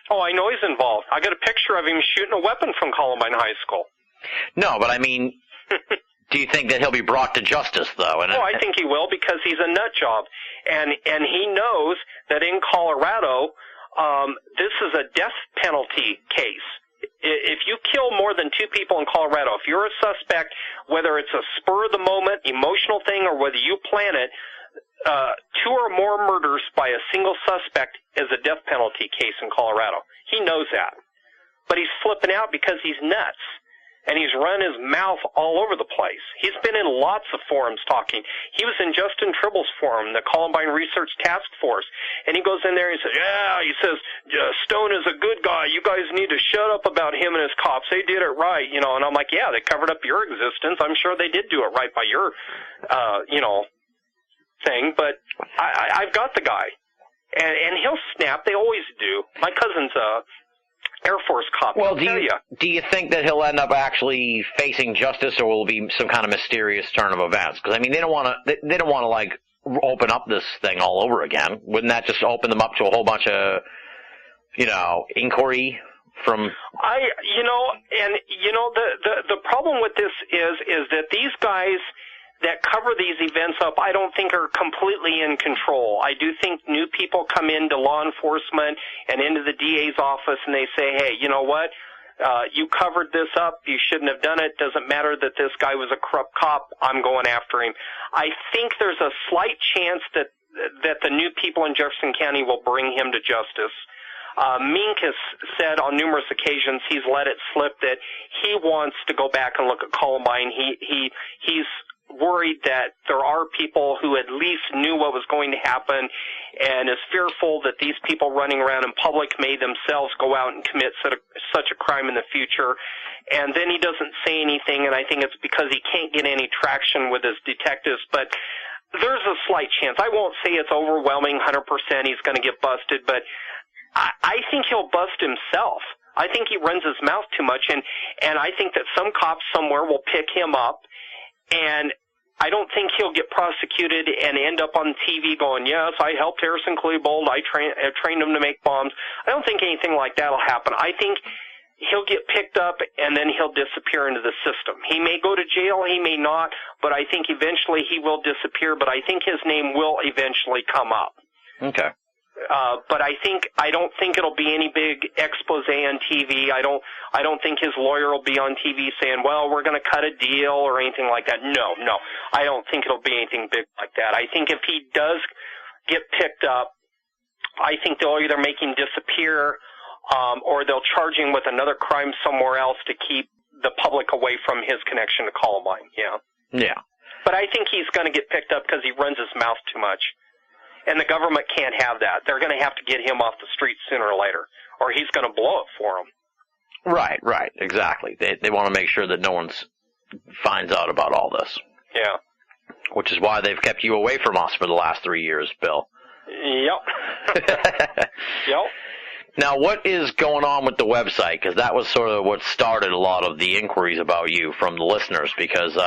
Oh, I know he's involved. I got a picture of him shooting a weapon from Columbine High School. No, but I mean, do you think that he'll be brought to justice, though? I think he will because he's a nut job. And he knows that in Colorado, this is a death penalty case. If you kill more than 2 people in Colorado, if you're a suspect, whether it's a spur-of-the-moment emotional thing or whether you plan it, 2 or more murders by a single suspect is a death penalty case in Colorado. He knows that. But he's flipping out because he's nuts. And he's run his mouth all over the place. He's been in lots of forums talking. He was in Justin Tribble's forum, the Columbine Research Task Force. And he goes in there and he says, Stone is a good guy. You guys need to shut up about him and his cops. They did it right, And I'm like, yeah, they covered up your existence. I'm sure they did do it right by your, thing. But I've got the guy. And he'll snap. They always do. My cousin's Air Force cop. Well, do you think that he'll end up actually facing justice, or will it be some kind of mysterious turn of events? Because they don't want to like open up this thing all over again. Wouldn't that just open them up to a whole bunch of inquiry from? The problem with this is that these guys that cover these events up, I don't think are completely in control. I do think new people come into law enforcement and into the DA's office and they say, hey, you know what? You covered this up. You shouldn't have done it. Doesn't matter that this guy was a corrupt cop. I'm going after him. I think there's a slight chance that the new people in Jefferson County will bring him to justice. Mink has said on numerous occasions he's let it slip that he wants to go back and look at Columbine. He's worried that there are people who at least knew what was going to happen and is fearful that these people running around in public may themselves go out and commit such a crime in the future. And then he doesn't say anything, and I think it's because he can't get any traction with his detectives. But there's a slight chance. I won't say it's overwhelming 100% he's going to get busted, but I think he'll bust himself. I think he runs his mouth too much, and I think that some cops somewhere will pick him up, and I don't think he'll get prosecuted and end up on TV going, yes, I helped Harrison Klebold, I trained him to make bombs. I don't think anything like that will happen. I think he'll get picked up and then he'll disappear into the system. He may go to jail, he may not, but I think eventually he will disappear, but I think his name will eventually come up. Okay. But I don't think it'll be any big expose on TV. I don't think his lawyer will be on TV saying, well, we're going to cut a deal or anything like that. No. I don't think it'll be anything big like that. I think if he does get picked up, I think they'll either make him disappear, or they'll charge him with another crime somewhere else to keep the public away from his connection to Columbine. Yeah. Yeah. But I think he's going to get picked up because he runs his mouth too much. And the government can't have that. They're going to have to get him off the streets sooner or later, or he's going to blow it for them. Right, exactly. They want to make sure that no one finds out about all this. Yeah. Which is why they've kept you away from us for the last 3 years, Bill. Yep. Yep. Now, what is going on with the website? Because that was sort of what started a lot of the inquiries about you from the listeners, because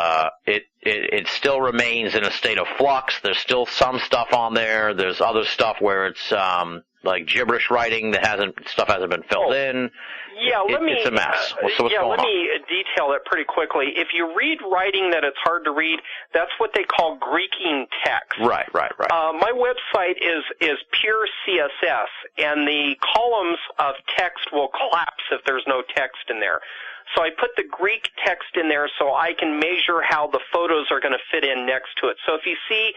it still remains in a state of flux. There's still some stuff on there. There's other stuff where it's like gibberish writing that hasn't been filled in. Yeah, it's a mess. What's going on? Let me detail that pretty quickly. If you read writing that it's hard to read, that's what they call Greeking text. Right. My website is pure CSS, and the columns of text will collapse if there's no text in there. So I put the Greek text in there so I can measure how the photos are going to fit in next to it. So if you see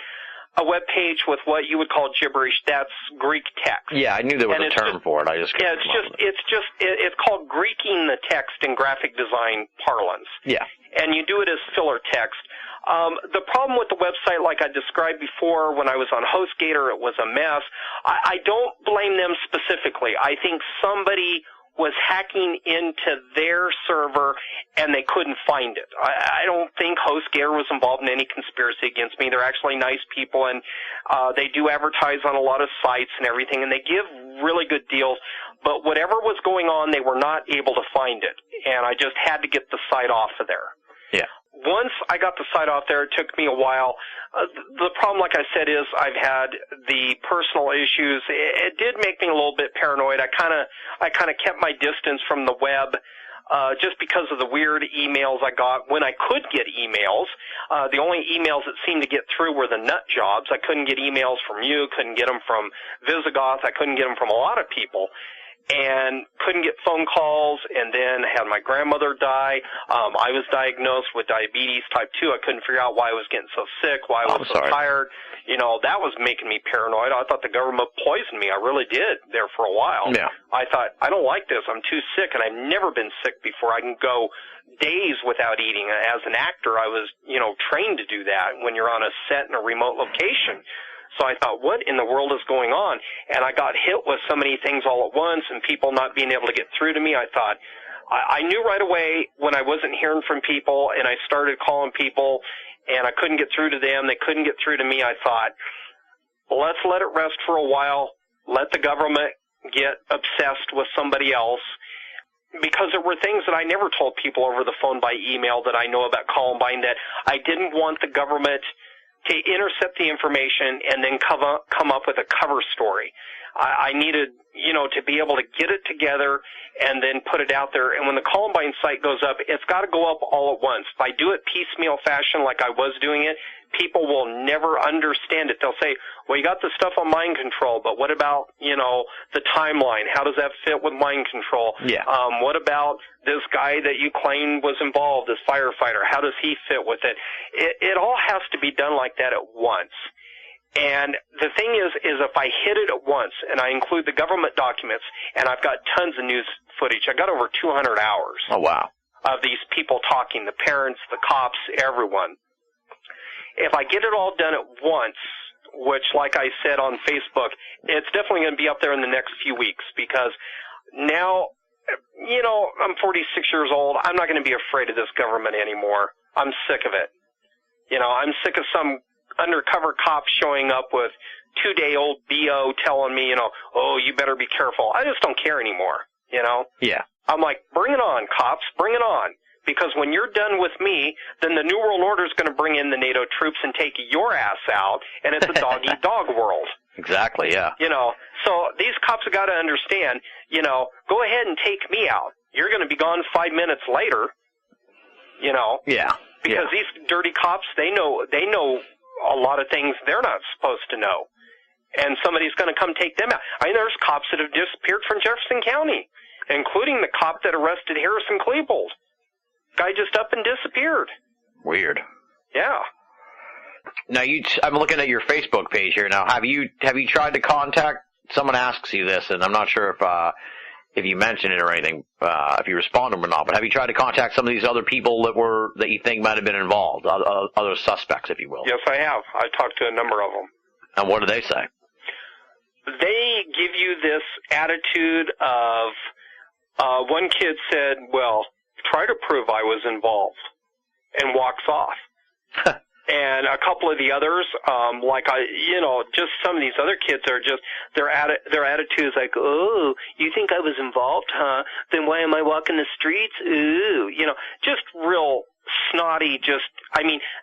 a web page with what you would call gibberish, that's Greek text. Yeah, I knew there was a term for it. It's called Greeking the text in graphic design parlance. Yeah. And you do it as filler text. The problem with the website, like I described before, when I was on HostGator, it was a mess. I don't blame them specifically. I think somebody was hacking into their server and they couldn't find it. I don't think HostGator was involved in any conspiracy against me. They're actually nice people, and they do advertise on a lot of sites and everything, and they give really good deals. But whatever was going on, they were not able to find it, and I just had to get the site off of there. Yeah. Once I got the site off there, it took me a while. The problem, like I said, is I've had the personal issues. It did make me a little bit paranoid. I kind of kept my distance from the web, just because of the weird emails I got when I could get emails. The only emails that seemed to get through were the nut jobs. I couldn't get emails from you, couldn't get them from Visigoth. I couldn't get them from a lot of people. and couldn't get phone calls, and then had my grandmother die. I was diagnosed with diabetes type 2. I couldn't figure out why I was getting so sick, why I was so tired. That was making me paranoid. I thought the government poisoned me. I really did there for a while. Yeah. I thought, I don't like this. I'm too sick, and I've never been sick before. I can go days without eating. As an actor, I was, trained to do that when you're on a set in a remote location. So I thought, what in the world is going on? And I got hit with so many things all at once and people not being able to get through to me. I thought, I knew right away when I wasn't hearing from people and I started calling people and I couldn't get through to them, they couldn't get through to me. I thought, let's let it rest for a while. Let the government get obsessed with somebody else. Because there were things that I never told people over the phone by email that I know about Columbine, that I didn't want the government to intercept the information and then come up with a cover story. I needed, to be able to get it together and then put it out there. And when the Columbine site goes up, it's got to go up all at once. If I do it piecemeal fashion like I was doing it, people will never understand it. They'll say, well, you got the stuff on mind control, but what about, the timeline? How does that fit with mind control? Yeah. What about this guy that you claim was involved, this firefighter? How does he fit with it? It all has to be done like that at once. And the thing is if I hit it at once and I include the government documents, and I've got tons of news footage, I got over 200 hours. Oh, wow. Of these people talking, the parents, the cops, everyone. If I get it all done at once, which, like I said on Facebook, it's definitely going to be up there in the next few weeks, because now, I'm 46 years old. I'm not going to be afraid of this government anymore. I'm sick of it. I'm sick of some undercover cops showing up with 2-day-old BO telling me, oh, you better be careful. I just don't care anymore, Yeah. I'm like, bring it on, cops, bring it on. Because when you're done with me, then the New World Order is going to bring in the NATO troops and take your ass out, and it's a dog-eat-dog world. Exactly, yeah. So these cops have got to understand, go ahead and take me out. You're going to be gone 5 minutes later, Yeah. Because these dirty cops, they know a lot of things they're not supposed to know. And somebody's going to come take them out. There's cops that have disappeared from Jefferson County, including the cop that arrested Harrison Klebold. Guy just up and disappeared. Weird. Yeah. Now I'm looking at your Facebook page here now. Have you tried to contact? Someone asks you this, and I'm not sure if you mentioned it or anything, if you respond to them or not. But have you tried to contact some of these other people that you think might have been involved, other suspects, if you will? Yes, I have. I talked to a number of them. And what do they say? They give you this attitude of, one kid said, well, try to prove I was involved, and walks off. And a couple of the others, just some of these other kids are just, their attitude is like, oh, you think I was involved, huh? Then why am I walking the streets? Ooh, just real snotty,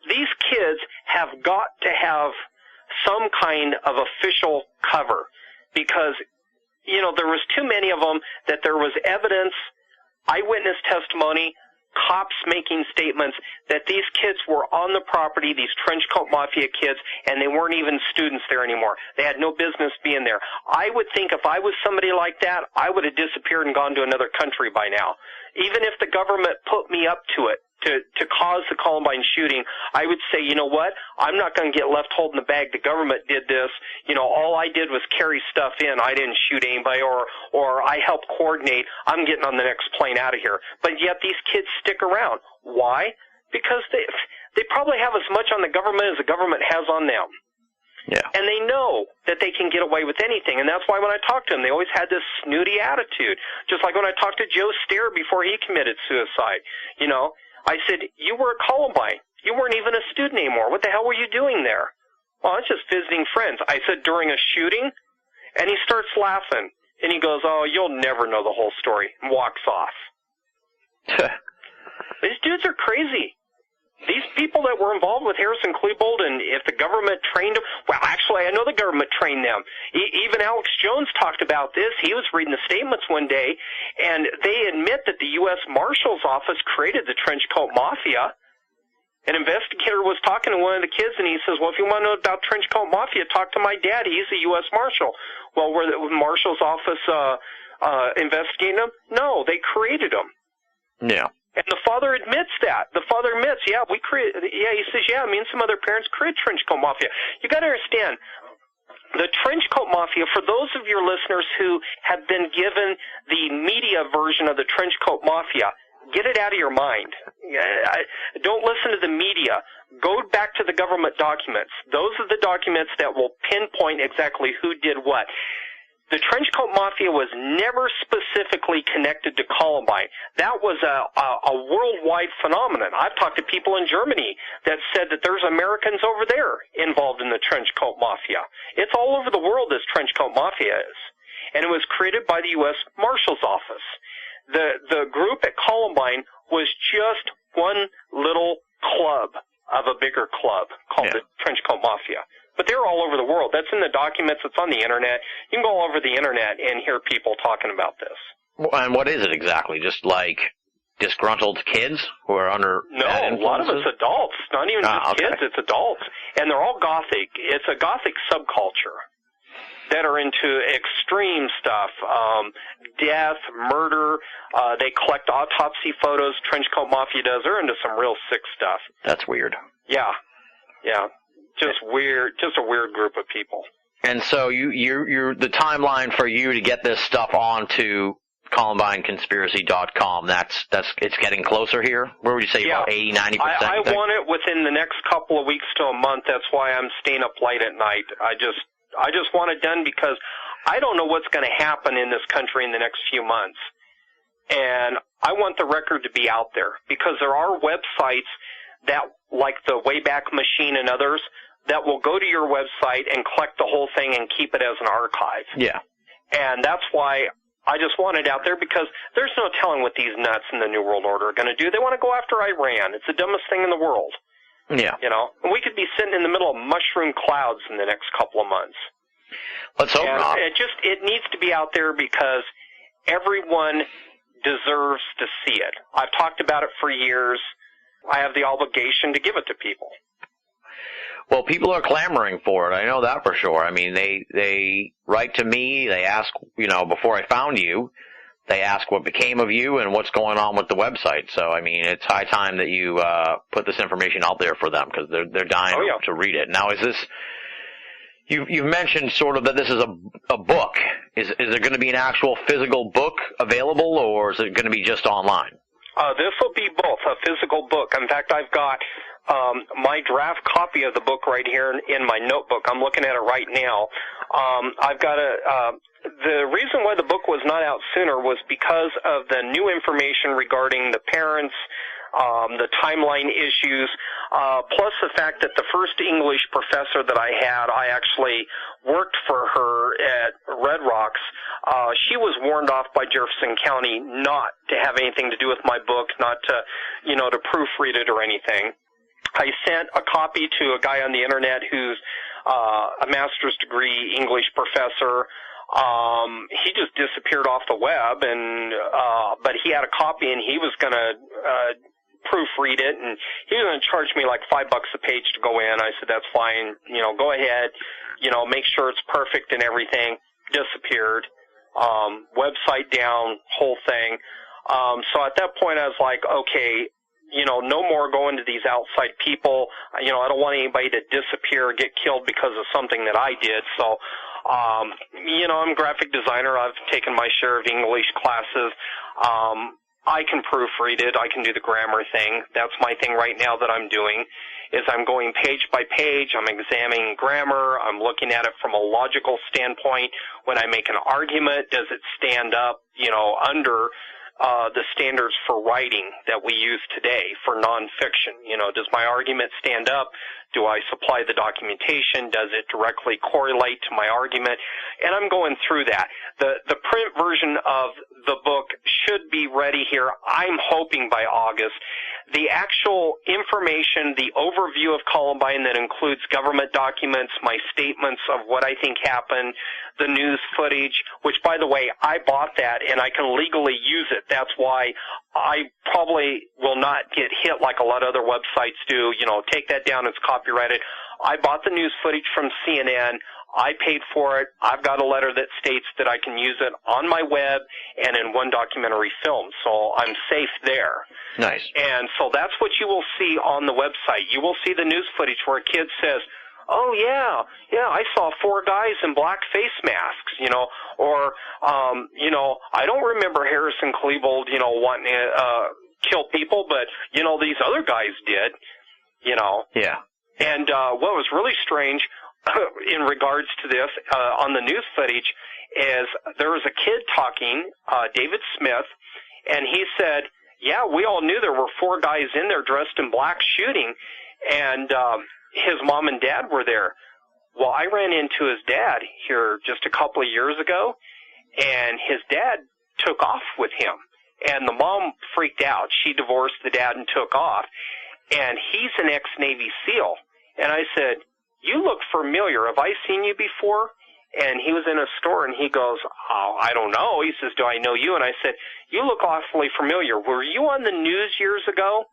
these kids have got to have some kind of official cover, because, there was too many of them that there was evidence, eyewitness testimony, cops making statements that these kids were on the property, these trenchcoat mafia kids, and they weren't even students there anymore. They had no business being there. I would think if I was somebody like that, I would have disappeared and gone to another country by now. Even if the government put me up to it, to cause the Columbine shooting, I would say, you know what, I'm not going to get left holding the bag. The government did this. All I did was carry stuff in. I didn't shoot anybody, or I helped coordinate. I'm getting on the next plane out of here. But yet these kids stick around. Why? Because they probably have as much on the government as the government has on them. Yeah. And they know that they can get away with anything, and that's why when I talked to them, they always had this snooty attitude. Just like when I talked to Joe Stair before he committed suicide, I said, you were at Columbine. You weren't even a student anymore. What the hell were you doing there? Well, I was just visiting friends. I said, during a shooting? And he starts laughing. And he goes, oh, you'll never know the whole story, and walks off. These dudes are crazy. These people that were involved with Harrison Klebold, and if the government trained them, well, actually, I know the government trained them. Even Alex Jones talked about this. He was reading the statements one day, and they admit that the U.S. Marshal's Office created the Trenchcoat Mafia. An investigator was talking to one of the kids, and he says, well, if you want to know about Trenchcoat Mafia, talk to my dad. He's a U.S. Marshal. Well, were the Marshal's Office investigating them? No, they created them. Yeah. And the father admits that. The father admits, he says, me and some other parents created trench coat mafia. You got to understand, the trench coat mafia, for those of your listeners who have been given the media version of the trench coat mafia, get it out of your mind. Don't listen to the media. Go back to the government documents. Those are the documents that will pinpoint exactly who did what. The trench coat mafia was never specifically connected to Columbine. That was a worldwide phenomenon. I've talked to people in Germany that said that there's Americans over there involved in the trench coat mafia. It's all over the world, this trench coat mafia is. And it was created by the U.S. Marshal's Office. The group at Columbine was just one little club of a bigger club called the trench coat mafia. But they're all over the world. That's in the documents. It's on the Internet. You can go all over the Internet and hear people talking about this. And what is it exactly? Just like disgruntled kids who are under bad influences? No, a lot of it's adults. Not even just kids. It's adults. And they're all Gothic. It's a Gothic subculture that are into extreme stuff, death, murder. They collect autopsy photos. Trench coat mafia does. They're into some real sick stuff. That's weird. Yeah. Just weird, just a weird group of people. And so you're the timeline for you to get this stuff onto ColumbineConspiracy.com. It's getting closer here. Where would you say about 80, 90%? I want it within the next couple of weeks to a month. That's why I'm staying up late at night. I just want it done because I don't know what's going to happen in this country in the next few months. And I want the record to be out there because there are websites that, like the Wayback Machine and others, that will go to your website and collect the whole thing and keep it as an archive. Yeah. And that's why I just want it out there because there's no telling what these nuts in the New World Order are going to do. They want to go after Iran. It's the dumbest thing in the world. Yeah. You know? And we could be sitting in the middle of mushroom clouds in the next couple of months. Let's hope not. It needs to be out there because everyone deserves to see it. I've talked about it for years. I have the obligation to give it to people. Well, people are clamoring for it. I know that for sure. I mean, they write to me. They ask, before I found you, they ask what became of you and what's going on with the website. So, I mean, it's high time that you put this information out there for them because they're dying to read it. Now, is this? You've mentioned sort of that this is a book. Is there going to be an actual physical book available, or is it going to be just online? This will be both, a physical book. In fact, I've got my draft copy of the book right here in my notebook. I'm looking at it right now. I've got the reason why the book was not out sooner was because of the new information regarding the parents, the timeline issues, plus the fact that the first English professor that I had, I actually worked for her at Red Rocks. She was warned off by Jefferson County not to have anything to do with my book, not to, to proofread it or anything. I sent a copy to a guy on the internet who's a master's degree English professor. He just disappeared off the web, but he had a copy and he was going to proofread it, and he was going to charge me like $5 a page to go in. I said, that's fine. Go ahead. Make sure it's perfect and everything. Disappeared. Website down, whole thing. So at that point I was like, okay, no more going to these outside people. I don't want anybody to disappear or get killed because of something that I did. So, I'm a graphic designer. I've taken my share of English classes. I can proofread it. I can do the grammar thing. That's my thing right now that I'm doing, is I'm going page by page. I'm examining grammar. I'm looking at it from a logical standpoint. When I make an argument, does it stand up, under the standards for writing that we use today for nonfiction? Does my argument stand up? Do I supply the documentation? Does it directly correlate to my argument? And I'm going through that. The print version of the book should be ready here, I'm hoping, by August. The actual information, the overview of Columbine that includes government documents, my statements of what I think happened, the news footage, which, by the way, I bought that and I can legally use it. That's why I probably will not get hit like a lot of other websites do. Take that down, it's copyrighted. I bought the news footage from CNN. I paid for it. I've got a letter that states that I can use it on my web and in one documentary film, so I'm safe there. Nice. And so that's what you will see on the website. You will see the news footage where a kid says, oh, yeah, I saw 4 guys in black face masks, or, I don't remember Harrison Klebold, wanting to kill people, but, these other guys did, Yeah. And what was really strange in regards to this on the news footage is there was a kid talking, David Smith, and he said, yeah, we all knew there were 4 guys in there dressed in black shooting, and his mom and dad were there. Well, I ran into his dad here just a couple of years ago, and his dad took off with him, and the mom freaked out. She divorced the dad and took off, and he's an ex-Navy SEAL. And I said, you look familiar. Have I seen you before? And he was in a store, and he goes, oh, I don't know. He says, do I know you? And I said, you look awfully familiar. Were you on the news years ago?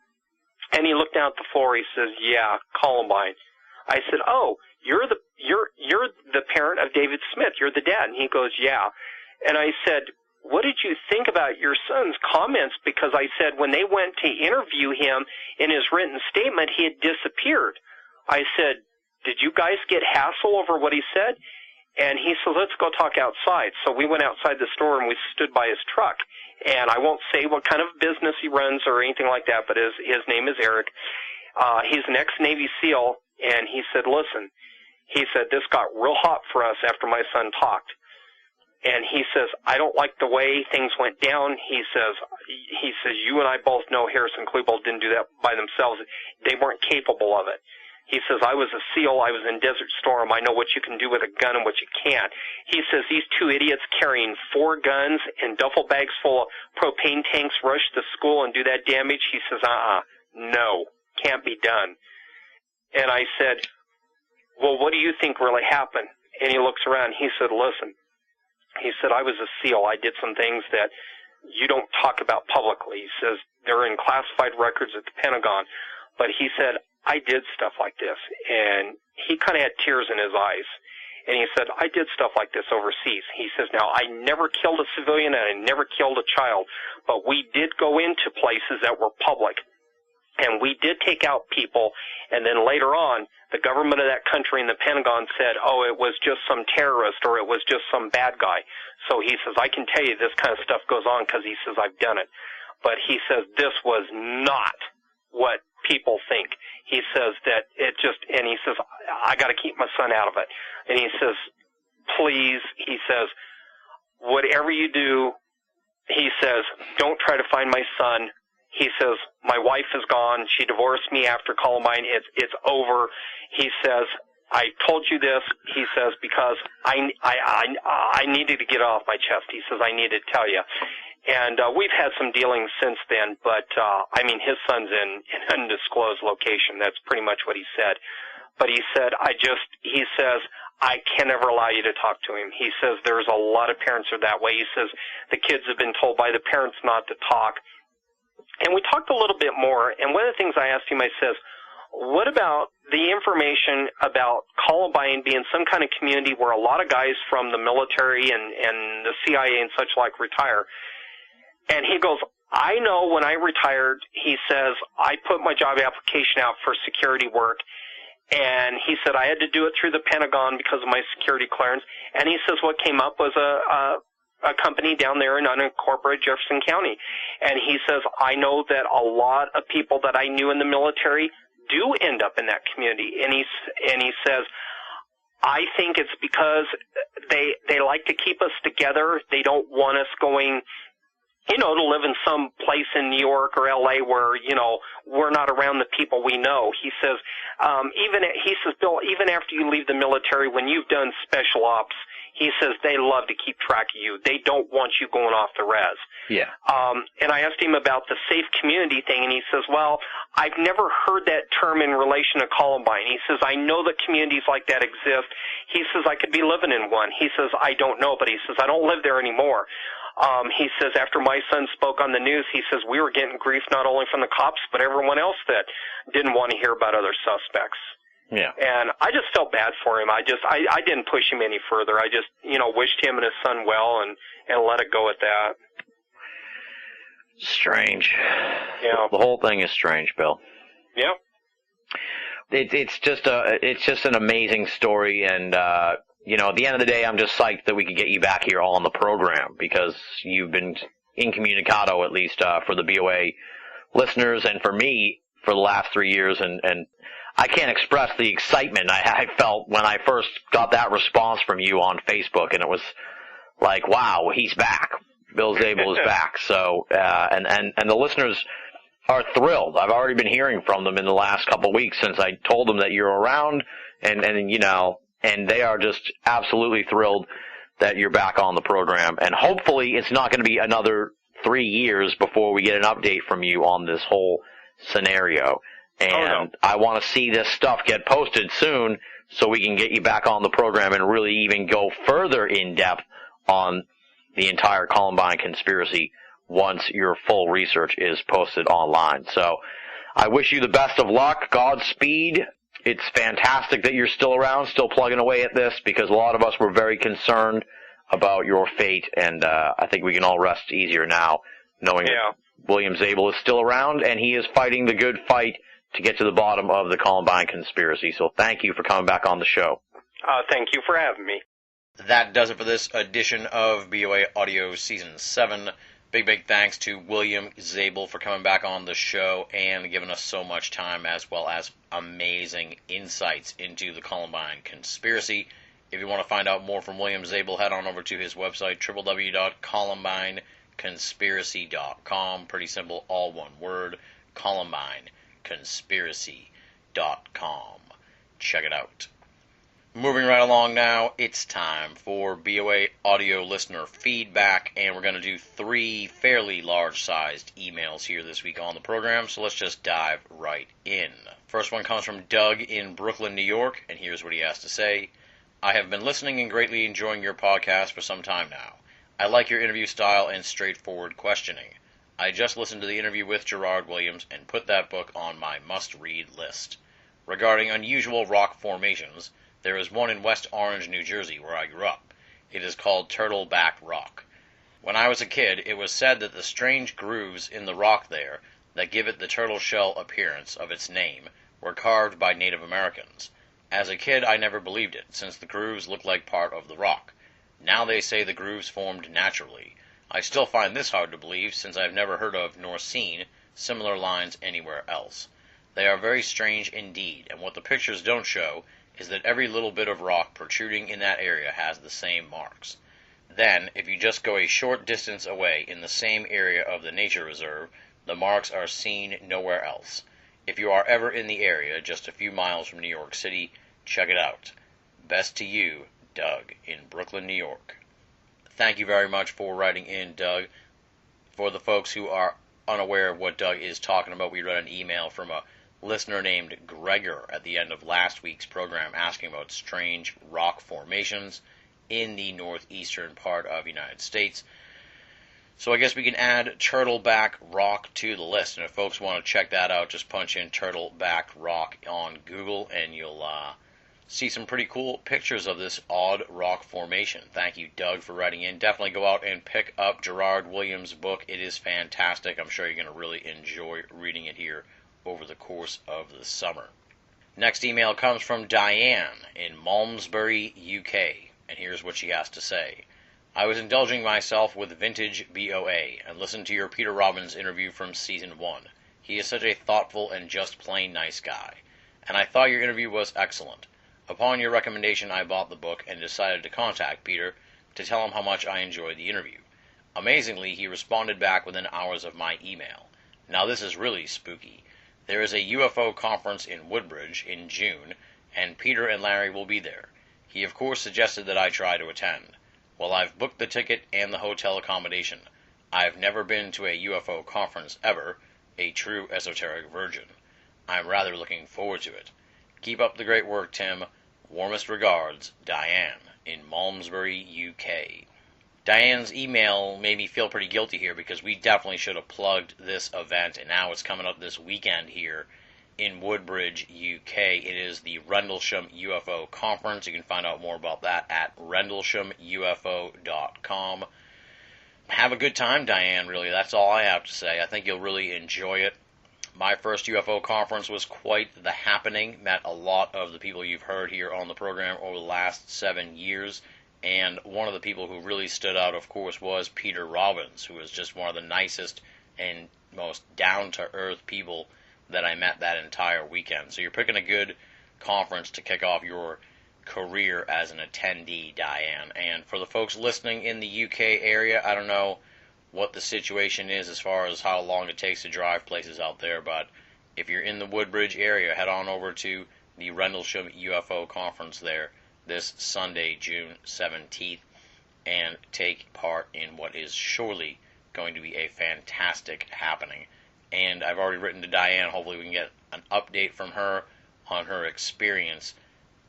And he looked down at the floor. He says, yeah, Columbine. I said, oh, you're the parent of David Smith. You're the dad. And he goes, yeah. And I said, what did you think about your son's comments? Because I said when they went to interview him in his written statement, he had disappeared. I said, did you guys get hassle over what he said? And he said, let's go talk outside. So we went outside the store and we stood by his truck. And I won't say what kind of business he runs or anything like that, but his name is Eric. He's an ex-Navy SEAL, and he said, listen, he said, this got real hot for us after my son talked. And he says, I don't like the way things went down. He says, you and I both know Harrison Klebold didn't do that by themselves. They weren't capable of it. He says, I was a SEAL. I was in Desert Storm. I know what you can do with a gun and what you can't. He says, these 2 idiots carrying 4 guns and duffel bags full of propane tanks rush the school and do that damage. He says, no, can't be done. And I said, well, what do you think really happened? And he looks around. He said, listen, he said, I was a SEAL. I did some things that you don't talk about publicly. He says, they're in classified records at the Pentagon. But he said, I did stuff like this. And he kind of had tears in his eyes. And he said, I did stuff like this overseas. He says, now, I never killed a civilian and I never killed a child, but we did go into places that were public. And we did take out people, and then later on, the government of that country and the Pentagon said, oh, it was just some terrorist or it was just some bad guy. So he says, I can tell you this kind of stuff goes on because he says, I've done it. But he says, this was not what people think. He says that and he says, I got to keep my son out of it. And he says, please, he says, whatever you do, he says, don't try to find my son. He says, my wife is gone. She divorced me after Columbine. It's over. He says, I told you this, he says, because I needed to get it off my chest. He says, I needed to tell you. And we've had some dealings since then, but his son's in an undisclosed location. That's pretty much what he said. But he said, he says, I can never allow you to talk to him. He says, there's a lot of parents are that way. He says, the kids have been told by the parents not to talk. And we talked a little bit more, and one of the things I asked him, I says, what about the information about Columbine being some kind of community where a lot of guys from the military and the CIA and such like retire? And he goes, I know when I retired, he says, I put my job application out for security work, and he said I had to do it through the Pentagon because of my security clearance. And he says what came up was a company down there in unincorporated Jefferson County. And he says, I know that a lot of people that I knew in the military do end up in that community. And he says, I think it's because they like to keep us together. They don't want us going, to live in some place in New York or LA where, we're not around the people we know. He says, Bill, even after you leave the military, when you've done special ops, he says they love to keep track of you. They don't want you going off the res. Yeah. And I asked him about the safe community thing, and he says, well, I've never heard that term in relation to Columbine. He says, I know that communities like that exist. He says, I could be living in one. He says, I don't know, but he says, I don't live there anymore. He says, after my son spoke on the news, he says, we were getting grief not only from the cops, but everyone else that didn't want to hear about other suspects. Yeah. And I just felt bad for him. I didn't push him any further. I just, wished him and his son well and let it go at that. Strange. Yeah. The whole thing is strange, Bill. Yeah. It's just an amazing story, and at the end of the day, I'm just psyched that we could get you back here on the program, because you've been incommunicado, at least for the BoA listeners, and for me for the last 3 years, and I can't express the excitement I felt when I first got that response from you on Facebook, and it was like, wow, he's back. Bill Zabel is back. So, and the listeners are thrilled. I've already been hearing from them in the last couple of weeks since I told them that you're around, and they are just absolutely thrilled that you're back on the program. And hopefully it's not going to be another 3 years before we get an update from you on this whole scenario. And I want to see this stuff get posted soon so we can get you back on the program and really even go further in depth on the entire Columbine conspiracy once your full research is posted online. So I wish you the best of luck. Godspeed. It's fantastic that you're still around, still plugging away at this, because a lot of us were very concerned about your fate, and I think we can all rest easier now knowing that William Zabel is still around, and he is fighting the good fight to get to the bottom of the Columbine conspiracy. So thank you for coming back on the show. Thank you for having me. That does it for this edition of BoA Audio Season 7. Big thanks to William Zabel for coming back on the show and giving us so much time, as well as amazing insights into the Columbine conspiracy. If you want to find out more from William Zabel, head on over to his website, www.columbineconspiracy.com. Pretty simple, all one word, columbineconspiracy.com. Check it out. Moving right along now, it's time for BoA audio listener feedback, and we're going to do 3 fairly large-sized emails here this week on the program, so let's just dive right in. First one comes from Doug in Brooklyn, New York, and here's what he has to say. I have been listening and greatly enjoying your podcast for some time now. I like your interview style and straightforward questioning. I just listened to the interview with Gerard Williams and put that book on my must-read list. Regarding unusual rock formations, there is one in West Orange, New Jersey, where I grew up. It is called Turtleback Rock. When I was a kid, it was said that the strange grooves in the rock there that give it the turtle shell appearance of its name were carved by Native Americans. As a kid, I never believed it, since the grooves looked like part of the rock. Now they say the grooves formed naturally. I still find this hard to believe, since I've never heard of nor seen similar lines anywhere else. They are very strange indeed, and what the pictures don't show is that every little bit of rock protruding in that area has the same marks. Then, if you just go a short distance away in the same area of the nature reserve, the marks are seen nowhere else. If you are ever in the area, just a few miles from New York City, check it out. Best to you, Doug, in Brooklyn, New York. Thank you very much for writing in, Doug. For the folks who are unaware of what Doug is talking about, we read an email from a listener named Gregor at the end of last week's program asking about strange rock formations in the northeastern part of the United States. So I guess we can add Turtleback Rock to the list, and if folks want to check that out, just punch in Turtleback Rock on Google and you'll see some pretty cool pictures of this odd rock formation. Thank you, Doug, for writing in. Definitely go out and pick up Gerard Williams' book. It is fantastic. I'm sure you're going to really enjoy reading it here over the course of the summer. Next email comes from Diane in Malmesbury, UK, and here's what she has to say. I was indulging myself with vintage BoA and listened to your Peter Robbins interview from Season 1. He is such a thoughtful and just plain nice guy, and I thought your interview was excellent. Upon your recommendation, I bought the book and decided to contact Peter to tell him how much I enjoyed the interview. Amazingly, he responded back within hours of my email. Now this is really spooky. There is a UFO conference in Woodbridge in June, and Peter and Larry will be there. He of course suggested that I try to attend. Well, I've booked the ticket and the hotel accommodation. I've never been to a UFO conference ever, a true esoteric virgin. I'm rather looking forward to it. Keep up the great work, Tim. Warmest regards, Diane, in Malmesbury, UK. Diane's email made me feel pretty guilty here because we definitely should have plugged this event, and now it's coming up this weekend here in Woodbridge, UK. It is the Rendlesham UFO Conference. You can find out more about that at rendleshamufo.com. Have a good time, Diane, really. That's all I have to say. I think you'll really enjoy it. My first UFO conference was quite the happening. Met a lot of the people you've heard here on the program over the last 7 years. And one of the people who really stood out, of course, was Peter Robbins, who was just one of the nicest and most down-to-earth people that I met that entire weekend. So you're picking a good conference to kick off your career as an attendee, Diane. And for the folks listening in the UK area, I don't know what the situation is as far as how long it takes to drive places out there, but if you're in the Woodbridge area, head on over to the Rendlesham UFO Conference there this Sunday, June 17th, and take part in what is surely going to be a fantastic happening. And I've already written to Diane. Hopefully we can get an update from her on her experience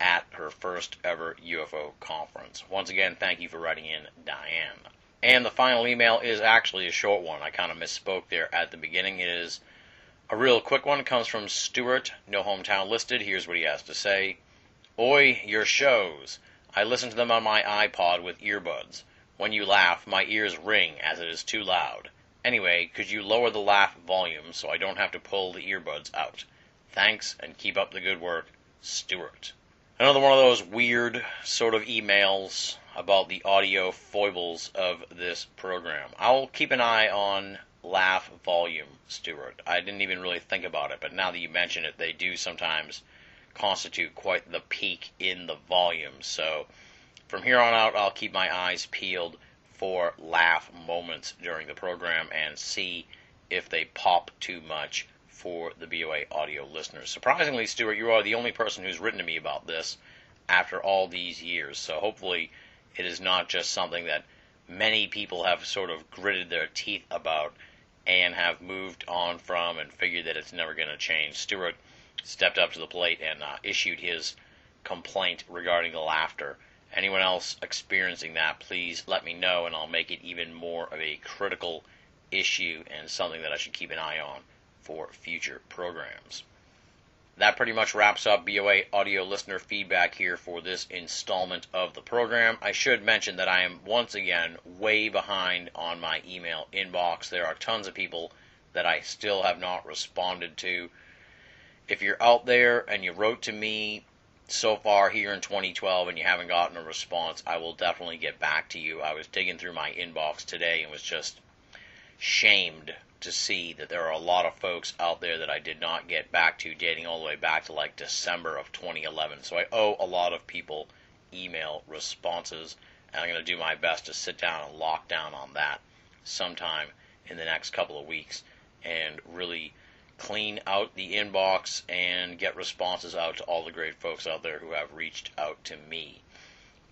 at her first ever UFO conference. Once again, thank you for writing in, Diane. And the final email is actually a short one. I kind of misspoke there at the beginning. It is a real quick one. It comes from Stuart, no hometown listed. Here's what he has to say. Oi, your shows. I listen to them on my iPod with earbuds. When you laugh, my ears ring as it is too loud. Anyway, could you lower the laugh volume so I don't have to pull the earbuds out? Thanks, and keep up the good work, Stuart. Another one of those weird sort of emails about the audio foibles of this program. I'll keep an eye on laugh volume, Stuart. I didn't even really think about it, but now that you mention it, they do sometimes constitute quite the peak in the volume. So from here on out, I'll keep my eyes peeled for laugh moments during the program and see if they pop too much for the BoA audio listeners. Surprisingly, Stuart, you are the only person who's written to me about this after all these years. So hopefully it is not just something that many people have sort of gritted their teeth about and have moved on from and figured that it's never going to change. Stuart stepped up to the plate and issued his complaint regarding the laughter. Anyone else experiencing that, please let me know, and I'll make it even more of a critical issue and something that I should keep an eye on for future programs. That pretty much wraps up BoA audio listener feedback here for this installment of the program. I should mention that I am once again way behind on my email inbox. There are tons of people that I still have not responded to. If you're out there and you wrote to me so far here in 2012 and you haven't gotten a response, I will definitely get back to you. I was digging through my inbox today and was just shamed to see that there are a lot of folks out there that I did not get back to, dating all the way back to like December of 2011. So I owe a lot of people email responses, and I'm going to do my best to sit down and lock down on that sometime in the next couple of weeks and really clean out the inbox and get responses out to all the great folks out there who have reached out to me.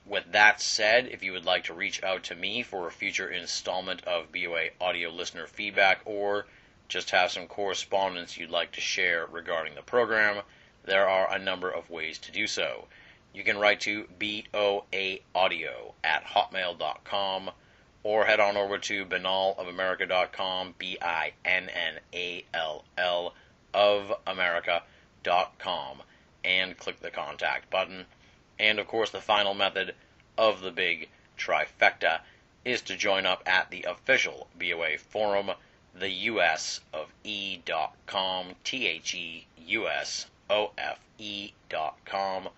With that said, if you would like to reach out to me for a future installment of BoA audio listener feedback, or just have some correspondence you'd like to share regarding the program, there are a number of ways to do so. You can write to boaaudio@hotmail.com, or head on over to binallofamerica.com, BINNALL of America.com, and click the contact button. And, of course, the final method of the big trifecta is to join up at the official BoA forum, theUSofE.com, THEUSOFE.com.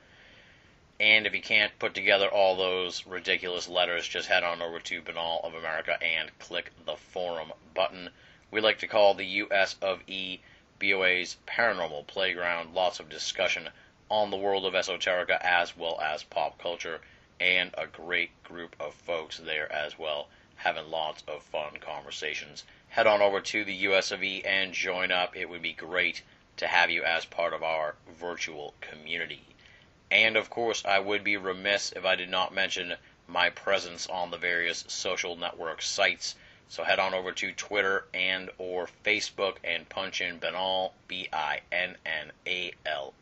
And if you can't put together all those ridiculous letters, just head on over to Banal of America and click the forum button. We like to call the US of E BoA's paranormal playground. Lots of discussion on the world of esoterica as well as pop culture, and a great group of folks there as well, having lots of fun conversations. Head on over to the US of E and join up. It would be great to have you as part of our virtual community. And of course, I would be remiss if I did not mention my presence on the various social network sites. So head on over to Twitter and or Facebook and punch in Binnall, BINNALL.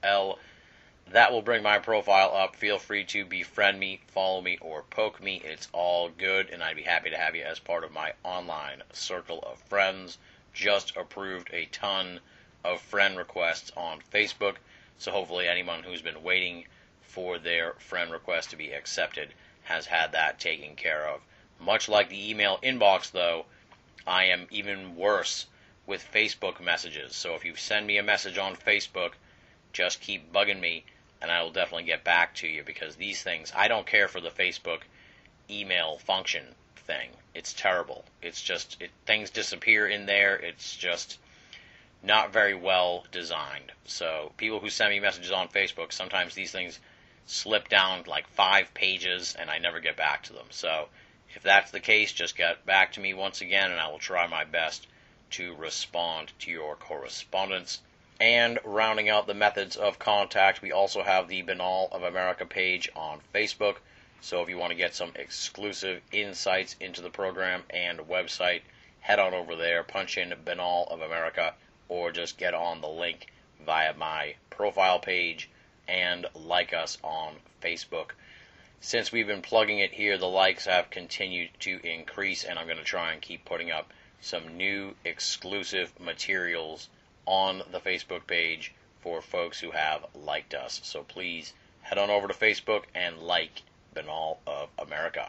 That will bring my profile up. Feel free to befriend me, follow me, or poke me. It's all good, and I'd be happy to have you as part of my online circle of friends. Just approved a ton of friend requests on Facebook, so hopefully anyone who's been waiting for their friend request to be accepted has had that taken care of. Much like the email inbox, though, I am even worse with Facebook messages. So if you send me a message on Facebook, just keep bugging me, and I will definitely get back to you, because these things, I don't care for the Facebook email function thing. It's terrible. It's just, things disappear in there. It's just not very well designed. So people who send me messages on Facebook, sometimes these things slip down like 5 pages and I never get back to them. So if that's the case, just get back to me once again and I will try my best to respond to your correspondence. And rounding out the methods of contact, we also have the Banal of America page on Facebook. So if you want to get some exclusive insights into the program and website, head on over there, punch in Banal of America, or just get on the link via my profile page and like us on Facebook. Since we've been plugging it here, the likes have continued to increase, and I'm going to try and keep putting up some new exclusive materials on the Facebook page for folks who have liked us. So please head on over to Facebook and like Banal of America.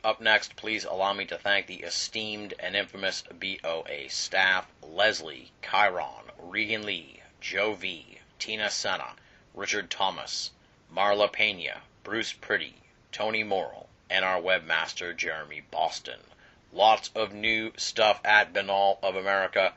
Up next, please allow me to thank the esteemed and infamous BoA staff: Leslie, Chiron, Regan Lee, Joe V, Tina Senna, Richard Thomas, Marla Pena, Bruce Pretty, Tony Morrill, and our webmaster Jeremy Boston. Lots of new stuff at Banal of America.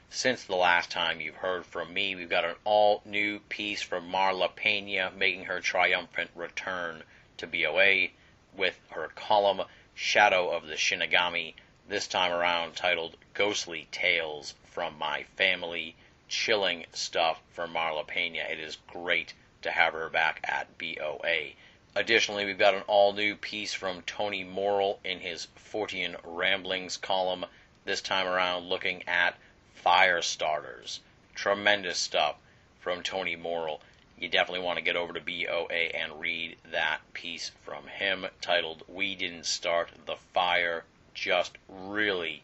Since the last time you've heard from me, we've got an all-new piece from Marla Pena making her triumphant return to BoA with her column Shadow of the Shinigami, this time around titled Ghostly Tales from My Family. Chilling stuff from Marla Pena. It is great to have her back at BoA. Additionally, we've got an all-new piece from Tony Morrill in his Fortean Ramblings column, this time around looking at fire starters. Tremendous stuff from Tony Morrill. You definitely want to get over to BoA and read that piece from him titled We Didn't Start the Fire. Just really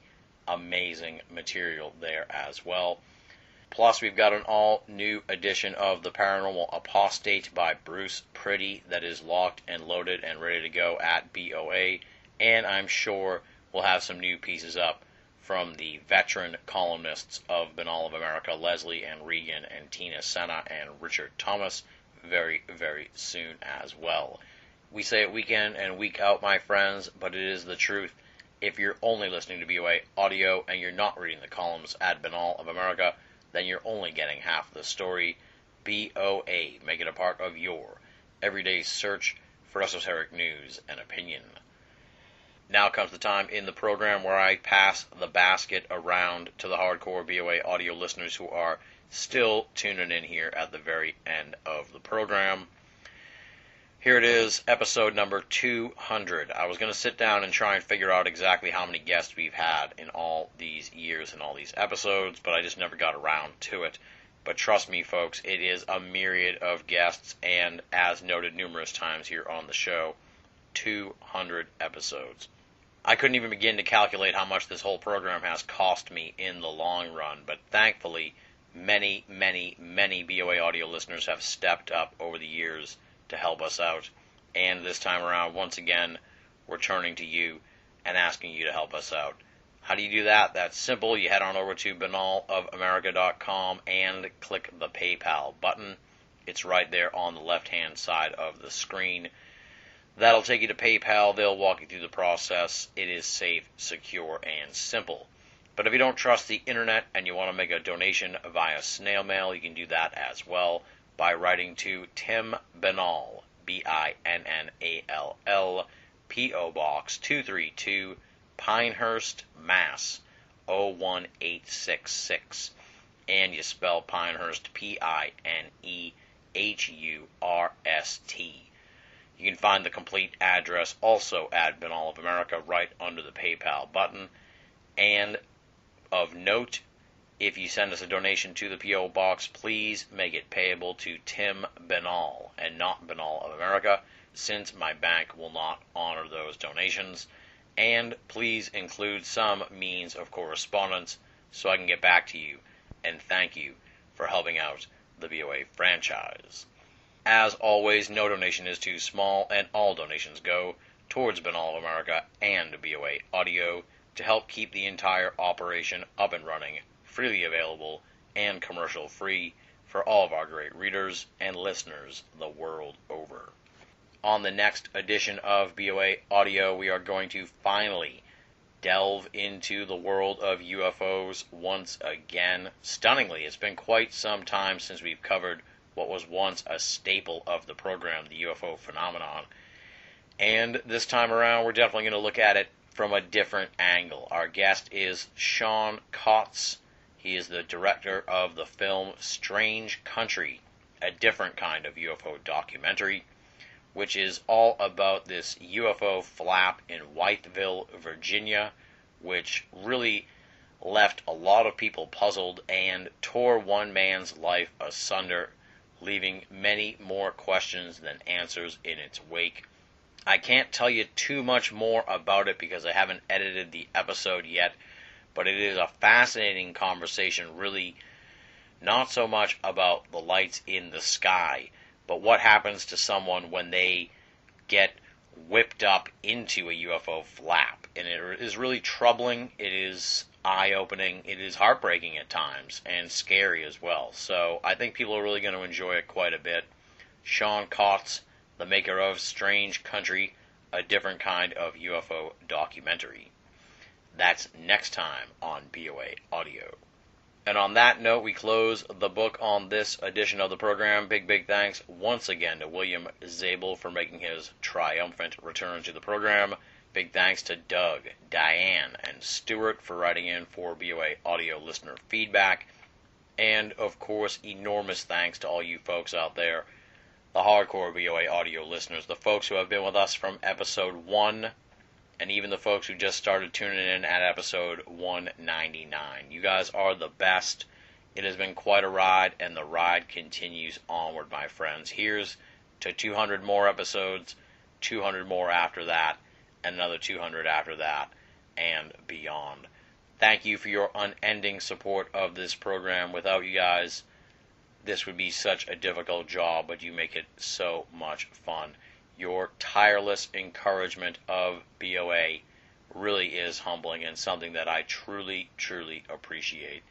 amazing material there as well. Plus, we've got an all-new edition of The Paranormal Apostate by Bruce Pretty that is locked and loaded and ready to go at BoA. And I'm sure we'll have some new pieces up from the veteran columnists of Banal of America, Leslie and Regan and Tina Senna and Richard Thomas, very, very soon as well. We say it week in and week out, my friends, but it is the truth. If you're only listening to BoA audio and you're not reading the columns at Banal of America, then you're only getting half the story. BoA, make it a part of your everyday search for esoteric news and opinion. Now comes the time in the program where I pass the basket around to the hardcore BoA audio listeners who are still tuning in here at the very end of the program. Here it is, episode number 200. I was going to sit down and try and figure out exactly how many guests we've had in all these years and all these episodes, but I just never got around to it. But trust me, folks, it is a myriad of guests, and as noted numerous times here on the show, 200 episodes. I couldn't even begin to calculate how much this whole program has cost me in the long run, but thankfully, many, many, many BoA audio listeners have stepped up over the years to help us out, and this time around, once again, we're turning to you and asking you to help us out. How do you do that? That's simple. You head on over to banalofamerica.com and click the PayPal button. It's right there on the left-hand side of the screen. That'll take you to PayPal. They'll walk you through the process. It is safe, secure, and simple. But if you don't trust the internet and you want to make a donation via snail mail, you can do that as well by writing to Tim Banal, Binnall, P.O. Box 232, Pinehurst, Mass. 01866. And you spell Pinehurst Pinehurst. You can find the complete address also at Banal of America right under the PayPal button. And of note, if you send us a donation to the P.O. Box, please make it payable to Tim Banal and not Banal of America, since my bank will not honor those donations. And please include some means of correspondence so I can get back to you and thank you for helping out the BoA franchise. As always, no donation is too small, and all donations go towards Banal of America and BoA Audio to help keep the entire operation up and running, freely available, and commercial-free for all of our great readers and listeners the world over. On the next edition of BoA Audio, we are going to finally delve into the world of UFOs once again. Stunningly, it's been quite some time since we've covered what was once a staple of the program, the UFO phenomenon. And this time around, we're definitely going to look at it from a different angle. Our guest is Sean Kotz. He is the director of the film Strange Country, a different kind of UFO documentary, which is all about this UFO flap in Whiteville, Virginia, which really left a lot of people puzzled and tore one man's life asunder, leaving many more questions than answers in its wake. I can't tell you too much more about it because I haven't edited the episode yet, but it is a fascinating conversation, really not so much about the lights in the sky, but what happens to someone when they get whipped up into a UFO flap. And it is really troubling, it is eye-opening, it is heartbreaking at times, and scary as well. So I think people are really going to enjoy it quite a bit. Sean Kotz, the maker of Strange Country, a different kind of UFO documentary. That's next time on BoA Audio. And on that note, we close the book on this edition of the program. Big thanks once again to William Zabel for making his triumphant return to the program. Big thanks to Doug, Diane, and Stuart for writing in for BoA Audio listener feedback. And, of course, enormous thanks to all you folks out there, the hardcore BoA Audio listeners, the folks who have been with us from episode 1, and even the folks who just started tuning in at episode 199. You guys are the best. It has been quite a ride, and the ride continues onward, my friends. Here's to 200 more episodes, 200 more after that, and another 200 after that, and beyond. Thank you for your unending support of this program. Without you guys, this would be such a difficult job, but you make it so much fun. Your tireless encouragement of BoA really is humbling and something that I truly appreciate.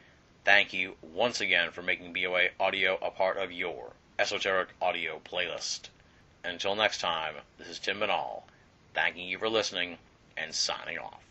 Thank you once again for making BoA Audio a part of your esoteric audio playlist. Until next time, this is Tim Banal, thanking you for listening and signing off.